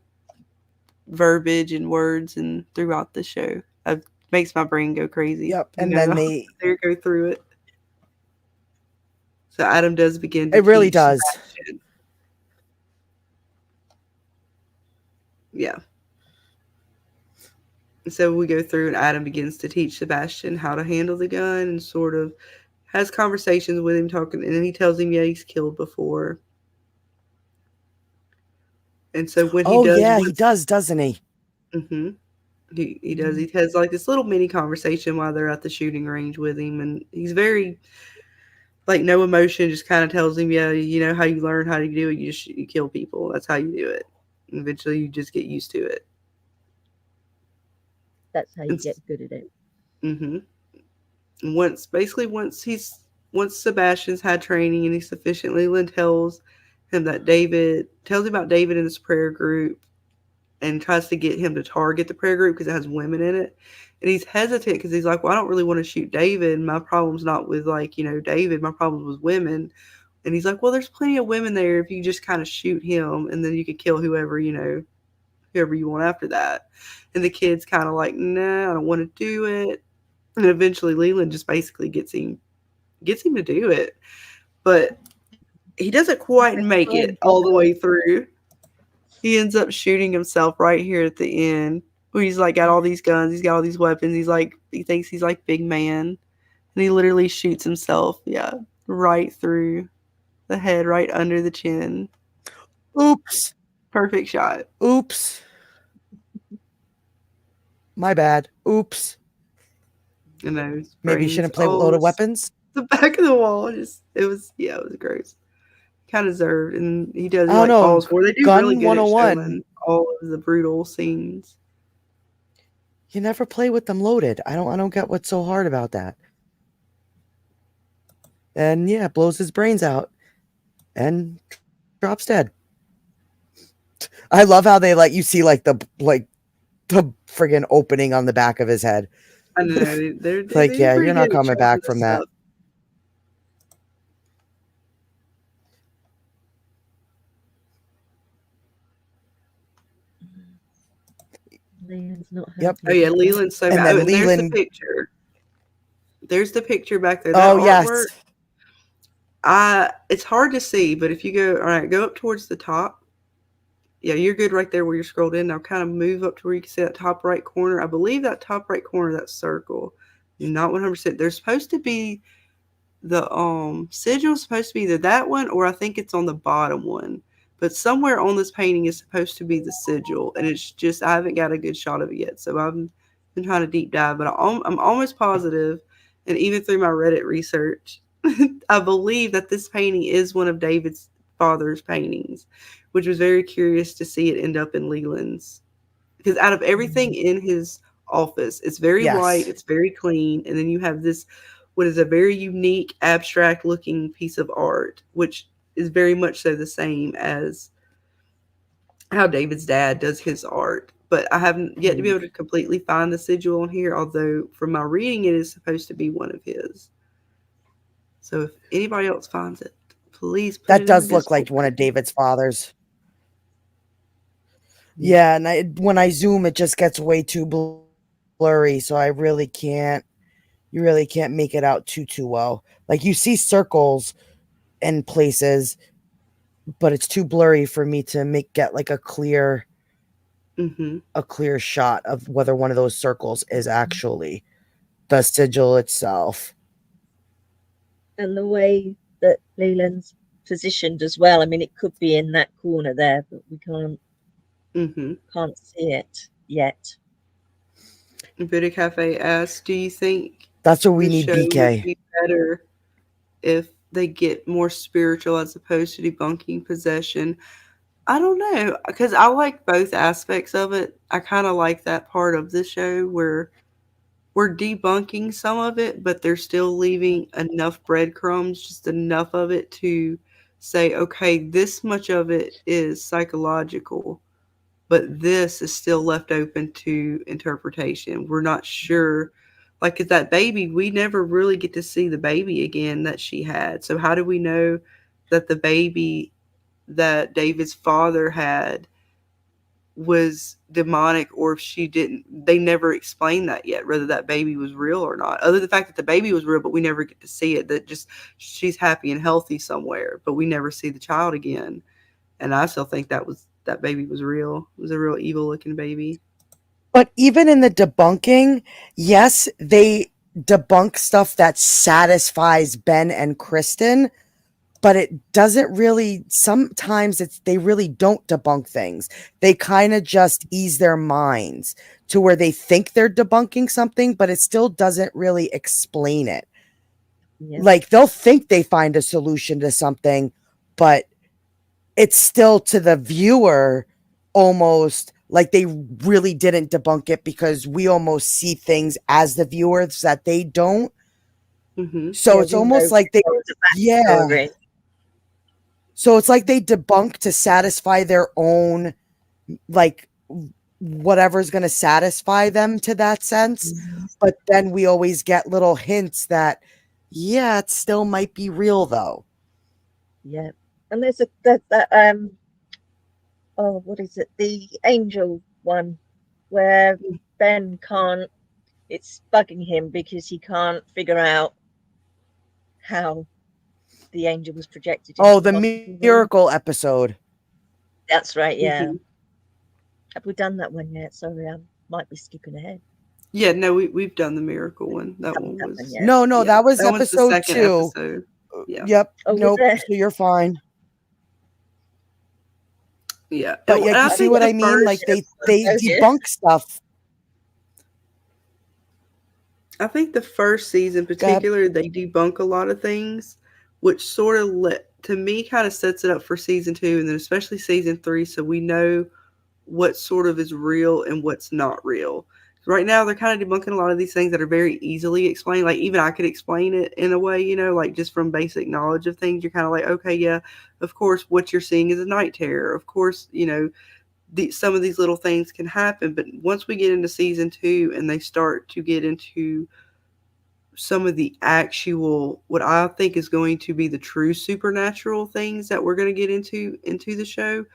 verbiage and words and throughout the show. It makes my brain go crazy. Yep. And then they go through it. So Adam does begin to It really does. Sebastian. Yeah. So we go through and Adam begins to teach Sebastian how to handle the gun and sort of has conversations with him, talking, and then he tells him, he's killed before. And so when he does... he does, doesn't he? Mm-hmm. He does. He has like this little mini conversation while they're at the shooting range with him, and he's very, like, no emotion, just kind of tells him, you know how you learn how to do it, you kill people. That's how you do it. And eventually you just get used to it. That's how you get good at it. Mm-hmm. Once Sebastian's had training and he's sufficient, Leland tells him about David in his prayer group, and tries to get him to target the prayer group because it has women in it. And he's hesitant because he's like, well, I don't really want to shoot David. My problem's not with, like, David. My problem's with women. And he's like, well, there's plenty of women there if you just kind of shoot him, and then you could kill whoever you want after that. And the kid's kind of like, nah, I don't want to do it. And eventually Leland just basically gets him to do it. But he doesn't quite make it all the way through. He ends up shooting himself right here at the end. Where he's like got all these guns, he's got all these weapons. He thinks he's like big man, and he literally shoots himself. Yeah, right through the head, right under the chin. Oops! Perfect shot. Oops! My bad. Oops. And maybe you shouldn't play with loaded weapons. The back of the wall, it was gross. Kind of deserved, and he does. I don't know. Falls for. They do Gun really good 101. at showing all of the brutal scenes. You never play with them loaded. I don't get what's so hard about that. And yeah, blows his brains out and drops dead. I love how they you see the friggin' opening on the back of his head. I know. They're yeah, you're not coming back from that. Yep. Oh yeah, Leland's so bad. And there's the picture. There's the picture back there. That artwork, yes. It's hard to see, but if you go up towards the top. Yeah, you're good right there where you're scrolled in. Now kind of move up to where you can see that top right corner. I believe that top right corner, that circle. You're not 100%. There's supposed to be the sigil supposed to be either that one or I think it's on the bottom one. But somewhere on this painting is supposed to be the sigil, and it's just I haven't got a good shot of it yet. So I've been trying to deep dive, but I'm almost positive, and even through my Reddit research, I believe that this painting is one of David's father's paintings, which was very curious to see it end up in Leland's. Because out of everything in his office, it's very white, it's very clean, and then you have this, what is a very unique, abstract-looking piece of art, which is very much so the same as how David's dad does his art. But I haven't yet to be able to completely find the sigil on here, although from my reading it is supposed to be one of his. So if anybody else finds it, please put that does look like one of David's father's. Yeah, and when I zoom, it just gets way too blurry, so you really can't make it out too well. Like you see circles in places, but it's too blurry for me to get like a clear shot of whether one of those circles is actually the sigil itself. And the way that Leland's positioned as well. I mean, it could be in that corner there, but we can't see it yet. Buddha Cafe asks, do you think that's what we need, BK? Would be better if they get more spiritual as opposed to debunking possession? I don't know, because I like both aspects of it. I kind of like that part of the show where we're debunking some of it, but they're still leaving enough breadcrumbs, just enough of it to say, okay, this much of it is psychological, but this is still left open to interpretation. We're not sure. Like that baby, we never really get to see the baby again that she had. So how do we know that the baby that David's father had was demonic, or if she didn't? They never explained that yet, whether that baby was real or not, other than the fact that the baby was real, but we never get to see it, that just she's happy and healthy somewhere, but we never see the child again. And I still think that baby was real. It was a real evil looking baby. But even in the debunking, yes, they debunk stuff that satisfies Ben and Kristen, but it doesn't really, sometimes they really don't debunk things. They kind of just ease their minds to where they think they're debunking something, but it still doesn't really explain it. Yeah. Like they'll think they find a solution to something, but it's still to the viewer almost like they really didn't debunk it, because we almost see things as the viewers that they don't. So it's almost like they, so it's like they debunk to satisfy their own, like whatever's going to satisfy them to that sense. But then we always get little hints that, yeah, it still might be real though. Yeah. And there's what is it? The angel one where Ben can't, it's bugging him because he can't figure out how the angel was projected. Oh, the miracle episode. That's right, yeah. Mm-hmm. Have we done that one yet? Sorry, I might be skipping ahead. Yeah, no, we've done the miracle one. That one was no, yeah, that was episode 2. Episode. Yeah. Yep. Oh, nope. So you're fine. Yeah. But yeah, you see what I mean? Like they debunk stuff. I think the first season, particularly, they debunk a lot of things, which sort of to me kind of sets it up for season 2, and then especially season 3, so we know what sort of is real and what's not real. Right now, they're kind of debunking a lot of these things that are very easily explained. Like, even I could explain it in a way, like just from basic knowledge of things. You're kind of like, okay, yeah, of course, what you're seeing is a night terror. Of course, some of these little things can happen. But once we get into season 2 and they start to get into some of the actual, what I think is going to be the true supernatural things that we're going to get into the show,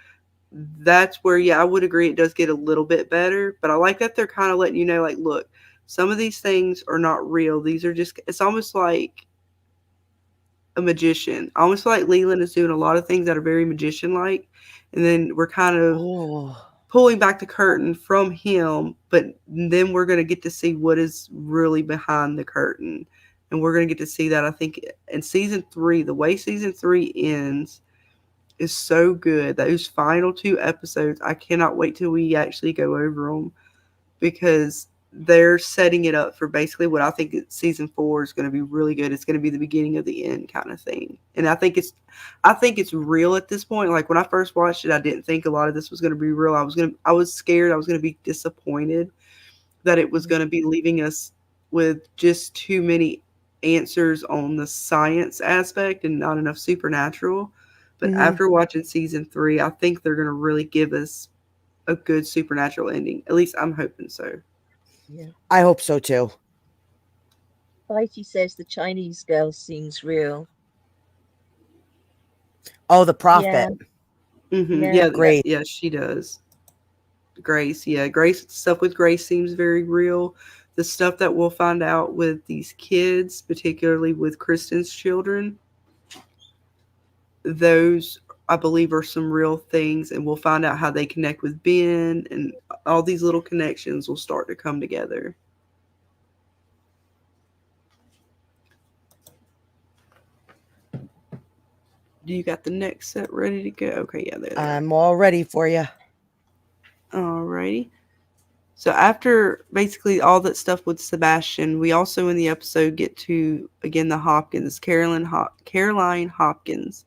that's where, yeah, I would agree it does get a little bit better. But I like that they're kind of letting you know, like, look, some of these things are not real. These are just, it's almost like a magician. I almost feel like Leland is doing a lot of things that are very magician-like. And then we're kind of pulling back the curtain from him, but then we're going to get to see what is really behind the curtain. And we're going to get to see that, I think, in season 3, the way season 3 ends is so good. Those final 2 episodes, I cannot wait till we actually go over them, because they're setting it up for basically what I think season 4 is going to be really good. It's going to be the beginning of the end kind of thing. And I think it's real at this point. Like, when I first watched it, I didn't think a lot of this was going to be real. I was scared. I was going to be disappointed that it was going to be leaving us with just too many answers on the science aspect and not enough supernatural. But after watching season 3, I think they're going to really give us a good supernatural ending. At least I'm hoping so. Yeah, I hope so too. Bitey says the Chinese girl seems real. Oh, the prophet. Yeah, yeah, great. Yeah, she does. Grace, yeah. Grace, stuff with Grace seems very real. The stuff that we'll find out with these kids, particularly with Kristen's children, those, I believe, are some real things, and we'll find out how they connect with Ben, and all these little connections will start to come together. Do you got the next set ready to go? Okay, yeah, there. I'm all ready for you. Alrighty. So after basically all that stuff with Sebastian, we also in the episode get to, again, the Hopkins, Caroline Hopkins.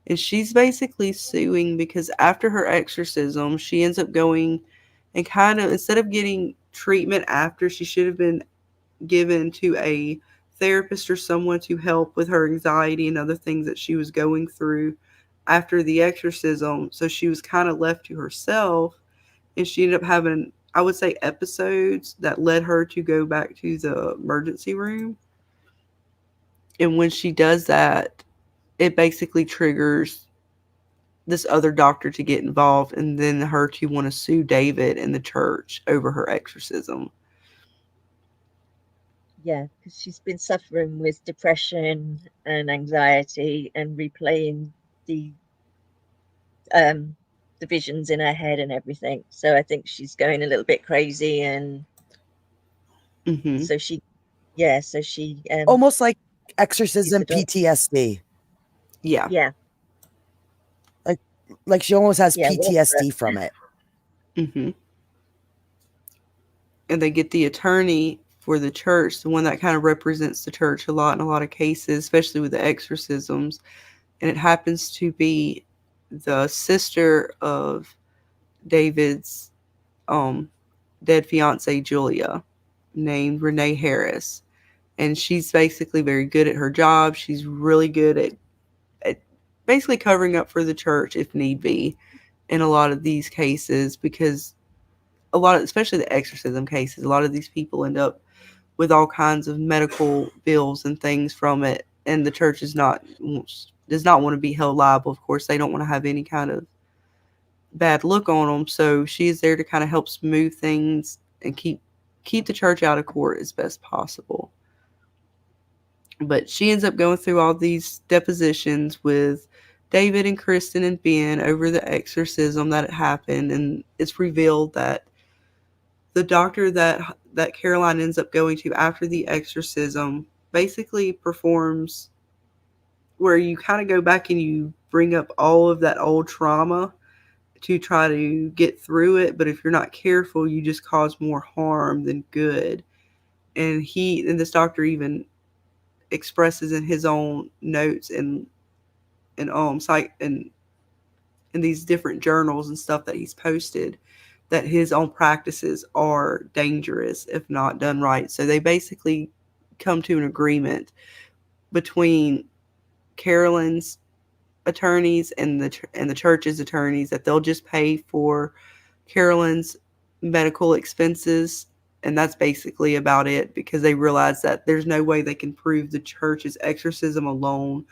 And she's basically suing because after her exorcism, she ends up going and kind of, instead of getting treatment after, she should have been given to a therapist or someone to help with her anxiety and other things that she was going through after the exorcism. So she was kind of left to herself, and she ended up having, I would say, episodes that led her to go back to the emergency room. And when she does that, it basically triggers this other doctor to get involved, and then her to want to sue David and the church over her exorcism. Yeah, because she's been suffering with depression and anxiety and replaying the visions in her head and everything. So I think she's going a little bit crazy, and so she almost like exorcism PTSD. Yeah. Like she almost has PTSD from it. And they get the attorney for the church, the one that kind of represents the church a lot in a lot of cases, especially with the exorcisms. And it happens to be the sister of David's dead fiance, Julia, named Renee Harris. And she's basically very good at her job. She's really good at basically covering up for the church if need be in a lot of these cases, because a lot of, especially the exorcism cases, a lot of these people end up with all kinds of medical bills and things from it, and the church does not want to be held liable. Of course, they don't want to have any kind of bad look on them. So she's there to kind of help smooth things and keep the church out of court as best possible. But she ends up going through all these depositions with David and Kristen and Ben over the exorcism that had happened, and it's revealed that the doctor that Caroline ends up going to after the exorcism basically performs where you kind of go back and you bring up all of that old trauma to try to get through it, but if you're not careful, you just cause more harm than good. And this doctor even expresses in his own notes and in these different journals and stuff that he's posted that his own practices are dangerous if not done right. So they basically come to an agreement between Carolyn's attorneys and the church's attorneys that they'll just pay for Carolyn's medical expenses, and that's basically about it, because they realize that there's no way they can prove the church's exorcism alone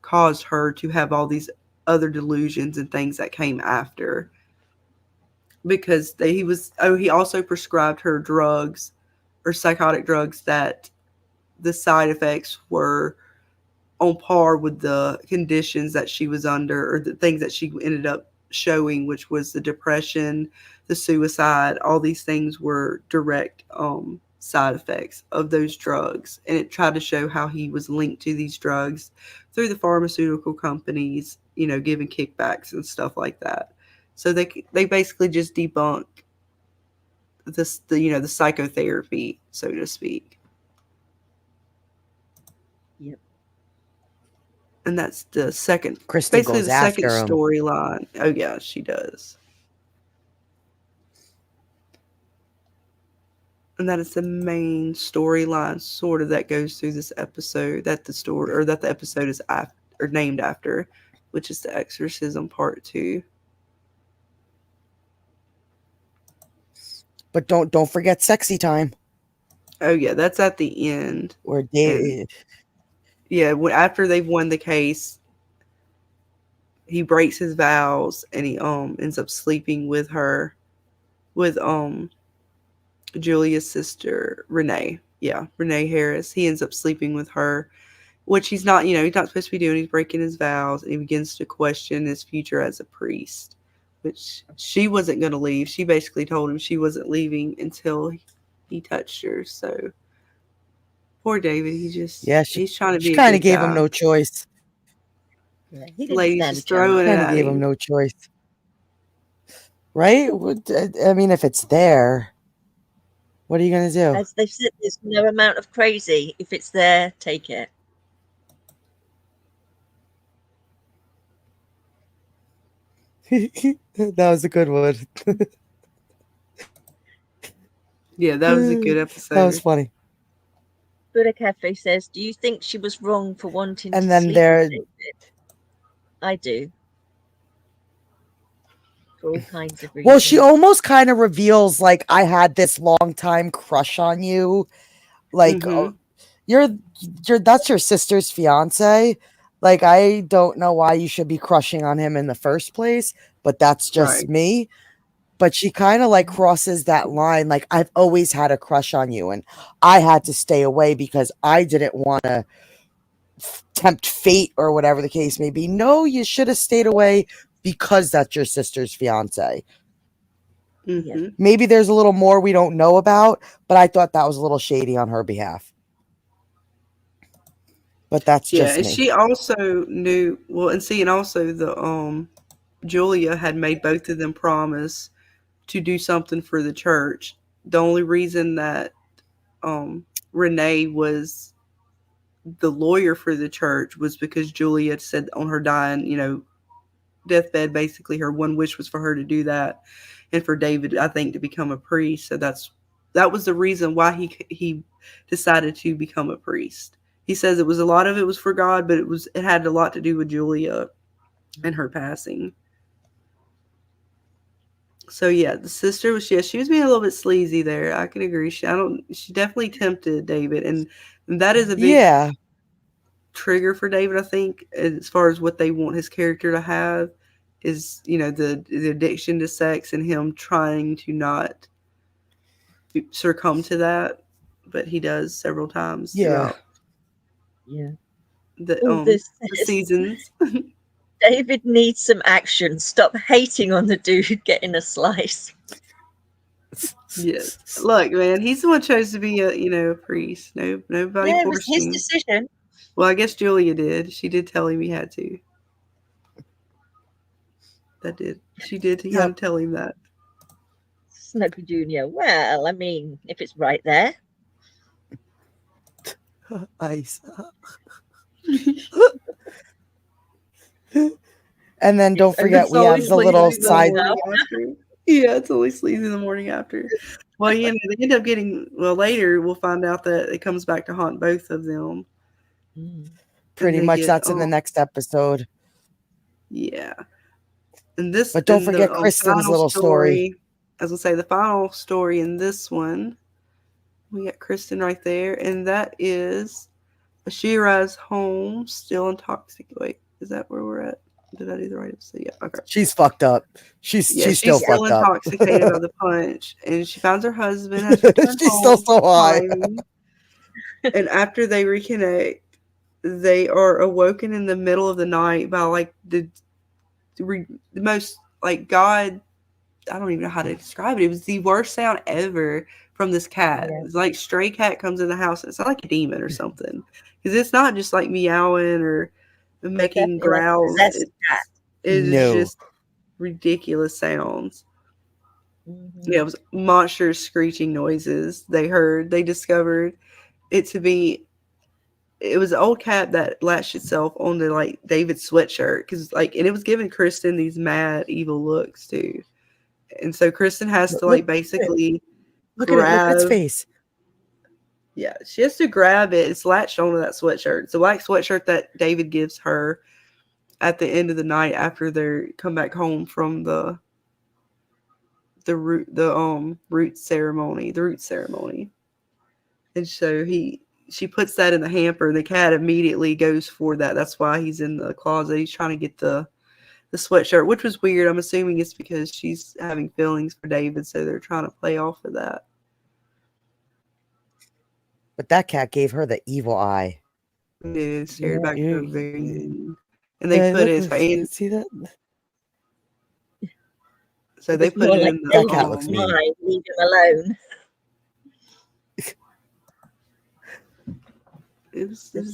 caused her to have all these other delusions and things that came after, because he also prescribed her drugs or psychotic drugs that the side effects were on par with the conditions that she was under, or the things that she ended up showing, which was the depression, the suicide. All these things were direct side effects of those drugs. And it tried to show how he was linked to these drugs through the pharmaceutical companies, giving kickbacks and stuff like that. So they basically just debunk the psychotherapy, so to speak. Yep. And that's the second, Kristen basically goes the second after him. storyline. Oh yeah, she does. And that is the main storyline, sort of, that goes through this episode. That the episode is named after, which is the Exorcism Part 2. But don't forget Sexy Time. Oh yeah, that's at the end. Where David. Yeah, after they've won the case, he breaks his vows and he ends up sleeping with Julia's sister, Renee. Yeah, Renee Harris. He ends up sleeping with her, which he's not supposed to be doing. He's breaking his vows, and he begins to question his future as a priest, which she wasn't going to leave. She basically told him she wasn't leaving until he touched her. So poor David, he's trying to be. She kind of gave him no choice. Yeah, he Ladies just throwing it at him. Gave him no choice, right? I mean, if it's there, what are you going to do? As they've said, there's no amount of crazy. If it's there, take it. That was a good one. Yeah, that was a good episode. That was funny. Buddha Cafe says, "Do you think she was wrong for wanting and to then sleep there with David?" I do. For all kinds of reasons. Well, she almost kind of reveals, like, I had this long time crush on you. Like, that's your sister's fiance. Like, I don't know why you should be crushing on him in the first place, but that's just me. But she kind of like crosses that line. Like, I've always had a crush on you, and I had to stay away because I didn't want to tempt fate or whatever the case may be. No, you should have stayed away because that's your sister's fiance. Mm-hmm. Maybe there's a little more we don't know about, but I thought that was a little shady on her behalf. But that's just and me. she also knew. Well, and also the Julia had made both of them promise to do something for the church. The only reason that Renee was the lawyer for the church was because Julia said on her dying, deathbed, basically her one wish was for her to do that, and for David, I think, to become a priest. So that was the reason why he decided to become a priest. He says a lot of it was for God, but it had a lot to do with Julia and her passing. So yeah, the sister was she was being a little bit sleazy there. I can agree. She definitely tempted David, and that is a big trigger for David, I think, as far as what they want his character to have is, the addiction to sex and him trying to not succumb to that, but he does several times throughout the seasons. David needs some action. Stop hating on the dude getting a slice. Yes. Look, man, he's the one who chose to be a priest. Nobody it forced was his him. decision. Well, I guess Julia did. She did tell him he had to. She did kind of tell him that. Snuggie Jr. Well, I mean, if it's right there. Ice. And then don't forget we have the little side. Yeah, it's only sleazy in the morning after. Well, they end up getting. Well, later we'll find out that it comes back to haunt both of them. Pretty much, that's in the next episode. Yeah, and this. But don't forget Kristen's little story. As I say, the final story in this one, we got Kristen right there, and that is she arrives home still intoxicated. Wait, is that where we're at? Did I do the right episode? Yeah, okay. She's fucked up. She's still fucked up. Intoxicated by the punch, and she finds her husband. She's still so high. And after they reconnect, they are awoken in the middle of the night by like the most like God. I don't even know how to describe it. It was the worst sound ever from this cat. It's like stray cat comes in the house. It's not like a demon or something, because it's not just like meowing or making growls. It's just ridiculous sounds. Yeah, it was monstrous screeching noises they discovered it to be. It was an old cat that latched itself onto like David's sweatshirt, and it was giving Kristen these mad evil looks too. And so Kristen has to like basically look at its face. Yeah, she has to grab it. It's latched onto that sweatshirt. It's a black sweatshirt that David gives her at the end of the night after they come back home from the root ceremony. And so she puts that in the hamper, and the cat immediately goes for that. That's why he's in the closet. He's trying to get the sweatshirt, which was weird. I'm assuming it's because she's having feelings for David, so they're trying to play off of that. But that cat gave her the evil eye. Yeah, stared back to her vein. And they put his hand. See that? So they put it in the that cat looks mean. Leave him alone.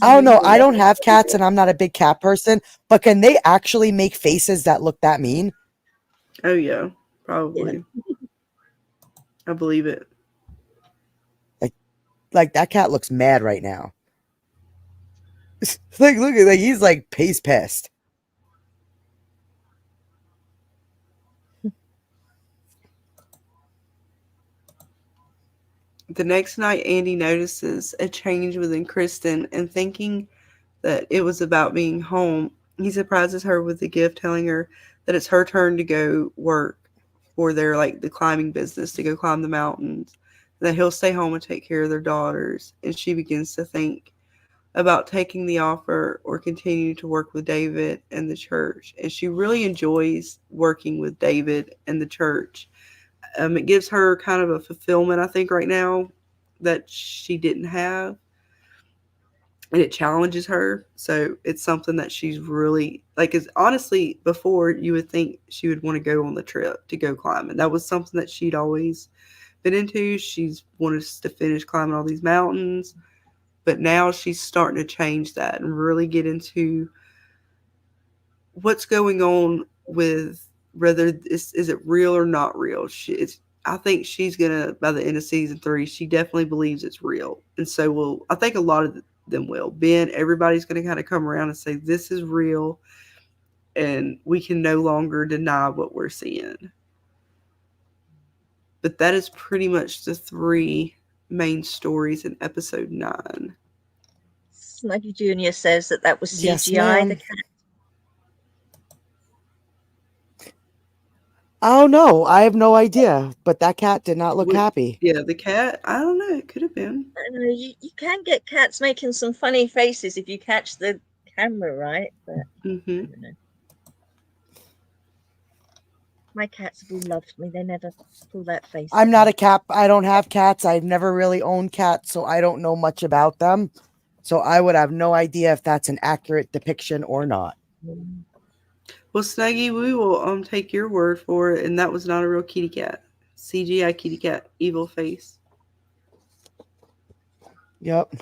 I don't know. I don't have cats, and I'm not a big cat person. But can they actually make faces that look that mean? Oh yeah, probably. Yeah. I believe it. Like that cat looks mad right now. Look at that. He's like pissed. The next night, Andy notices a change within Kristen, and thinking that it was about being home, he surprises her with a gift, telling her that it's her turn to go work for the climbing business, to go climb the mountains, that he'll stay home and take care of their daughters. And she begins to think about taking the offer or continue to work with David and the church. And she really enjoys working with David and the church. It gives her kind of a fulfillment, I think, right now that she didn't have. And it challenges her. So it's something that she's really, because honestly, before you would think she would want to go on the trip to go climbing. That was something that she'd always been into. She's wanted to finish climbing all these mountains. But now she's starting to change that and really get into what's going on with whether is it real or not real. I think she's gonna, by the end of season 3, she definitely believes it's real, and so I think a lot of them will. Ben, everybody's gonna kind of come around and say this is real, and we can no longer deny what we're seeing. But that is pretty much the 3 main stories in episode 9. Snuggie Jr. says that was CGI. Yes, the cat. Oh no, I have no idea. But that cat did not look happy. Yeah, the cat. I don't know. It could have been. I know you can get cats making some funny faces if you catch the camera right, but I don't know. My cats have all loved me. They never pull that face. I'm not a cat. I don't have cats. I've never really owned cats, so I don't know much about them. So I would have no idea if that's an accurate depiction or not. Well, Snuggy, we will take your word for it, and that was not a real kitty cat. CGI kitty cat, evil face. Yep.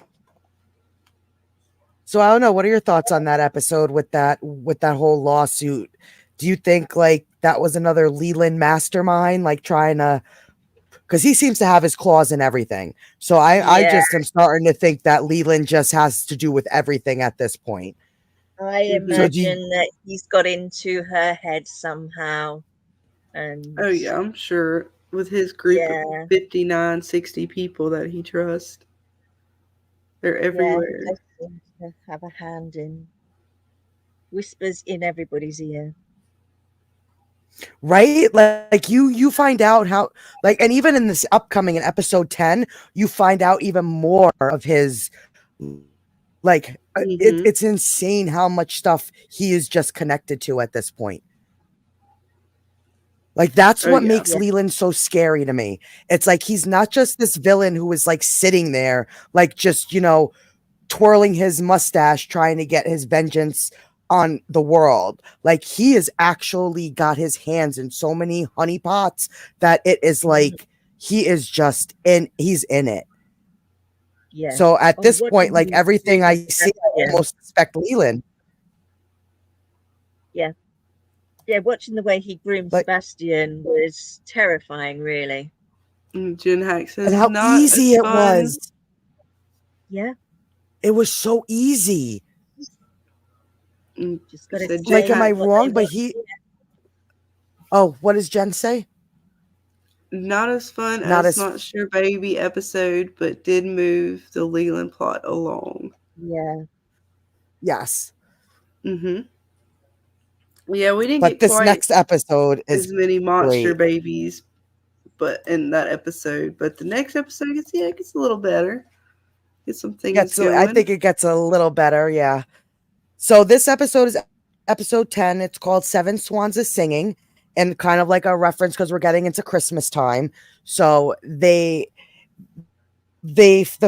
So I don't know. What are your thoughts on that episode with that whole lawsuit? Do you think like that was another Leland mastermind, like trying to? Because he seems to have his claws in everything. So I just am starting to think that Leland just has to do with everything at this point. I imagine that he's got into her head somehow. And oh yeah, I'm sure with his group of 59, 60 people that he trusts. They're everywhere. Yeah, they seem to have a hand in whispers in everybody's ear. Right? Like you find out how, like, and even in this upcoming in episode 10, you find out even more of his, like, it's insane how much stuff he is just connected to at this point. Like, that's what makes Leland so scary to me. It's like, he's not just this villain who is like sitting there, like just, twirling his mustache, trying to get his vengeance on the world. Like, he has actually got his hands in so many honeypots that it is like, he is just he's in it. Yeah. So at this point, like everything I see, I almost suspect Leland. Yeah. Yeah, watching the way he groomed Sebastian was terrifying, really. Jen Hack says, and how easy it was. Yeah. It was so easy. Just gotta like, am I wrong? But oh, what does Jen say? Not as fun as Not Sure Baby episode, but did move the Leland plot along. Yeah. Yes. Mm-hmm. Yeah, we didn't get this quite next episode is as many monster babies, but in that episode. But the next episode it gets a little better. Get some things going. I think it gets a little better, yeah. So this episode is episode 10. It's called Seven Swans Are Singing, and kind of like a reference because we're getting into Christmas time. So the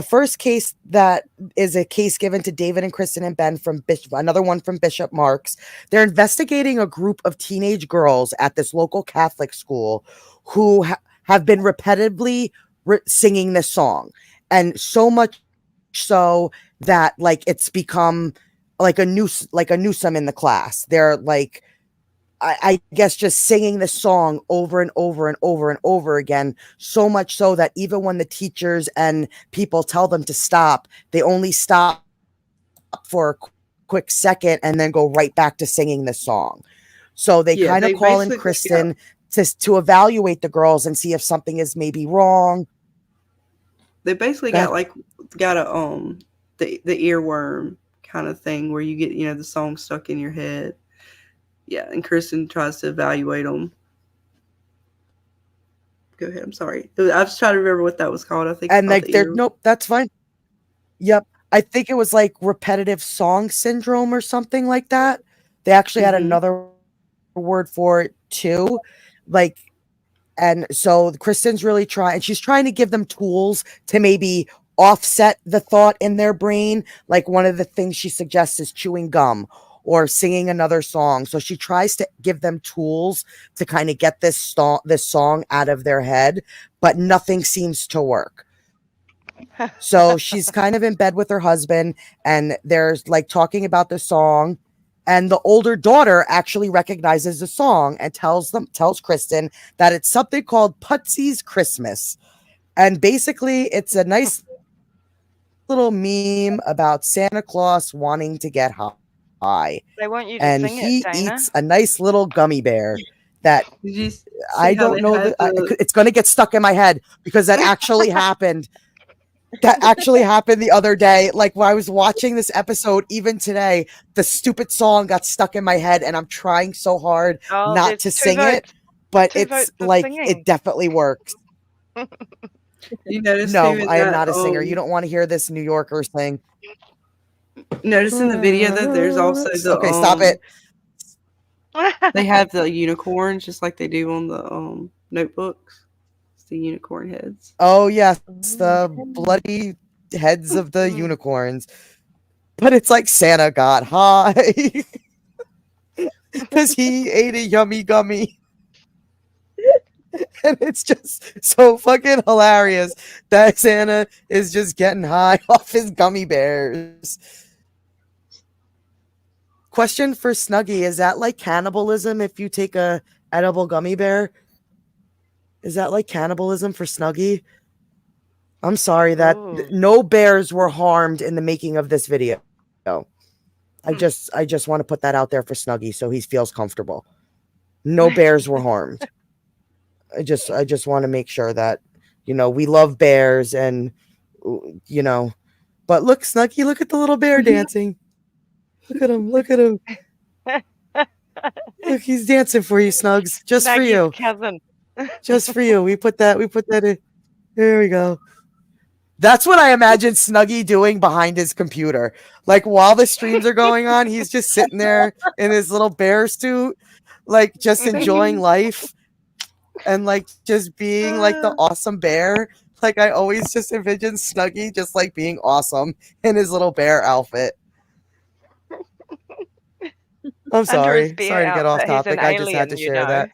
first case that is a case given to David and Kristen and Ben from another one from Bishop Marks. They're investigating a group of teenage girls at this local Catholic school who have been repetitively singing this song, and so much so that like it's become like a Newsome in the class. They're like, I guess, just singing the song over and over and over and over again, so much so that even when the teachers and people tell them to stop, they only stop for a quick second and then go right back to singing the song. So they kind of call in Kristen to evaluate the girls and see if something is maybe wrong. They basically got a the earworm kind of thing where you get the song stuck in your head. Yeah, and Kristen tries to evaluate them. Go ahead. I'm sorry. I was trying to remember what that was called. I think. And like, nope, that's fine. Yep, I think it was like repetitive song syndrome or something like that. They actually had another word for it too, like. And so Kristen's really trying. She's trying to give them tools to maybe offset the thought in their brain. Like, one of the things she suggests is chewing gum or singing another song. So she tries to give them tools to kind of get this song out of their head, but nothing seems to work. So she's kind of in bed with her husband, and they're like talking about the song. And the older daughter actually recognizes the song and tells Kristen that it's something called Putsy's Christmas. And basically it's a nice little meme about Santa Claus wanting to get high. They want you to and sing he it, Dana. Eats a nice little gummy bear that I don't know. It's going to get stuck in my head because that actually happened. That actually happened the other day. Like, when I was watching this episode, even today, the stupid song got stuck in my head, and I'm trying so hard not to sing it. but 2 it's votes for like singing. it definitely works. You notice No, too in I am that, not a singer. You don't want to hear this New Yorker sing. notice in the video that there's also the Okay, stop it. They have the unicorns just like they do on the notebooks. It's the unicorn heads. Oh yes, the bloody heads of the unicorns. But it's like Santa got high because he ate a yummy gummy. And it's just so fucking hilarious that Santa is just getting high off his gummy bears. Question for Snuggie: is that like cannibalism if you take a edible gummy bear? Is that like cannibalism for Snuggie? I'm sorry that no bears were harmed in the making of this video. I just want to put that out there for Snuggie so he feels comfortable. No bears were harmed. I just want to make sure that, you know, we love bears and, you know, but look, Snuggie, look at the little bear dancing. Look at him. Look at him. Look, he's dancing for you, Snugs. Just for you. Cousin. Just for you. We put that in. There we go. That's what I imagine Snuggie doing behind his computer. Like while the streams are going on, he's just sitting there in his little bear suit, like just enjoying life and like just being like the awesome bear. Like I always just envision Snuggie just like being awesome in his little bear outfit. I'm sorry. Sorry to get off topic. I just had to share that.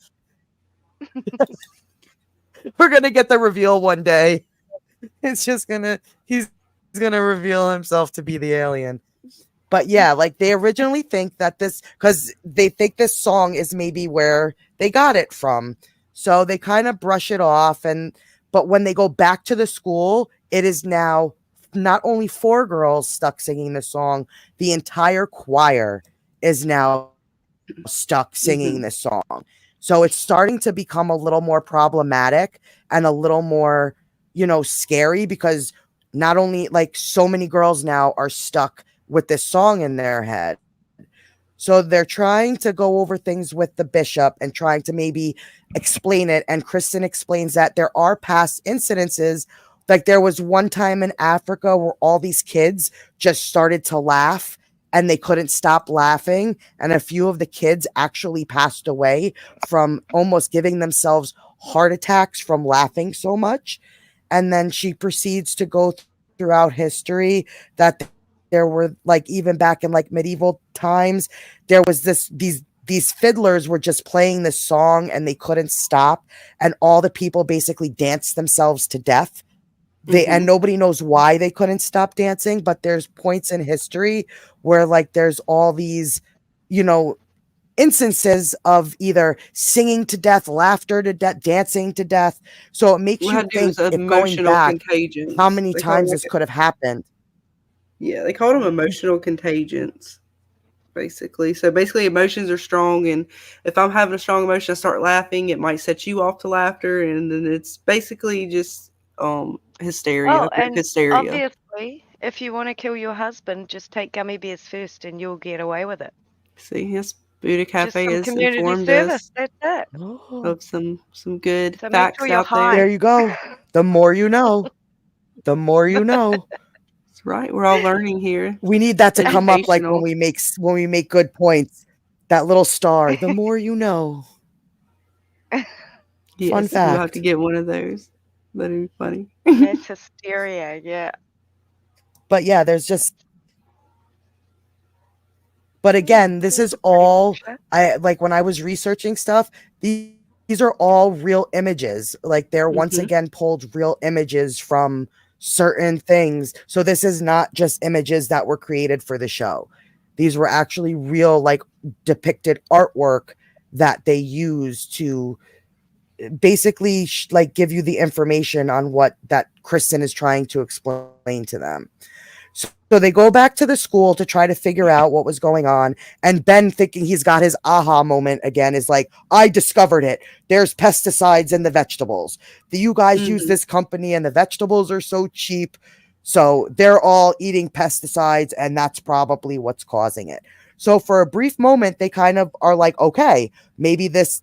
We're gonna get the reveal one day. It's just he's gonna reveal himself to be the alien. But yeah, like they originally think that because they think this song is maybe where they got it from. So they kind of brush it off. But when they go back to the school, it is now not only 4 girls stuck singing the song, the entire choir is now stuck singing this song. So it's starting to become a little more problematic and a little more, you know, scary because not only like so many girls now are stuck with this song in their head. So they're trying to go over things with the bishop and trying to maybe explain it. And Kristen explains that there are past incidences. Like there was one time in Africa where all these kids just started to laugh and they couldn't stop laughing. And a few of the kids actually passed away from almost giving themselves heart attacks from laughing so much. And then she proceeds to go throughout history that there were like, even back in like medieval times, there was these fiddlers were just playing this song and they couldn't stop. And all the people basically danced themselves to death. And nobody knows why they couldn't stop dancing, but there's points in history where like there's all these, you know, instances of either singing to death, laughter to death, dancing to death. So it makes you think, if going back, how many times this could have happened. Yeah, they called them emotional contagions, basically. So basically emotions are strong, and if I'm having a strong emotion, I start laughing, it might set you off to laughter, and then it's basically just hysteria. Oh, and hysteria. Obviously, if you want to kill your husband, just take gummy bears first and you'll get away with it. See, yes, Buddha Cafe has informed service. us That's it. of some good So facts sure out high. There you go. The more you know. The more you know. That's right. We're all learning here. We need that to come up like when we make good points. That little star. The more you know. Yes, fun fact. We'll have to get one of those. That'd be funny. That's hysteria, yeah. But yeah, there's just. But again, this is all I like when I was researching stuff. These are all real images. Like they're once again pulled real images from certain things. So this is not just images that were created for the show. These were actually real, like depicted artwork that they used to basically like give you the information on what that Kristen is trying to explain to them. So they go back to the school to try to figure out what was going on. And Ben, thinking he's got his aha moment again, is like, I discovered it. There's pesticides in the vegetables. You guys use this company and the vegetables are so cheap. So they're all eating pesticides and that's probably what's causing it. So for a brief moment, they kind of are like, okay, maybe this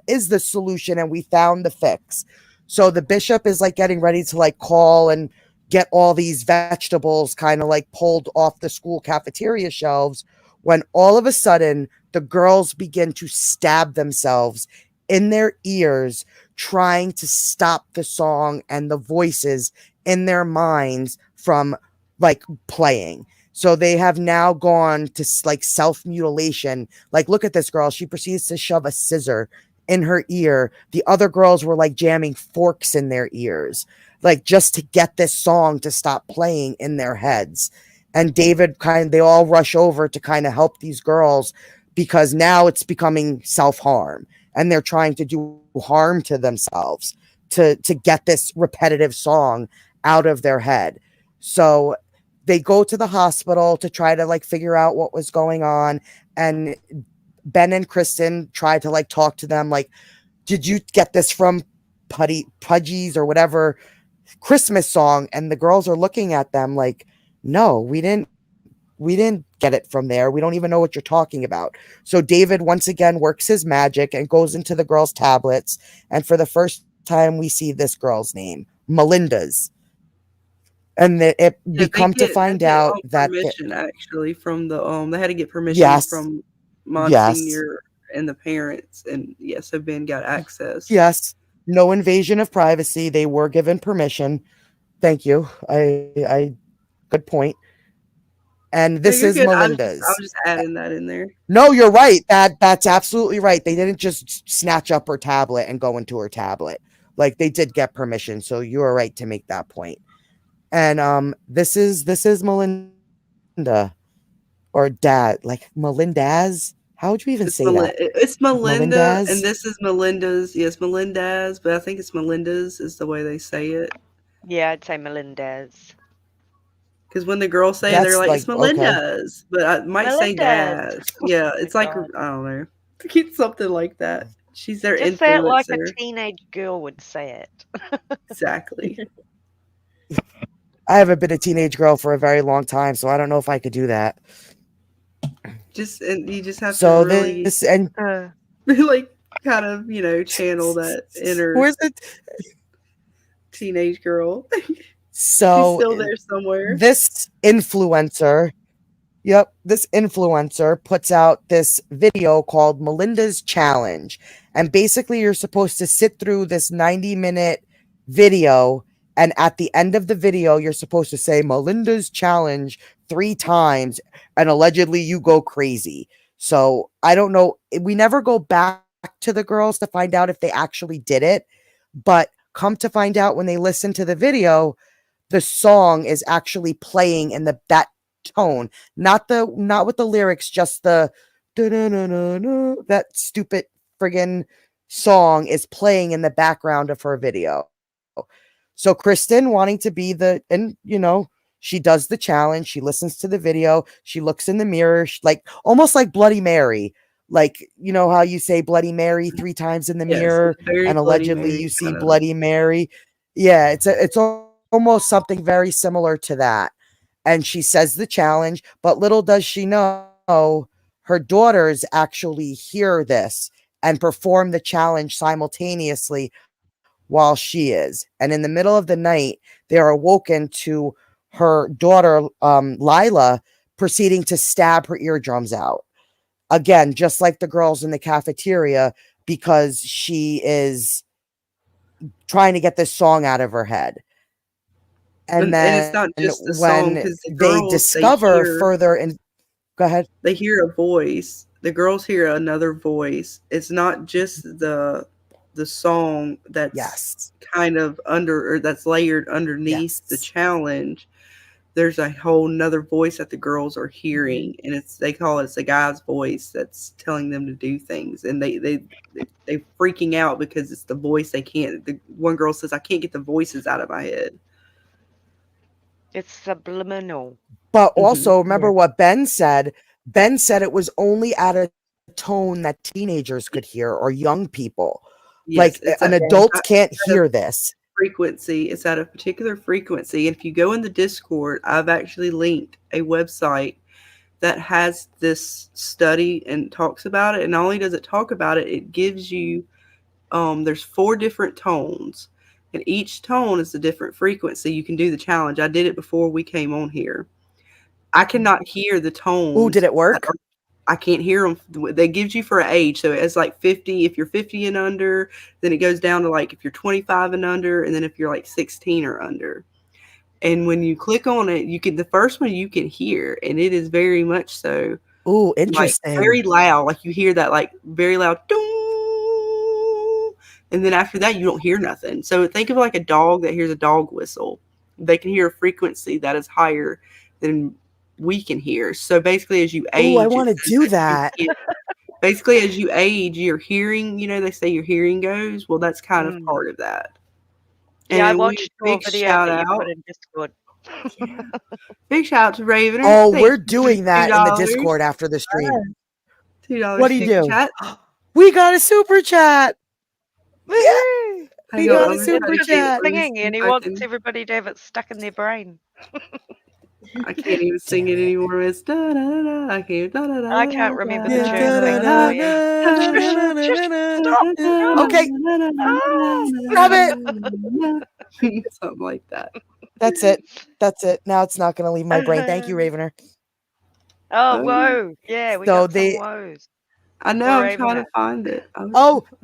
is the solution and we found the fix. So the bishop is like getting ready to like call and get all these vegetables kind of like pulled off the school cafeteria shelves, when all of a sudden the girls begin to stab themselves in their ears, trying to stop the song and the voices in their minds from like playing. So they have now gone to like self-mutilation. Like, look at this girl. She proceeds to shove a scissor in her ear. The other girls were like jamming forks in their ears, like just to get this song to stop playing in their heads. And David they all rush over to kind of help these girls, because now it's becoming self-harm and they're trying to do harm to themselves to get this repetitive song out of their head. So they go to the hospital to try to like figure out what was going on. And Ben and Kristen try to like talk to them, like, did you get this from Pudgy's or whatever Christmas song? And the girls are looking at them like, no, we didn't get it from there. We don't even know what you're talking about. So David once again works his magic and goes into the girls' tablets. And for the first time, we see this girl's name, Melinda's. And we come to find out that permission actually from the they had to get permission from Monsignor and the parents, and so Ben got access. Yes, no invasion of privacy. They were given permission. Thank you. I good point. And this is Melinda's. I was just adding that in there. No, you're right. That's absolutely right. They didn't just snatch up her tablet and go into her tablet. Like, they did get permission. So you are right to make that point. And this is Melinda, or Dad, like Melinda's. How would you even say that? It's Melinda, Melinda's? And this is Melinda's. Yes, Melinda's, but I think it's Melinda's is the way they say it. Yeah, I'd say Melinda's. Because when the girls say it, they're like, it's Melinda's, but I might say Daz. Yeah, it's like, I don't know. It's something like that. She's their influencer. Just say it like a teenage girl would say it. Exactly. I haven't been a teenage girl for a very long time, so I don't know if I could do that. You just have to really this and like kind of channel that inner where's the teenage girl. So she's still there somewhere. This influencer puts out this video called Melinda's Challenge, and basically you're supposed to sit through this 90-minute video. And at the end of the video, you're supposed to say Melinda's Challenge 3 times, and allegedly you go crazy. So I don't know. We never go back to the girls to find out if they actually did it. But come to find out, when they listen to the video, the song is actually playing in that tone, not with the lyrics, just the that stupid friggin' song is playing in the background of her video. So Kristen, wanting to be she does the challenge. She listens to the video. She looks in the mirror, like almost like Bloody Mary. Like, you know how you say Bloody Mary 3 times in the mirror, and allegedly you see Bloody Mary. Yeah, it's almost something very similar to that. And she says the challenge, but little does she know, her daughters actually hear this and perform the challenge simultaneously while she is. And in the middle of the night, they are awoken to her daughter, Lila, proceeding to stab her eardrums out. Again, just like the girls in the cafeteria, because she is trying to get this song out of her head. And then it's not just the when song, they discover further, and go ahead. They hear a voice. The girls hear another voice. It's not just the song that's kind of that's layered underneath the challenge. There's a whole nother voice that the girls are hearing, and they call it's the guy's voice that's telling them to do things, and they freaking out because it's the voice they can't. The one girl says, "I can't get the voices out of my head." It's subliminal. But also remember what Ben said. Ben said it was only at a tone that teenagers could hear, or young people. Yes, like an adult can't hear this frequency. It's at a particular frequency. And if you go in the Discord, I've actually linked a website that has this study and talks about it. And not only does it talk about it, it gives you, there's 4 different tones, and each tone is a different frequency. You can do the challenge. I did it before we came on here. I cannot hear the tones. Ooh, did it work? I can't hear them. They gives you for an age. So it's like 50. If you're 50 and under, then it goes down to like if you're 25 and under, and then if you're like 16 or under. And when you click on it, you can, the first one you can hear, and it is very much so. Ooh, interesting. Like very loud. Like you hear that like very loud dong, and then after that you don't hear nothing. So think of like a dog that hears a dog whistle. They can hear a frequency that is higher than we can hear. So basically, as you age, I want to do that. Basically, as you age, your hearing, they say your hearing goes. Well, that's kind of part of that. Yeah, and I watched your video that you put in Discord. Yeah. Big shout out to Raven. Oh, we're doing that in the Discord after the stream. $2. What do you do? Chat. We got a super chat. Yeah. We got a He's super chat. singing, and he wants everybody to have it stuck in their brain. I can't even sing it anymore. It's da da da. I can't remember the tune. Okay. Grab it. Something like that. That's it. Now it's not going to leave my brain. Thank you, Ravener. Oh, whoa. Yeah, we got some woes. I know, I'm trying to find it.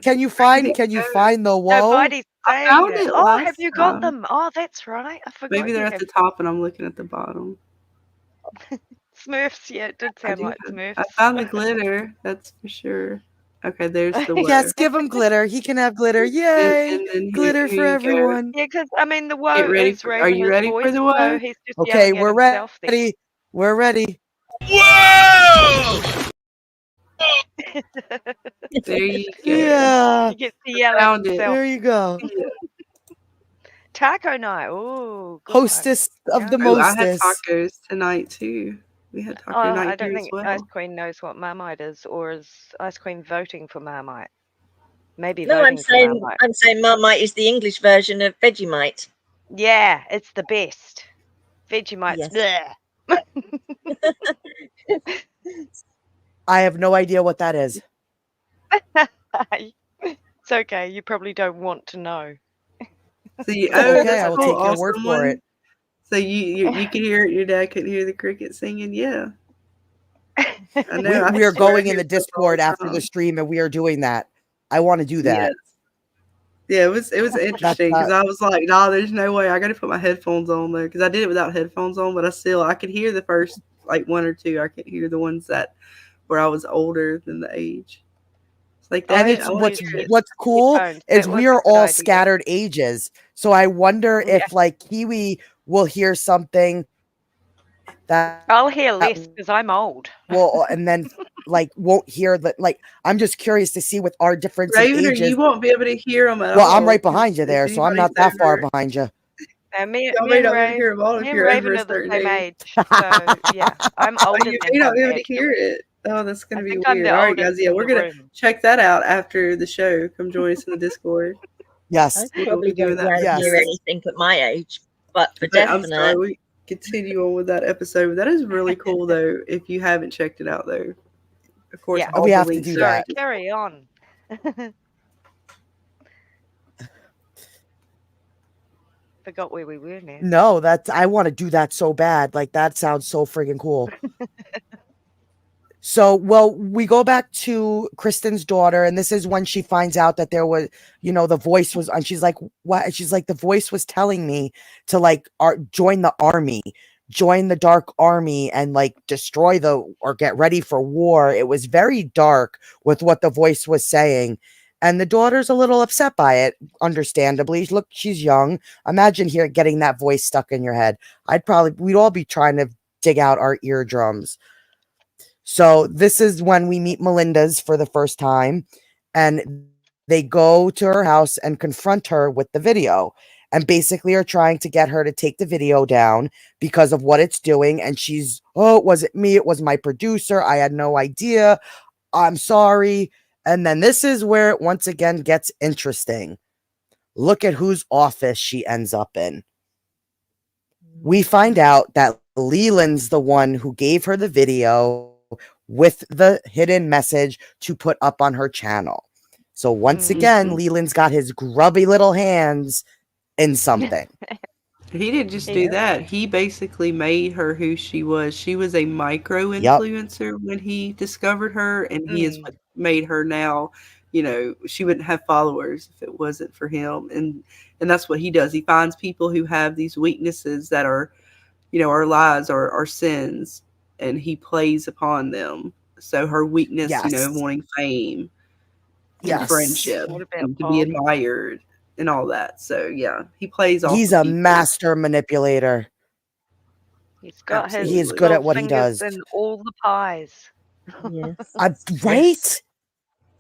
Can you find the woe? Nobody's I found it. Oh, have you got them? Oh, that's right. I forgot. Maybe they're at the top and I'm looking at the bottom. Smurfs, yeah, it did sound like Smurfs. I found the glitter, that's for sure. Okay, there's the woe. Yes, give him glitter. He can have glitter. Yay! And glitter for everyone. Yeah, because I mean the woe is Raven. Are you ready for the woe? So okay, we're ready. We're ready. Whoa! There you go. Yeah. You get to yell at himself. There you go. Taco night. Oh, hostess of the mostest. I had tacos tonight too. We had taco night. I don't think as well. Ice Queen knows what Marmite is, or is Ice Queen voting for Marmite? Maybe. No, I'm saying Marmite is the English version of Vegemite. Yeah, it's the best. Vegemite's yes. I have no idea what that is. It's okay. You probably don't want to know. So okay, I will take your word for it. So you can hear it. Your dad couldn't hear the cricket singing. Yeah. I know. We are going in the Discord after the stream, and we are doing that. I want to do that. Yes. Yeah, it was interesting because I was like, nah, there's no way. I got to put my headphones on though, because I did it without headphones on, but I could hear the first like 1 or 2. I could hear the ones that where I was older than the age. It's like that. And what's cool is we are all scattered ages. So I wonder if like Kiwi will hear something that I'll hear less because I'm old. Well, and then like won't hear that. Like I'm just curious to see with our difference in ages. You won't be able to hear them at all. Well, I'm right behind you there, so I'm not that far behind you. Me and Raven are the same age. So yeah, I'm older. You don't be able to hear it. Oh, that's gonna be weird. All right, guys. Yeah, we're gonna check that out after the show. Come join us in the Discord. Yes, I probably don't hear anything at my age, but for definite. I'm sorry, we continue on with that episode. That is really cool, though. If you haven't checked it out, though, of course, we have to do that. Carry on. Forgot where we were now. No, I want to do that so bad. Like that sounds so friggin' cool. So, we go back to Kristen's daughter, and this is when she finds out that there was, the voice was, and she's like, what? She's like, the voice was telling me to like join the army, join the dark army and like destroy or get ready for war. It was very dark with what the voice was saying. And the daughter's a little upset by it, understandably. Look, she's young. Imagine getting that voice stuck in your head. We'd all be trying to dig out our eardrums. So this is when we meet Melinda's for the first time, and they go to her house and confront her with the video and basically are trying to get her to take the video down because of what it's doing. And she's, oh, was it me? It was my producer. I had no idea. I'm sorry. And then this is where it once again gets interesting. Look at whose office she ends up in. we find out that Leland's the one who gave her the video with the hidden message to put up on her channel. So once again, Leland's got his grubby little hands in something. He didn't just do that. He basically made her who she was. She was a micro influencer when he discovered her, and he has made her now. You know, she wouldn't have followers if it wasn't for him. And that's what he does. He finds people who have these weaknesses that are, you know, our lies or our sins, and he plays upon them. So her weakness, you know, wanting fame, and friendship, and to be admired, and all that. So yeah, he plays off. He's a master manipulator. He's got his. He is good at what he does. And all the pies. Yes. Right.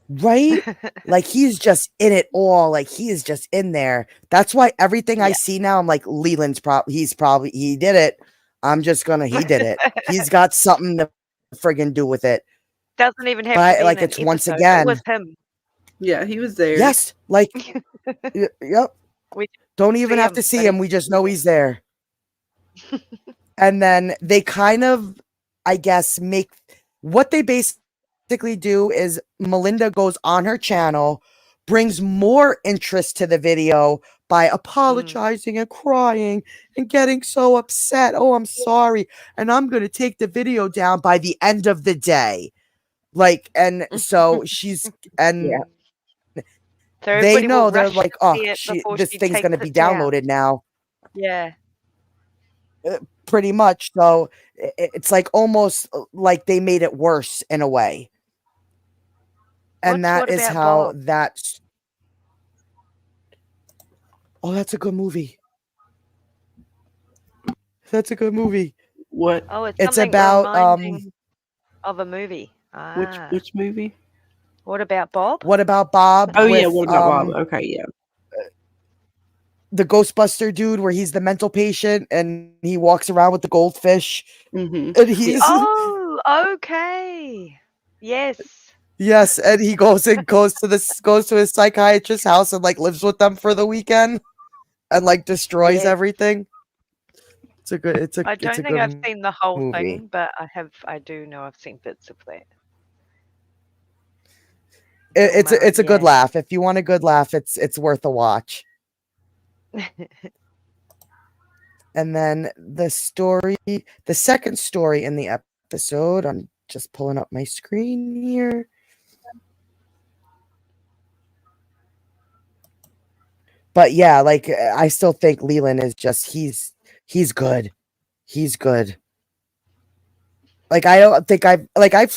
Right? Like he's just in it all. Like he is just in there. That's why everything I see now, I'm like, Leland's he did it. I'm just gonna, he did it. He's got something to friggin' do with it. Doesn't even have to be like it's once again. It was him. Yeah, he was there. Yes, like yep. Don't even have to see him. We just know he's there. And then they kind of, I guess, make what they basically do is Melinda goes on her channel, brings more interest to the video by apologizing and crying and getting so upset. Oh, I'm sorry. And I'm going to take the video down by the end of the day. Like, and so she's, and so they know, they're like, oh, this thing's going to be downloaded now. Yeah. Pretty much. So it's like almost like they made it worse in a way. And that is how that's. Oh, that's a good movie. That's a good movie. What? Oh, it's about of a movie. Which movie? What about Bob? What about Bob? Oh yeah, what about Bob? Okay, yeah. The Ghostbuster dude, where he's the mental patient and he walks around with the goldfish. And he's okay. Yes. Yes, and he goes to his psychiatrist's house and like lives with them for the weekend and like destroys everything. I don't think I've seen the whole thing, but I do know I've seen bits of that. It's a good laugh. If you want a good laugh, it's worth a watch. And then the second story in the episode, I'm just pulling up my screen here. But yeah, like I still think Leland is just he's good. He's good. Like I don't think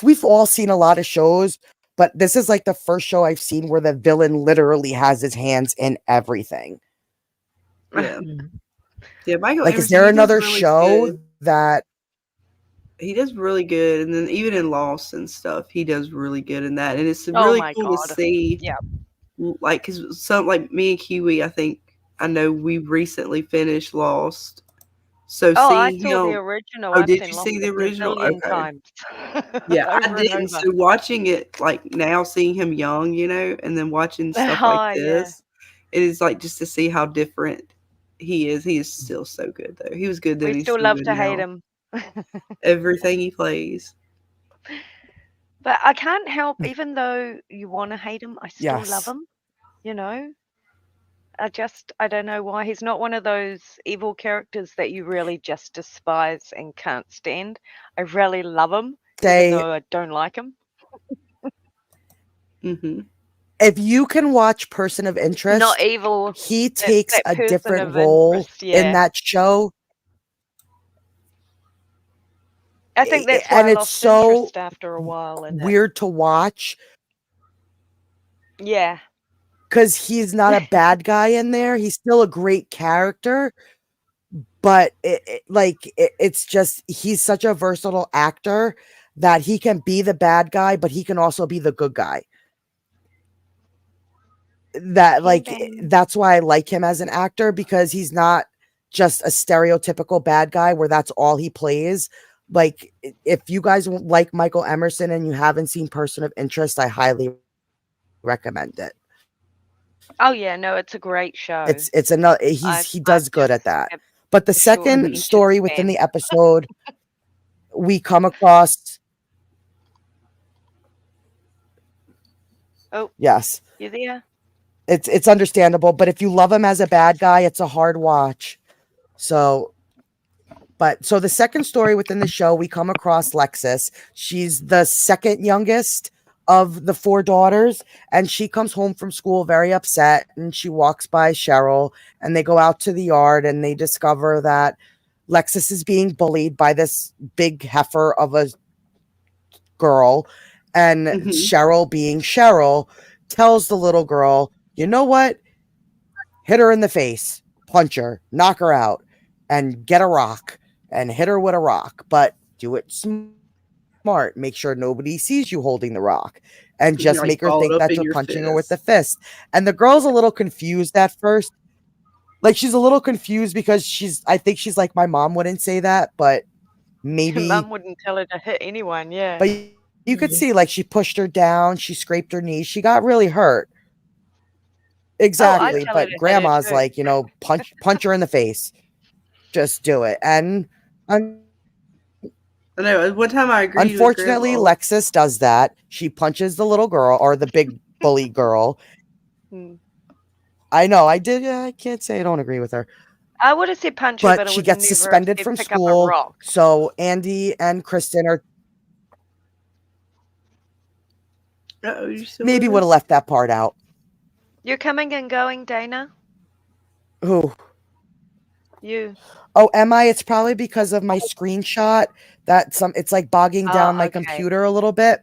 we've all seen a lot of shows, but this is like the first show I've seen where the villain literally has his hands in everything. Yeah. Yeah, Michael. Like, Emerson, is there another really show good. that he does really good? And then even in Lost and stuff, he does really good in that. And it's really cool to see. Yeah. Like, because some like me and Kiwi, I know we recently finished Lost. So I saw the original. Oh, did you see the original? Okay. Times. Yeah, I didn't. So watching it like now, seeing him young, you know, and then watching stuff like this, it is like just to see how different he is. He is still so good though. He was good then. We still love to hate him. Everything he plays. But I can't help, even though you want to hate him, I still love him. You know, I don't know why. He's not one of those evil characters that you really just despise and can't stand. I really love him, even though I don't like him. If you can watch Person of Interest, not evil. He takes a different role in that show. I think that's why I lost interest after a while. Weird to watch. Yeah. Because he's not a bad guy in there. He's still a great character. But it's just, he's such a versatile actor that he can be the bad guy, but he can also be the good guy. That's why I like him as an actor, because he's not just a stereotypical bad guy where that's all he plays. Like, if you guys like Michael Emerson and you haven't seen Person of Interest, I highly recommend it. Oh yeah, no, it's a great show. He does good at that. But the For sure. second Ancient story within fan. the episode, we come across. Oh, Yes, you there? it's understandable. But if you love him as a bad guy, it's a hard watch. So the second story within the show, we come across Lexus. She's the second youngest of the 4 daughters, and she comes home from school very upset, and she walks by Cheryl, and they go out to the yard, and they discover that Lexus is being bullied by this big heifer of a girl, and Cheryl, being Cheryl, tells the little girl, you know what? Hit her in the face, punch her, knock her out, and get a rock and hit her with a rock, but do it smart. Make sure nobody sees you holding the rock, and just make her think that you're punching her with the fist. And the girl's a little confused at first. Like, she's a little confused because I think she's like, my mom wouldn't say that, but maybe. Mom wouldn't tell her to hit anyone, yeah. But you could see, like, she pushed her down, she scraped her knee, she got really hurt. Exactly, but grandma's like, punch her in the face. Just do it. And I know. One time I agreed. Unfortunately, Lexus does that. She punches the little girl, or the big bully girl. I know. I did. I can't say I don't agree with her. I would have said punch her, but she gets suspended from school. So Andy and Kristen are. Maybe would have left that part out. You're coming and going, Dana? Who? You. Oh, am I? It's probably because of my screenshot that it's like bogging down my computer a little bit.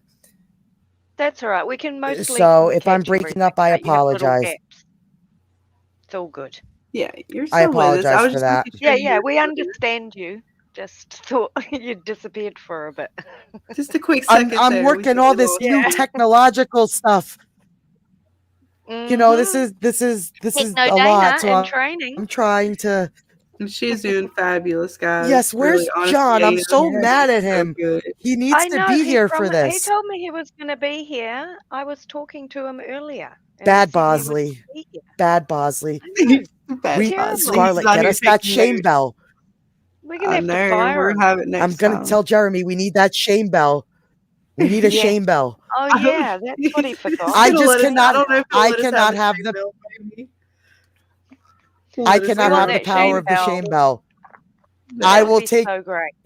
That's all right. We can mostly. So if I'm breaking up, I apologize. It's all good. Yeah, you're. I apologize for that. Yeah, we understand you. Just thought you disappeared for a bit. Just a quick second. I'm working all this new technological stuff. This is a lot. So I'm trying to. She's doing fabulous, guys. Yes, where's really, John? I'm so mad at him. So he needs to be here for this. He told me he was going to be here. I was talking to him earlier. Bad Bosley. Bad Bosley. Scarlett, get us that shame bell. We're going to have to fire him. Have it next I'm going to tell Jeremy we need that shame bell. We need a shame bell. Oh, yeah, that's what he forgot. I just cannot. I cannot have the. I cannot have the power of the shame bell. I will take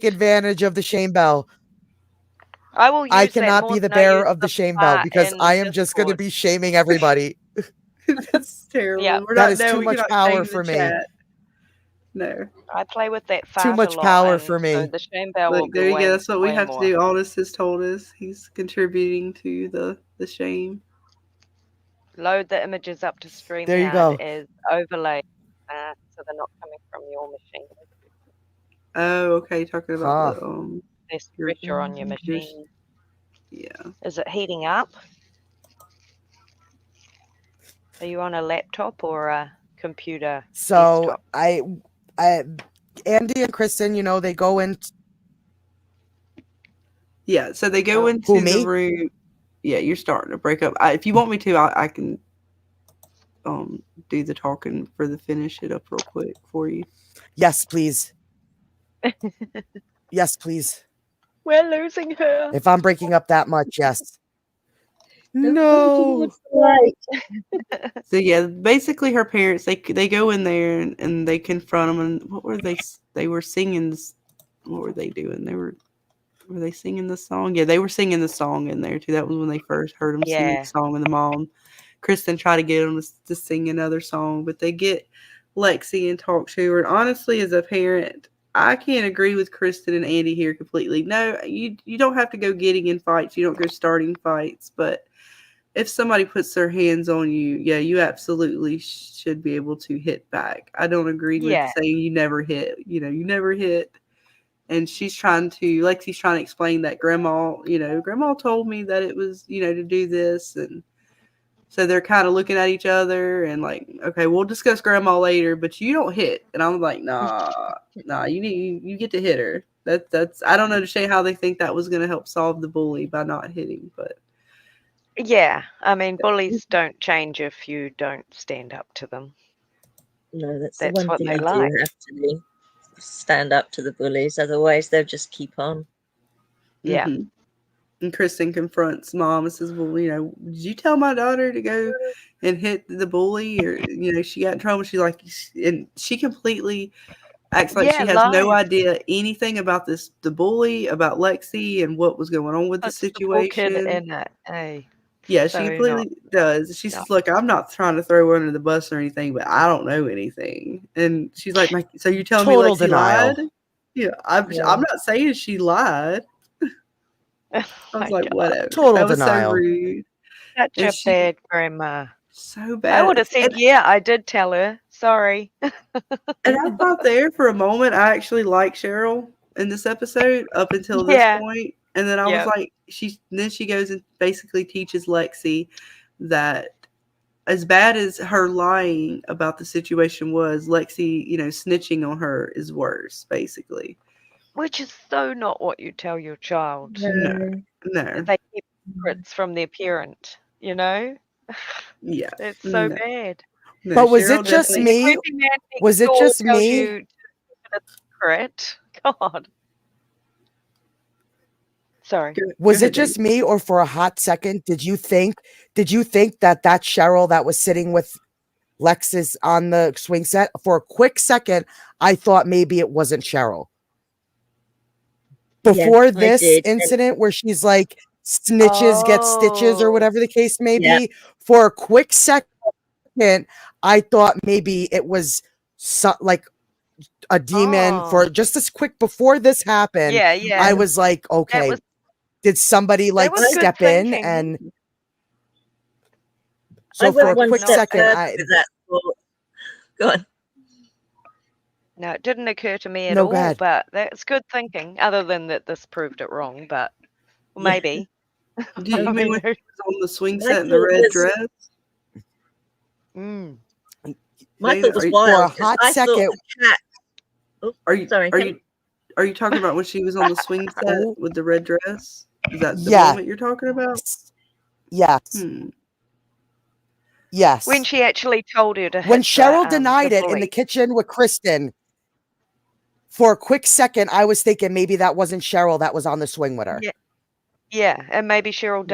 advantage of the shame bell. I cannot be the bearer of the shame bell because I am just going to be shaming everybody. That's terrible. Yeah. That is too much power for me. No. I play with that fart too much power for me. So the shame bell will there you go. That's what we have more. to do. Aldous has told us he's contributing to the shame. Load the images up to StreamYard there you go. As overlay. So they're not coming from your machine. Oh, okay. Talking about there's pressure on your machine. Yeah. Is it heating up? Are you on a laptop or a computer? So desktop? Andy and Kristen, they go in. Yeah. So they go into the room. Yeah, you're starting to break up. If you want me to, I can. Do the talking for the finish it up real quick for you. Yes, please. Yes, please. We're losing her. If I'm breaking up that much, yes. No. So yeah, basically her parents they go in there and they confront them. And what were they were singing? What were they doing? Were they singing the song? Yeah, they were singing the song in there too. That was when they first heard them sing the song with the mom. Kristen tried to get them to sing another song, but they get Lexi and talk to her. And honestly, as a parent, I can't agree with Kristen and Andy here completely. No, you don't have to go getting in fights. You don't go starting fights. But if somebody puts their hands on you, yeah, you absolutely should be able to hit back. I don't agree with saying you never hit. You never hit. And Lexi's trying to explain that Grandma told me that it was, to do this. And so they're kind of looking at each other and like, okay, we'll discuss Grandma later, but you don't hit. And I'm like, nah, you get to hit her. That's I don't understand how they think that was going to help solve the bully by not hitting, but yeah, I mean, bullies don't change if you don't stand up to them. No, that's what thing they do like. have to do. stand up to the bullies. Otherwise, they'll just keep on. Yeah. Mhm. And Kristen confronts mom and says, well, you know, did you tell my daughter to go and hit the bully? Or, you know, she got in trouble. She's like, and she completely acts like she has no idea anything about the bully, about Lexi, and what was going on with the situation. The poor kid in it. Hey. Yeah, she completely does. She says, look, I'm not trying to throw her under the bus or anything, but I don't know anything. And she's like, so you're telling me Lexi lied? Yeah, I'm not saying she lied. I was like, whatever. Total denial. So rude. Such a bad grandma. So bad. I would have said, yeah, I did tell her. Sorry. And I thought there for a moment, I actually liked Cheryl in this episode up until this point. And then I was like, she goes and basically teaches Lexi that as bad as her lying about the situation was, Lexi, you know, snitching on her is worse, basically. Which is so not what you tell your child. No. They keep secrets from their parent, you know? Yeah. It's so bad. No, but was it just me? Was it just me? Secret. God. Sorry. Was it just me, or for a hot second, did you think that Cheryl that was sitting with Lexis on the swing set? For a quick second, I thought maybe it wasn't Cheryl. Before this incident where she's like, snitches get stitches or whatever the case may be, for a quick second, I thought maybe it was like a demon. For just as quick before this happened, I was like, okay, did somebody like step in? And so for a quick second, go on. No, it didn't occur to me at all, but that's good thinking, other than that this proved it wrong, but maybe. Do you mean when she was on the swing set in the red dress? My thought was wild. For a hot second. Are you talking about when she was on the swing set with the red dress? Is that the moment you're talking about? Yes. Yes. When she actually told her to hit when Cheryl denied it in the kitchen with Kristen, for a quick second, I was thinking maybe that wasn't Cheryl that was on the swing with her. Yeah, and maybe Cheryl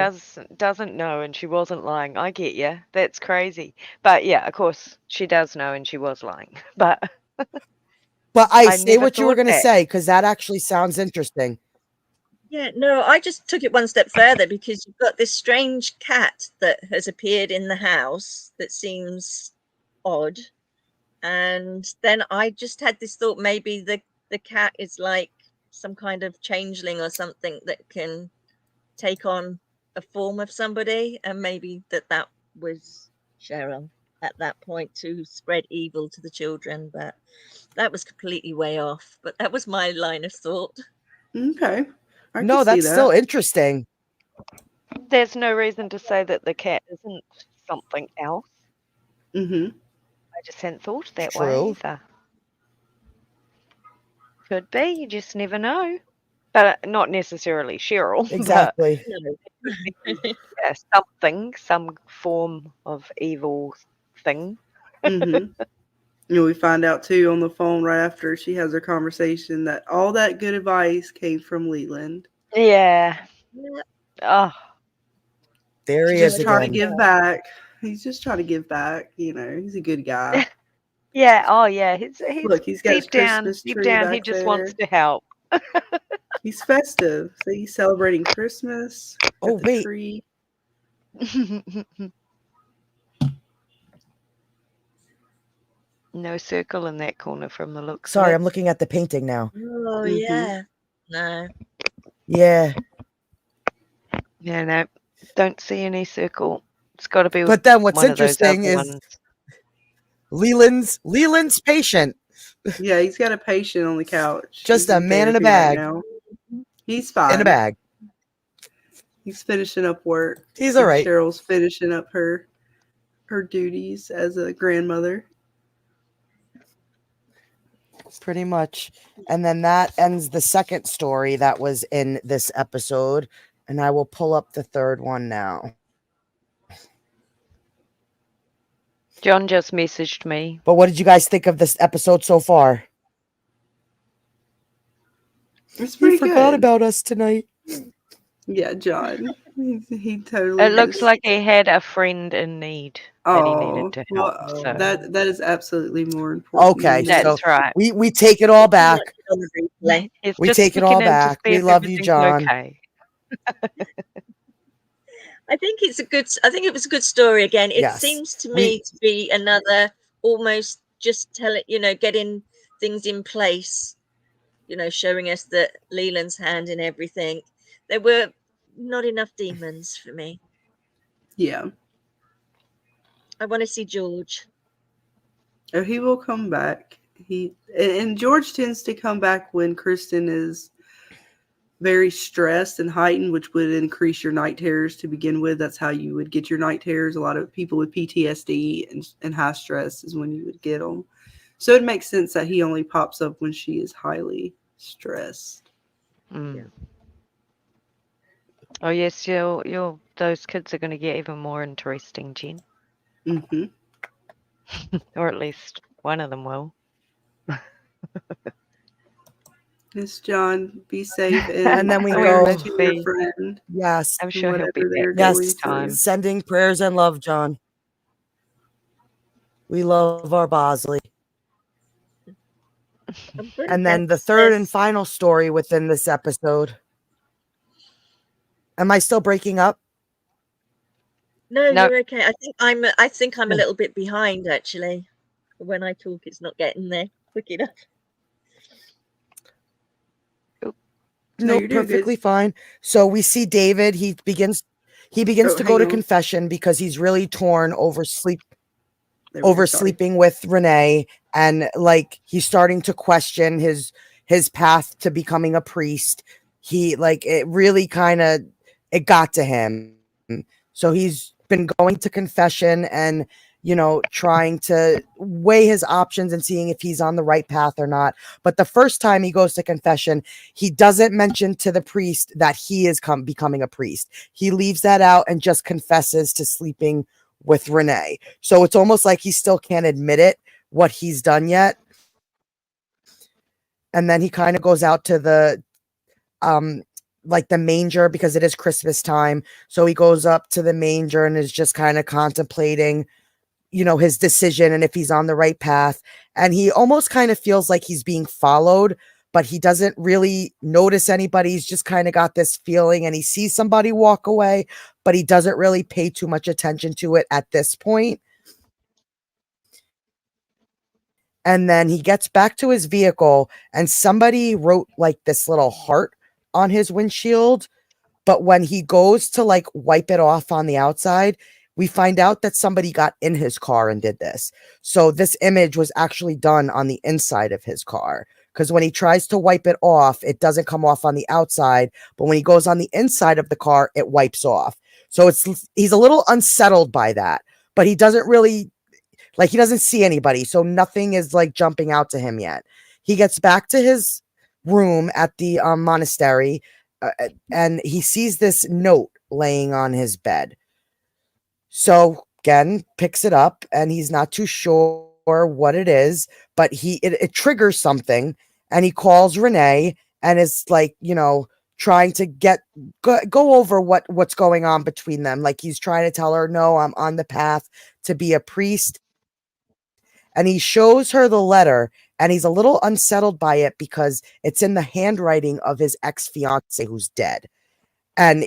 doesn't know and she wasn't lying. I get you. That's crazy. But yeah, of course, she does know and she was lying. But I say what you were going to say, because that actually sounds interesting. Yeah, no, I just took it one step further, because you've got this strange cat that has appeared in the house that seems odd. And then I just had this thought, maybe the cat is like some kind of changeling or something that can take on a form of somebody, and maybe that was Cheryl at that point to spread evil to the children. But that was completely way off. But that was my line of thought. Okay. No, that's still interesting. There's no reason to say that the cat isn't something else. Mm-hmm. I just hadn't thought that way either. Could be, you just never know. But not necessarily Cheryl. Exactly. Something, some form of evil thing. Mm-hmm. You know, we find out too on the phone right after she has her conversation that all that good advice came from Leland. Yeah. Oh. There he is again. Trying to give back. He's just trying to give back. You know, he's a good guy. Yeah. Oh, yeah. He's got deep down. Deep down, he just wants to help. He's festive. So he's celebrating Christmas. Oh, wait. Tree. No circle in that corner from the looks. Sorry, I'm looking at the painting now. Oh, yeah. No. Yeah. Yeah, no. Don't see any circle. It's got to be. But then what's interesting is Leland's patient. Yeah, he's got a patient on the couch. Just a man in a bag. Right, he's fine. In a bag. He's finishing up work. He's all right. Cheryl's finishing up her duties as a grandmother. Pretty much. And then that ends the second story that was in this episode. And I will pull up the third one now. John just messaged me. But what did you guys think of this episode so far? It's pretty He forgot good. about us tonight. Yeah, John. He totally. It looks like he had a friend in need that he needed Oh, to help. well, So that is absolutely more important. Okay, than so that's right. we take it all back. He's We just take it all checking in to back. see We if love you, everything's John. okay. I think it was a good story again. It Yes. seems to me to be another almost just getting things in place, showing us that Leland's hand in everything. There were not enough demons for me. Yeah. I want to see George. Oh, he will come back. And George tends to come back when Kristen is very stressed and heightened, which would increase your night terrors to begin with. That's how you would get your night terrors. A lot of people with PTSD and high stress is when you would get them. So it makes sense that he only pops up when she is highly stressed. Yeah. Oh yes, those kids are going to get even more interesting, Jen. Mm-hmm. Or at least one of them will. Yes, John, be safe. And then we go to your friend. Yes. I'm sure he'll be back yes. time. Sending prayers and love, John. We love our Bosley. And then the third and final story within this episode. Am I still breaking up? No, you're okay. I think I'm a little bit behind actually. When I talk, it's not getting there quick enough. No, perfectly fine. So we see David. He begins to go to confession because he's really torn over sleeping with Renee, and like he's starting to question his path to becoming a priest. He it really kind of it got to him. So he's been going to confession and trying to weigh his options and seeing if he's on the right path or not. But the first time he goes to confession, he doesn't mention to the priest that he is becoming a priest. He leaves that out and just confesses to sleeping with Renee. So it's almost like he still can't admit it, what he's done yet. And then he kind of goes out to the the manger because it is Christmas time. So he goes up to the manger and is just kind of contemplating his decision and if he's on the right path. And he almost kind of feels like he's being followed, but he doesn't really notice anybody. He's just kind of got this feeling and he sees somebody walk away, but he doesn't really pay too much attention to it at this point. And then he gets back to his vehicle and somebody wrote this little heart on his windshield. But when he goes to wipe it off on the outside, we find out that somebody got in his car and did this. So this image was actually done on the inside of his car, because when he tries to wipe it off, it doesn't come off on the outside. But when he goes on the inside of the car, it wipes off. So he's a little unsettled by that, but he doesn't really he doesn't see anybody. So nothing is jumping out to him yet. He gets back to his room at the monastery and he sees this note laying on his bed. So again, picks it up and he's not too sure what it is, but it triggers something and he calls Renee and is trying to go over what's going on between them. He's trying to tell her, no, I'm on the path to be a priest. And he shows her the letter and he's a little unsettled by it because it's in the handwriting of his ex-fiance who's dead. And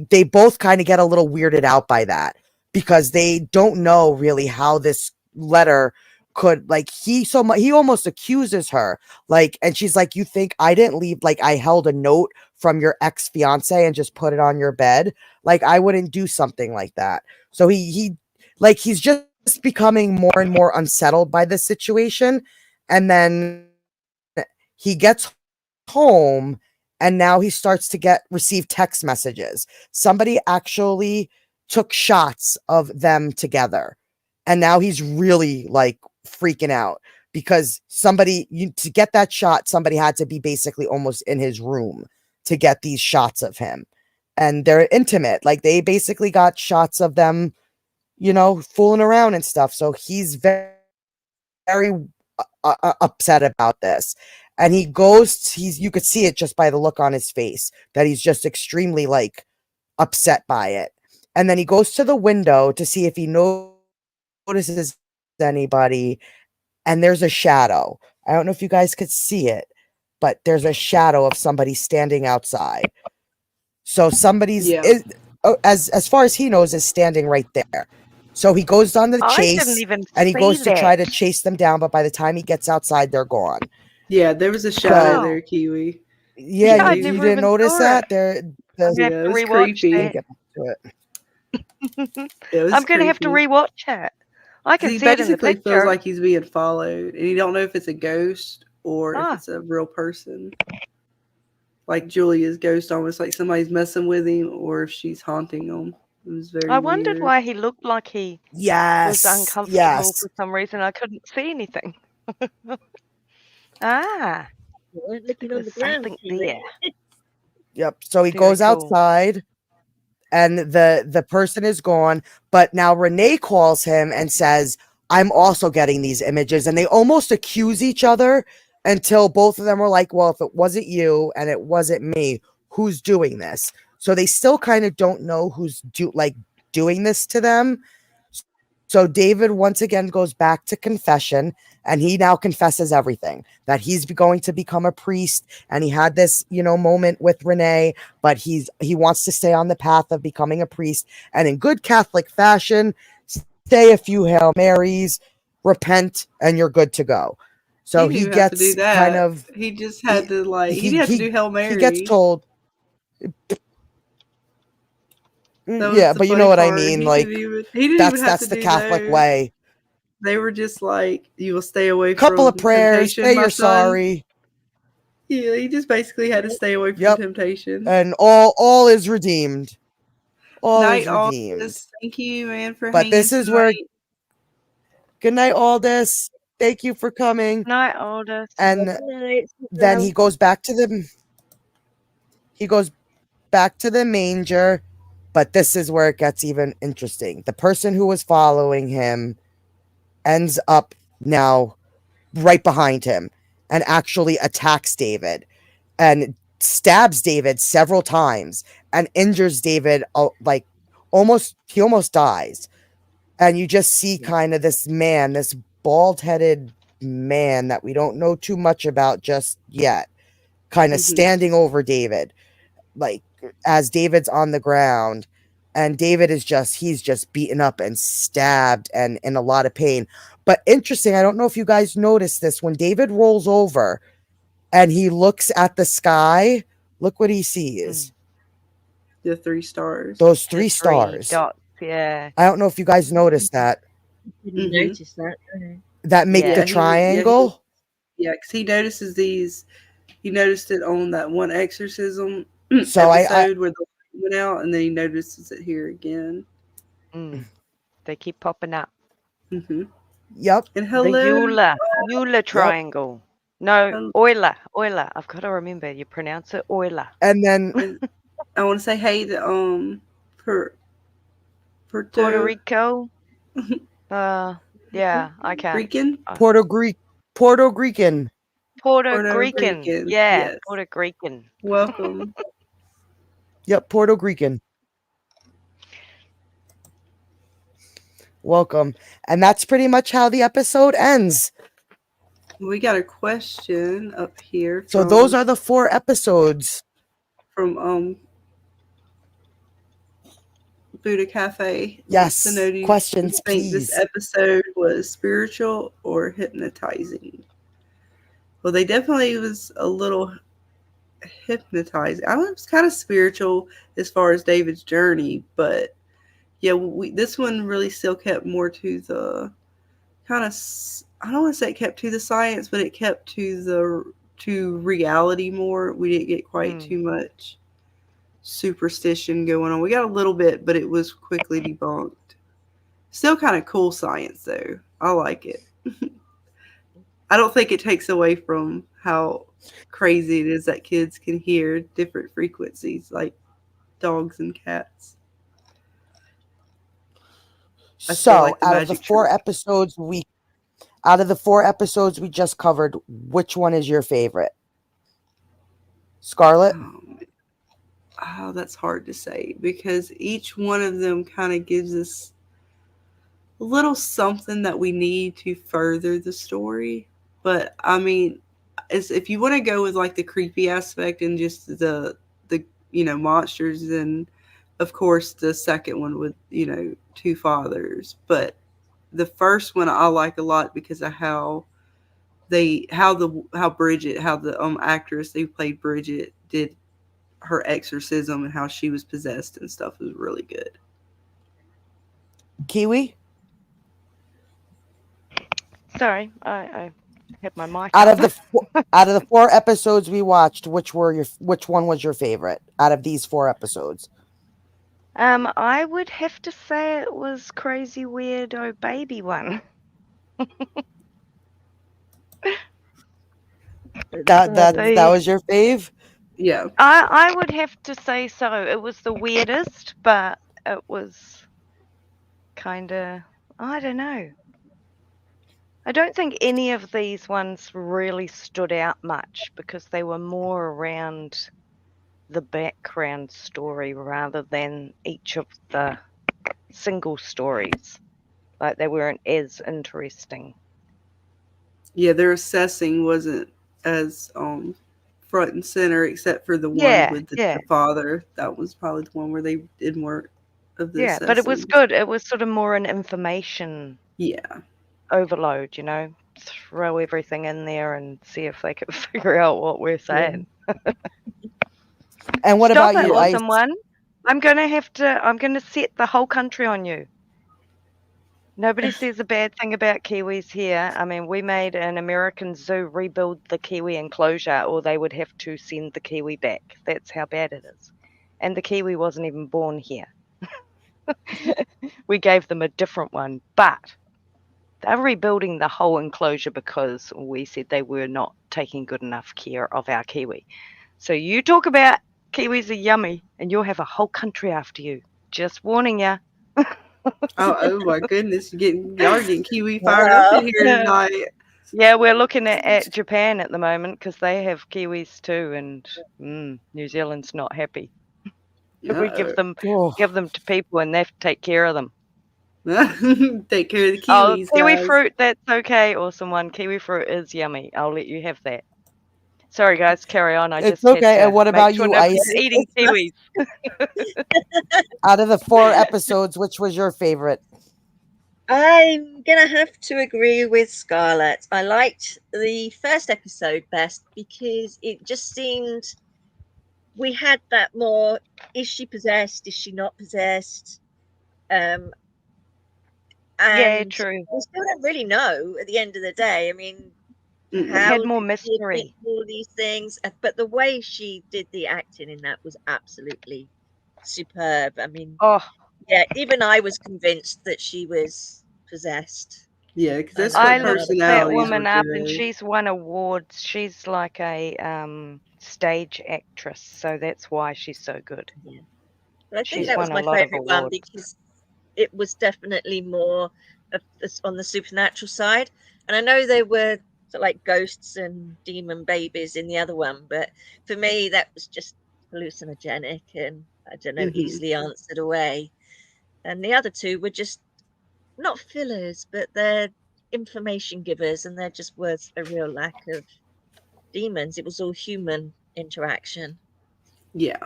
they both kind of get a little weirded out by that, because they don't know really how this letter could he almost accuses her and she's like, you think I didn't leave I held a note from your ex-fiance and just put it on your bed? I wouldn't do something like that. So he's just becoming more and more unsettled by this situation. And then he gets home and now he starts to receive text messages. Somebody actually took shots of them together. And now he's really freaking out because to get that shot, somebody had to be basically almost in his room to get these shots of him. And they're intimate. They basically got shots of them, fooling around and stuff. So he's very, very upset about this. And he goes, you could see it just by the look on his face that he's just extremely like upset by it. And then he goes to the window to see if he notices anybody. And there's a shadow. I don't know if you guys could see it, but there's a shadow of somebody standing outside. So somebody's, as far as he knows, is standing right there. So he goes on the chase and he goes to try to chase them down. But by the time he gets outside, they're gone. Yeah, there was a shadow there, Kiwi. Yeah, you didn't notice that? It was creepy. I'm going to have to rewatch it. I can see it in the picture. He basically feels like he's being followed, and you don't know if it's a ghost or if it's a real person. Like Julia's ghost, almost like somebody's messing with him, or if she's haunting him. It was very I wondered weird. why he looked like he was uncomfortable for some reason. I couldn't see anything. Looking on the ground there. Yep. So he goes outside and the person is gone. But now Renee calls him and says, I'm also getting these images. And they almost accuse each other until both of them are like, well, if it wasn't you and it wasn't me, who's doing this? So they still kind of don't know who's doing this to them. So David once again goes back to confession, and he now confesses everything, that he's going to become a priest. And he had this, moment with Renee, but he wants to stay on the path of becoming a priest. And in good Catholic fashion, say a few Hail Marys, repent, and you're good to go. So he gets he just had to he didn't have to do Hail Mary. He gets told. Yeah, but you know what I mean. That's the Catholic way. They were just like, you will stay away from couple of prayers, say you're sorry. Yeah, he just basically had to stay away from temptation. And all is redeemed. All night, is redeemed. Aldous. Thank you, man, for But this is where. Good night, Aldous. Thank you for coming. Good night, Aldous. And then he goes back to the. He goes back to the manger. But this is where it gets even interesting. The person who was following him ends up now right behind him and actually attacks David and stabs David several times and injures David he almost dies. And you just see kind of this man, this bald-headed man that we don't know too much about just yet, kind of standing over David, as David's on the ground, and David is he's just beaten up and stabbed and in a lot of pain. But interesting, I don't know if you guys noticed this, when David rolls over and he looks at the sky, look what he sees. The 3 stars. Those 3 stars. Dots, yeah. I don't know if you guys noticed that. Didn't notice that. That make the triangle? Yeah, because he notices these. He noticed it on that one exorcism so episode where the light went out, and then he notices it here again. They keep popping up. Yep. And hello. The Euler triangle. No, Euler. I've got to remember. You pronounce it Euler. And then I want to say hey to Puerto Rico. Yeah, I can. Rican? Puerto Rican. Puerto Rican. Yeah, yes. Puerto Rican. Welcome. Yep, Puerto Rican. Welcome. And that's pretty much how the episode ends. We got a question up here. So those are the 4 episodes. From Buddha Cafe. Yes. Questions, please. This episode was spiritual or hypnotizing? Well, they definitely was a little hypnotizing. I was kind of spiritual as far as David's journey, but yeah, this one really still kept more to the kind of, I don't want to say it kept to the science, but it kept to reality more. We didn't get quite too much superstition going on. We got a little bit, but it was quickly debunked. Still kind of cool science though. I like it. I don't think it takes away from how crazy it is that kids can hear different frequencies like dogs and cats. So out of the 4 episodes Out of the 4 episodes we just covered, which one is your favorite? Scarlett? Oh, that's hard to say because each one of them kind of gives us a little something that we need to further the story. But I mean, if you want to go with like the creepy aspect and just the monsters, then of course the second one with two fathers. But the first one I like a lot because of how the actress who played Bridget did her exorcism and how she was possessed and stuff was really good. Kiwi? Sorry, I had my mic out up. Of the 4 episodes we watched, which one was your favorite out of these 4 episodes? I would have to say it was Crazy Weirdo Baby one. That was your fave? Yeah. I would have to say so. It was the weirdest, but it was kind of, I don't know. I don't think any of these ones really stood out much because they were more around the background story rather than each of the single stories. Like they weren't as interesting. Yeah, their assessing wasn't as front and center, except for the one with the father. That was probably the one where they did more of the assessing. But it was good. It was sort of more an information overload, throw everything in there and see if they could figure out what we're saying. And what Stop about it, you? Awesome One? I'm going to set the whole country on you. Nobody says a bad thing about Kiwis here. I mean, we made an American zoo rebuild the Kiwi enclosure, or they would have to send the Kiwi back. That's how bad it is. And the Kiwi wasn't even born here. We gave them a different one, but they're rebuilding the whole enclosure because we said they were not taking good enough care of our Kiwi. So you talk about Kiwis are yummy, and you'll have a whole country after you. Just warning ya. oh my goodness, y'all are getting Kiwi fired up in here tonight. Yeah, we're looking at Japan at the moment because they have Kiwis too, and New Zealand's not happy. We give them to people, and they have to take care of them. Take care of the Kiwis. Kiwi guys. fruit, that's okay. Awesome One. Kiwi fruit is yummy. I'll let you have that. Sorry, guys, carry on. It's okay. And what about you, Ice? Eating kiwis. Out of the 4 episodes, which was your favorite? I'm gonna have to agree with Scarlett. I liked the first episode best because it just seemed we had that more. Is she possessed? Is she not possessed? And true. We still don't really know at the end of the day. I mean. Had more mystery, all these things, but the way she did the acting in that was absolutely superb. I mean, even I was convinced that she was possessed. Yeah, because I looked that woman up, and she's won awards. She's like a stage actress, so that's why she's so good. Yeah, but I think that was my favorite one because it was definitely more on the supernatural side, and I know they were. So like ghosts and demon babies in the other one, but for me that was just hallucinogenic and I don't know, easily answered away. And the other two were just not fillers, but they're information givers, and there just was a real lack of demons. It was all human interaction. Yeah.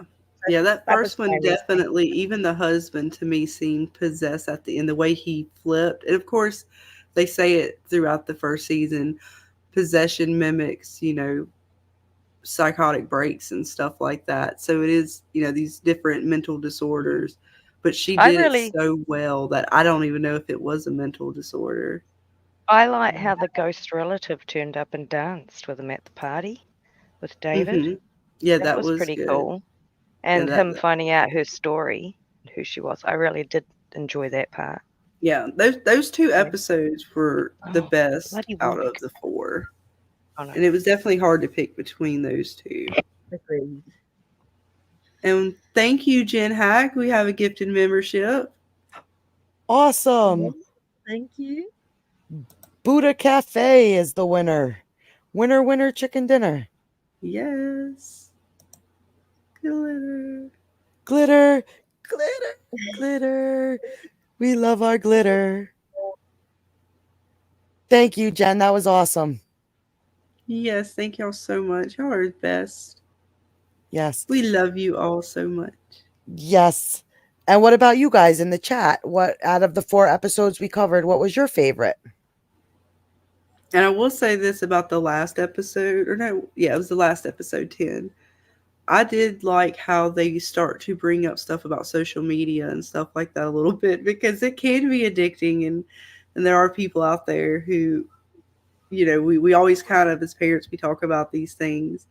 Yeah, that first one definitely, even the husband to me seemed possessed at the end, the way he flipped. And of course, they say it throughout the first season. Possession mimics, psychotic breaks and stuff like that. So it is, these different mental disorders. But she did it so well that I don't even know if it was a mental disorder. I like how the ghost relative turned up and danced with him at the party with David. Mm-hmm. Yeah, that was pretty good. Cool. And him finding out her story, who she was. I really did enjoy that part. Yeah, those 2 episodes were the best out of the 4. Oh, no. And it was definitely hard to pick between those 2. Agreed. And thank you, Jen Hack. We have a gifted membership. Awesome. Thank you. Buddha Cafe is the winner. Winner, winner, chicken dinner. Yes. Glitter. Glitter, glitter, glitter. We love our glitter. Thank you, Jen. That was awesome. Yes, thank y'all so much. Y'all are the best. Yes. We love you all so much. Yes. And what about you guys in the chat? What out of the 4 episodes we covered, what was your favorite? And I will say this about the last episode, it was the last episode 10. I did like how they start to bring up stuff about social media and stuff like that a little bit, because it can be addicting, and there are people out there who, we always kind of, as parents, we talk about these things,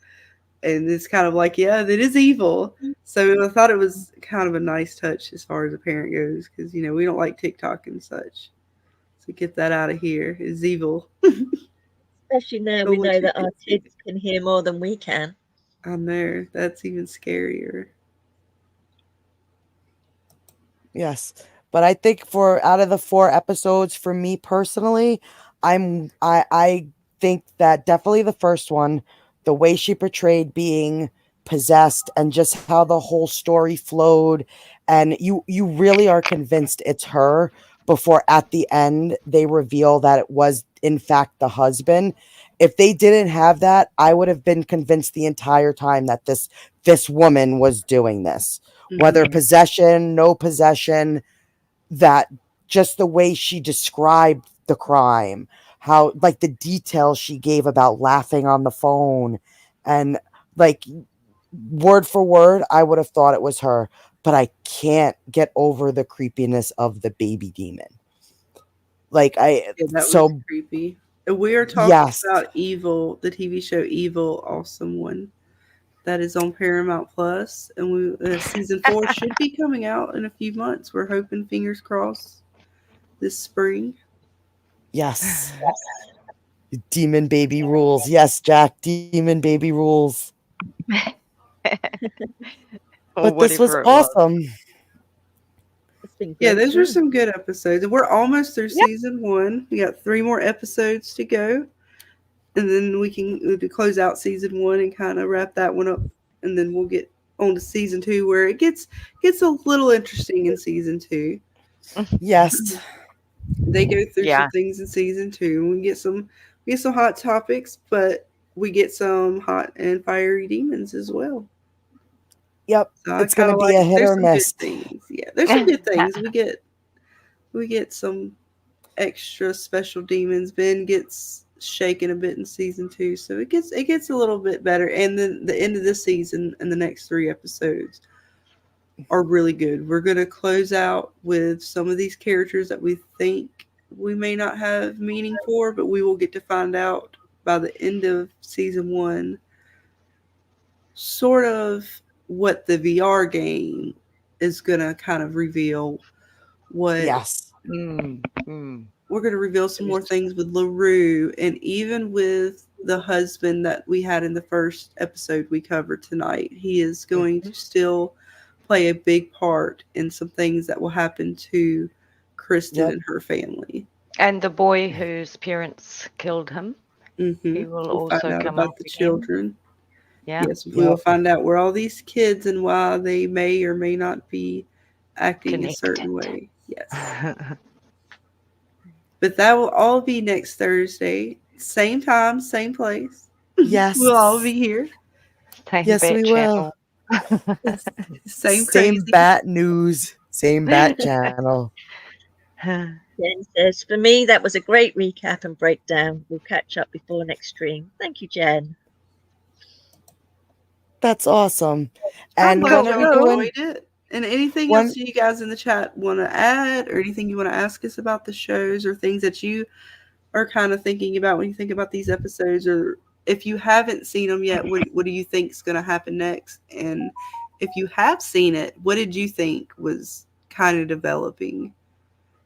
and it's kind of like, yeah, that is evil. So I thought it was kind of a nice touch as far as a parent goes, because, we don't like TikTok and such. So get that out of here. It's evil. Especially now we know that our kids can hear more than we can. I know. That's even scarier. Yes. But I think out of the 4 episodes, for me personally, I think that definitely the first one, the way she portrayed being possessed and just how the whole story flowed, and you really are convinced it's her before at the end they reveal that it was in fact the husband. If they didn't have that, I would have been convinced the entire time that this woman was doing this. Mm-hmm. Whether possession, no possession, that just the way she described the crime, how like the details she gave about laughing on the phone, and like word for word, I would have thought it was her, but I can't get over the creepiness of the baby demon. Like that was creepy. We are talking about Evil, the TV show Evil, Awesome One. That is on Paramount Plus, and season 4 should be coming out in a few months. We're hoping, fingers crossed, this spring. Yes. Demon baby rules. Yes, Jack. Demon baby rules. But this was awesome. Yeah, those were some good episodes. We're almost through season 1. We got 3 more episodes to go. And then we can close out season 1 and kind of wrap that one up. And then we'll get on to season 2, where it gets a little interesting in season 2. Yes. They go through some things in season 2. We get some hot topics, but we get some hot and fiery demons as well. Yep. So it's going to be a hit or miss. Yeah, there's some good things. We get some extra special demons. Ben gets shaken a bit in season 2, so it gets a little bit better. And then the end of the season and the next 3 episodes are really good. We're going to close out with some of these characters that we think we may not have meaning for, but we will get to find out by the end of season 1 sort of what the VR game is going to kind of reveal. We're going to reveal some more things with LaRue, and even with the husband that we had in the first episode we covered tonight. He is going to still play a big part in some things that will happen to Kristen and her family. And the boy whose parents killed him. Mm-hmm. He will also come about the children. Yeah. Yes, we will find out where all these kids and why they may or may not be acting a certain way. Yes. But that will all be next Thursday. Same time, same place. Yes. We'll all be here. Yes, we will. Same bat news. Same bat channel. Jen says, for me, that was a great recap and breakdown. We'll catch up before next stream. Thank you, Jen. That's awesome. And when are we doing it? And anything else you guys in the chat want to add, or anything you want to ask us about the shows, or things that you are kind of thinking about when you think about these episodes, or if you haven't seen them yet, what do you think is going to happen next? And if you have seen it, what did you think was kind of developing?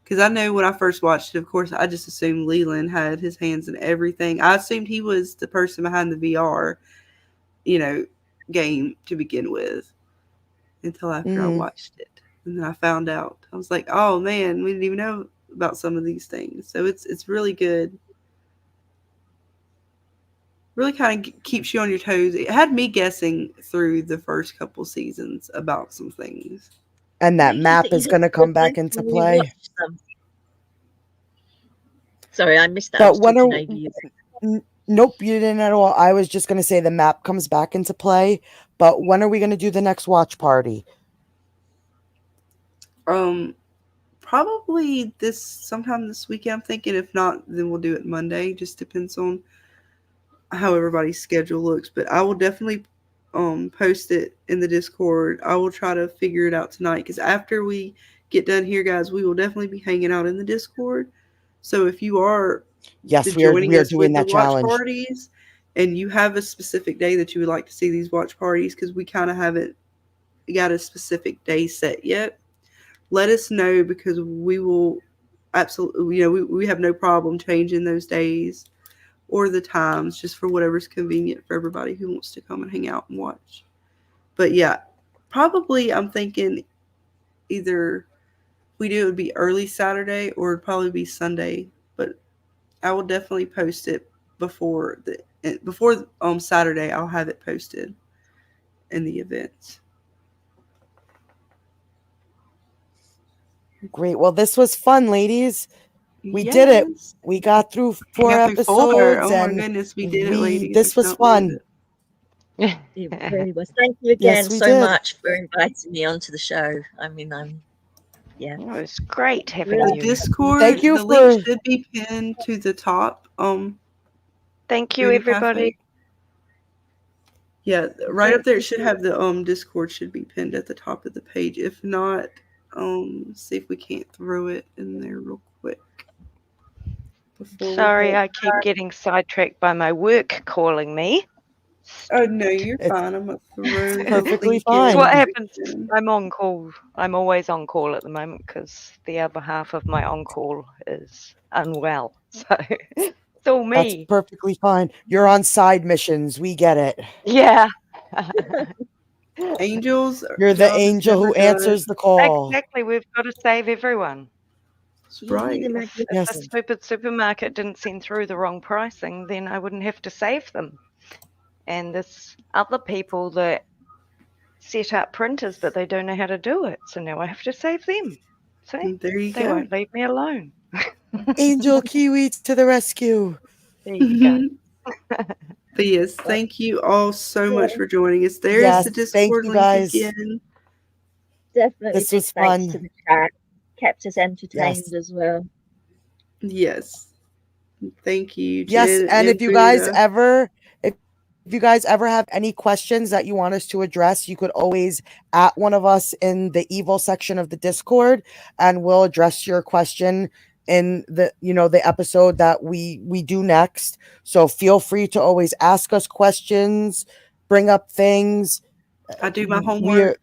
Because I know when I first watched it, of course, I just assumed Leland had his hands in everything. I assumed he was the person behind the VR, game to begin with, until after I watched it. And then I found out. I was like, oh man, we didn't even know about some of these things. So it's really good really kind of keeps you on your toes. It had me guessing through the first couple seasons about some things. And that map is going to come back into play. Sorry, I missed that. I was talking over you. Nope, you didn't at all. I was just going to say the map comes back into play, but when are we going to do the next watch party? Probably sometime this weekend. I'm thinking. If not, then we'll do it Monday. Just depends on how everybody's schedule looks. But I will definitely post it in the Discord. I will try to figure it out tonight, because after we get done here, guys, we will definitely be hanging out in the Discord. So if you are we are doing that challenge parties, and you have a specific day that you would like to see these watch parties, because we kind of haven't got a specific day set yet, let us know, because we will absolutely, we have no problem changing those days or the times just for whatever's convenient for everybody who wants to come and hang out and watch. But yeah, probably I'm thinking either we do it would be early Saturday or it'd probably be Sunday, but I will definitely post it before Saturday. I'll have it posted in the events. Great. Well, this was fun, ladies. We did it. We got through 4 episodes. Oh my goodness, we did it, ladies. This was fun. It really was. Thank you again much for inviting me onto the show. I mean, it was great having the you. Discord. Thank you. The link should be pinned to the top. Thank you, everybody. Cafe. Yeah, right up there. It should have the Discord should be pinned at the top of the page. If not, see if we can't throw it in there real quick. Sorry, I keep getting sidetracked by my work calling me. Oh no, you're fine. I'm perfectly fine. What happens? I'm on call. I'm always on call at the moment because the other half of my on call is unwell. So it's all me. That's perfectly fine. You're on side missions. We get it. Yeah. Angels. You're the angel who answers the call. Exactly. We've got to save everyone. Right. If the stupid supermarket didn't send through the wrong pricing, then I wouldn't have to save them. And there's other people that set up printers, but they don't know how to do it. So now I have to save them. So they won't leave me alone. Angel Kiwi to the rescue. There you go. But yes, thank you all so much for joining us. There's the Discord link guys. again. Definitely. This was fun. To the chat. Kept us entertained as well. Yes. Thank you. Yes, and if you guys ever have any questions that you want us to address, you could always at one of us in the evil section of the Discord, and we'll address your question in the the episode that we do next. So feel free to always ask us questions, bring up things. I do my homework.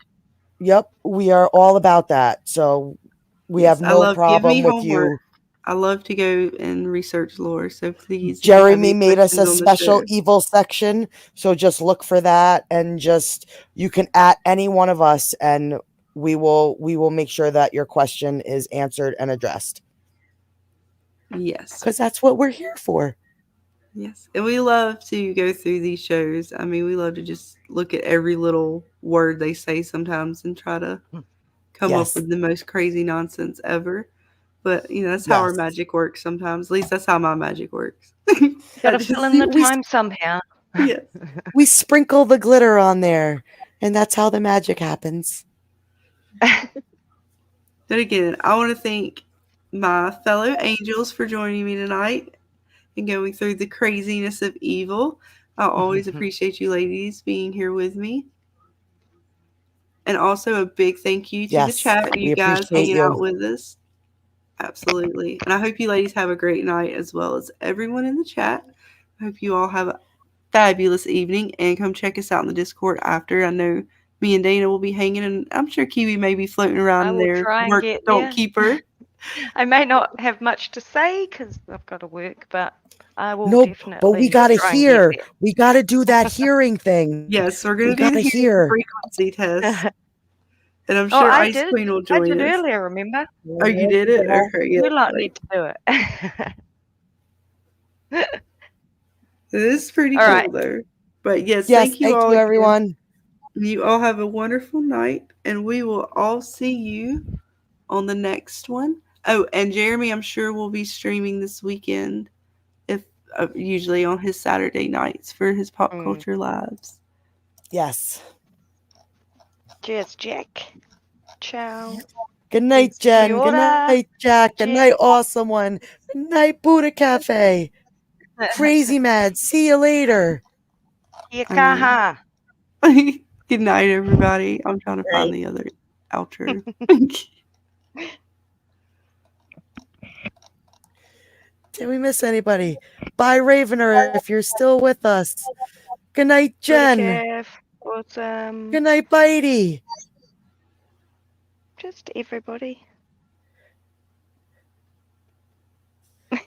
We are all about that. So we have no problem with you. I love to go and research lore, so please. Jeremy made us a special evil section, so just look for that, and you can at any one of us, and we will make sure that your question is answered and addressed. Yes, because that's what we're here for. Yes, and we love to go through these shows. I mean, we love to just look at every little word they say sometimes and try to come up with the most crazy nonsense ever. But, that's how our magic works sometimes. At least that's how my magic works. Gotta fill in the time somehow. Yes. We sprinkle the glitter on there, and that's how the magic happens. But again, I want to thank my fellow angels for joining me tonight and going through the craziness of evil. I always appreciate you ladies being here with me. And also a big thank you to the chat, you guys hanging out with us. Absolutely. And I hope you ladies have a great night, as well as everyone in the chat. I hope you all have a fabulous evening, and come check us out in the Discord after. I know me and Dana will be hanging, and I'm sure Kiwi may be floating around there. Don't keep her. I may not have much to say because I've got to work, but I will definitely. But we got to hear. We got to do that hearing thing. Yes, we're going to do the frequency test. And I'm sure Ice Queen will join us. I did earlier, remember? Oh, you did it? Okay, you lot need to do it. It is pretty All cool right. though. But yes, Yes, thank you all again. everyone. You all have a wonderful night, and we will all see you on the next one. Oh, and Jeremy, I'm sure will be streaming this weekend, if usually on his Saturday nights for his Pop Culture Lives. Yes. Cheers, Jack. Ciao. Good night, Jen. Kia Good ora. night, Jack. Good Cheers. night, awesome one. Good night, Buddha Cafe. Crazy Mad. See you later. Kia kaha. Good night, everybody. I'm trying to find the other outro. Did we miss anybody? Bye, Ravener, if you're still with us. Good night, Jen. Awesome. Good night, Bitey. Just everybody.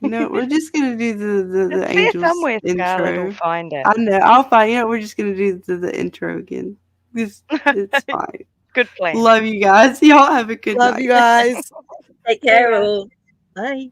No, we're just gonna do the Angels somewhere, intro. Scarlett will find it. I know. I'll find it. We're just gonna do the intro again. It's fine. Good plan. Love you guys. Y'all have a good night. Love you guys. Take care all. Bye.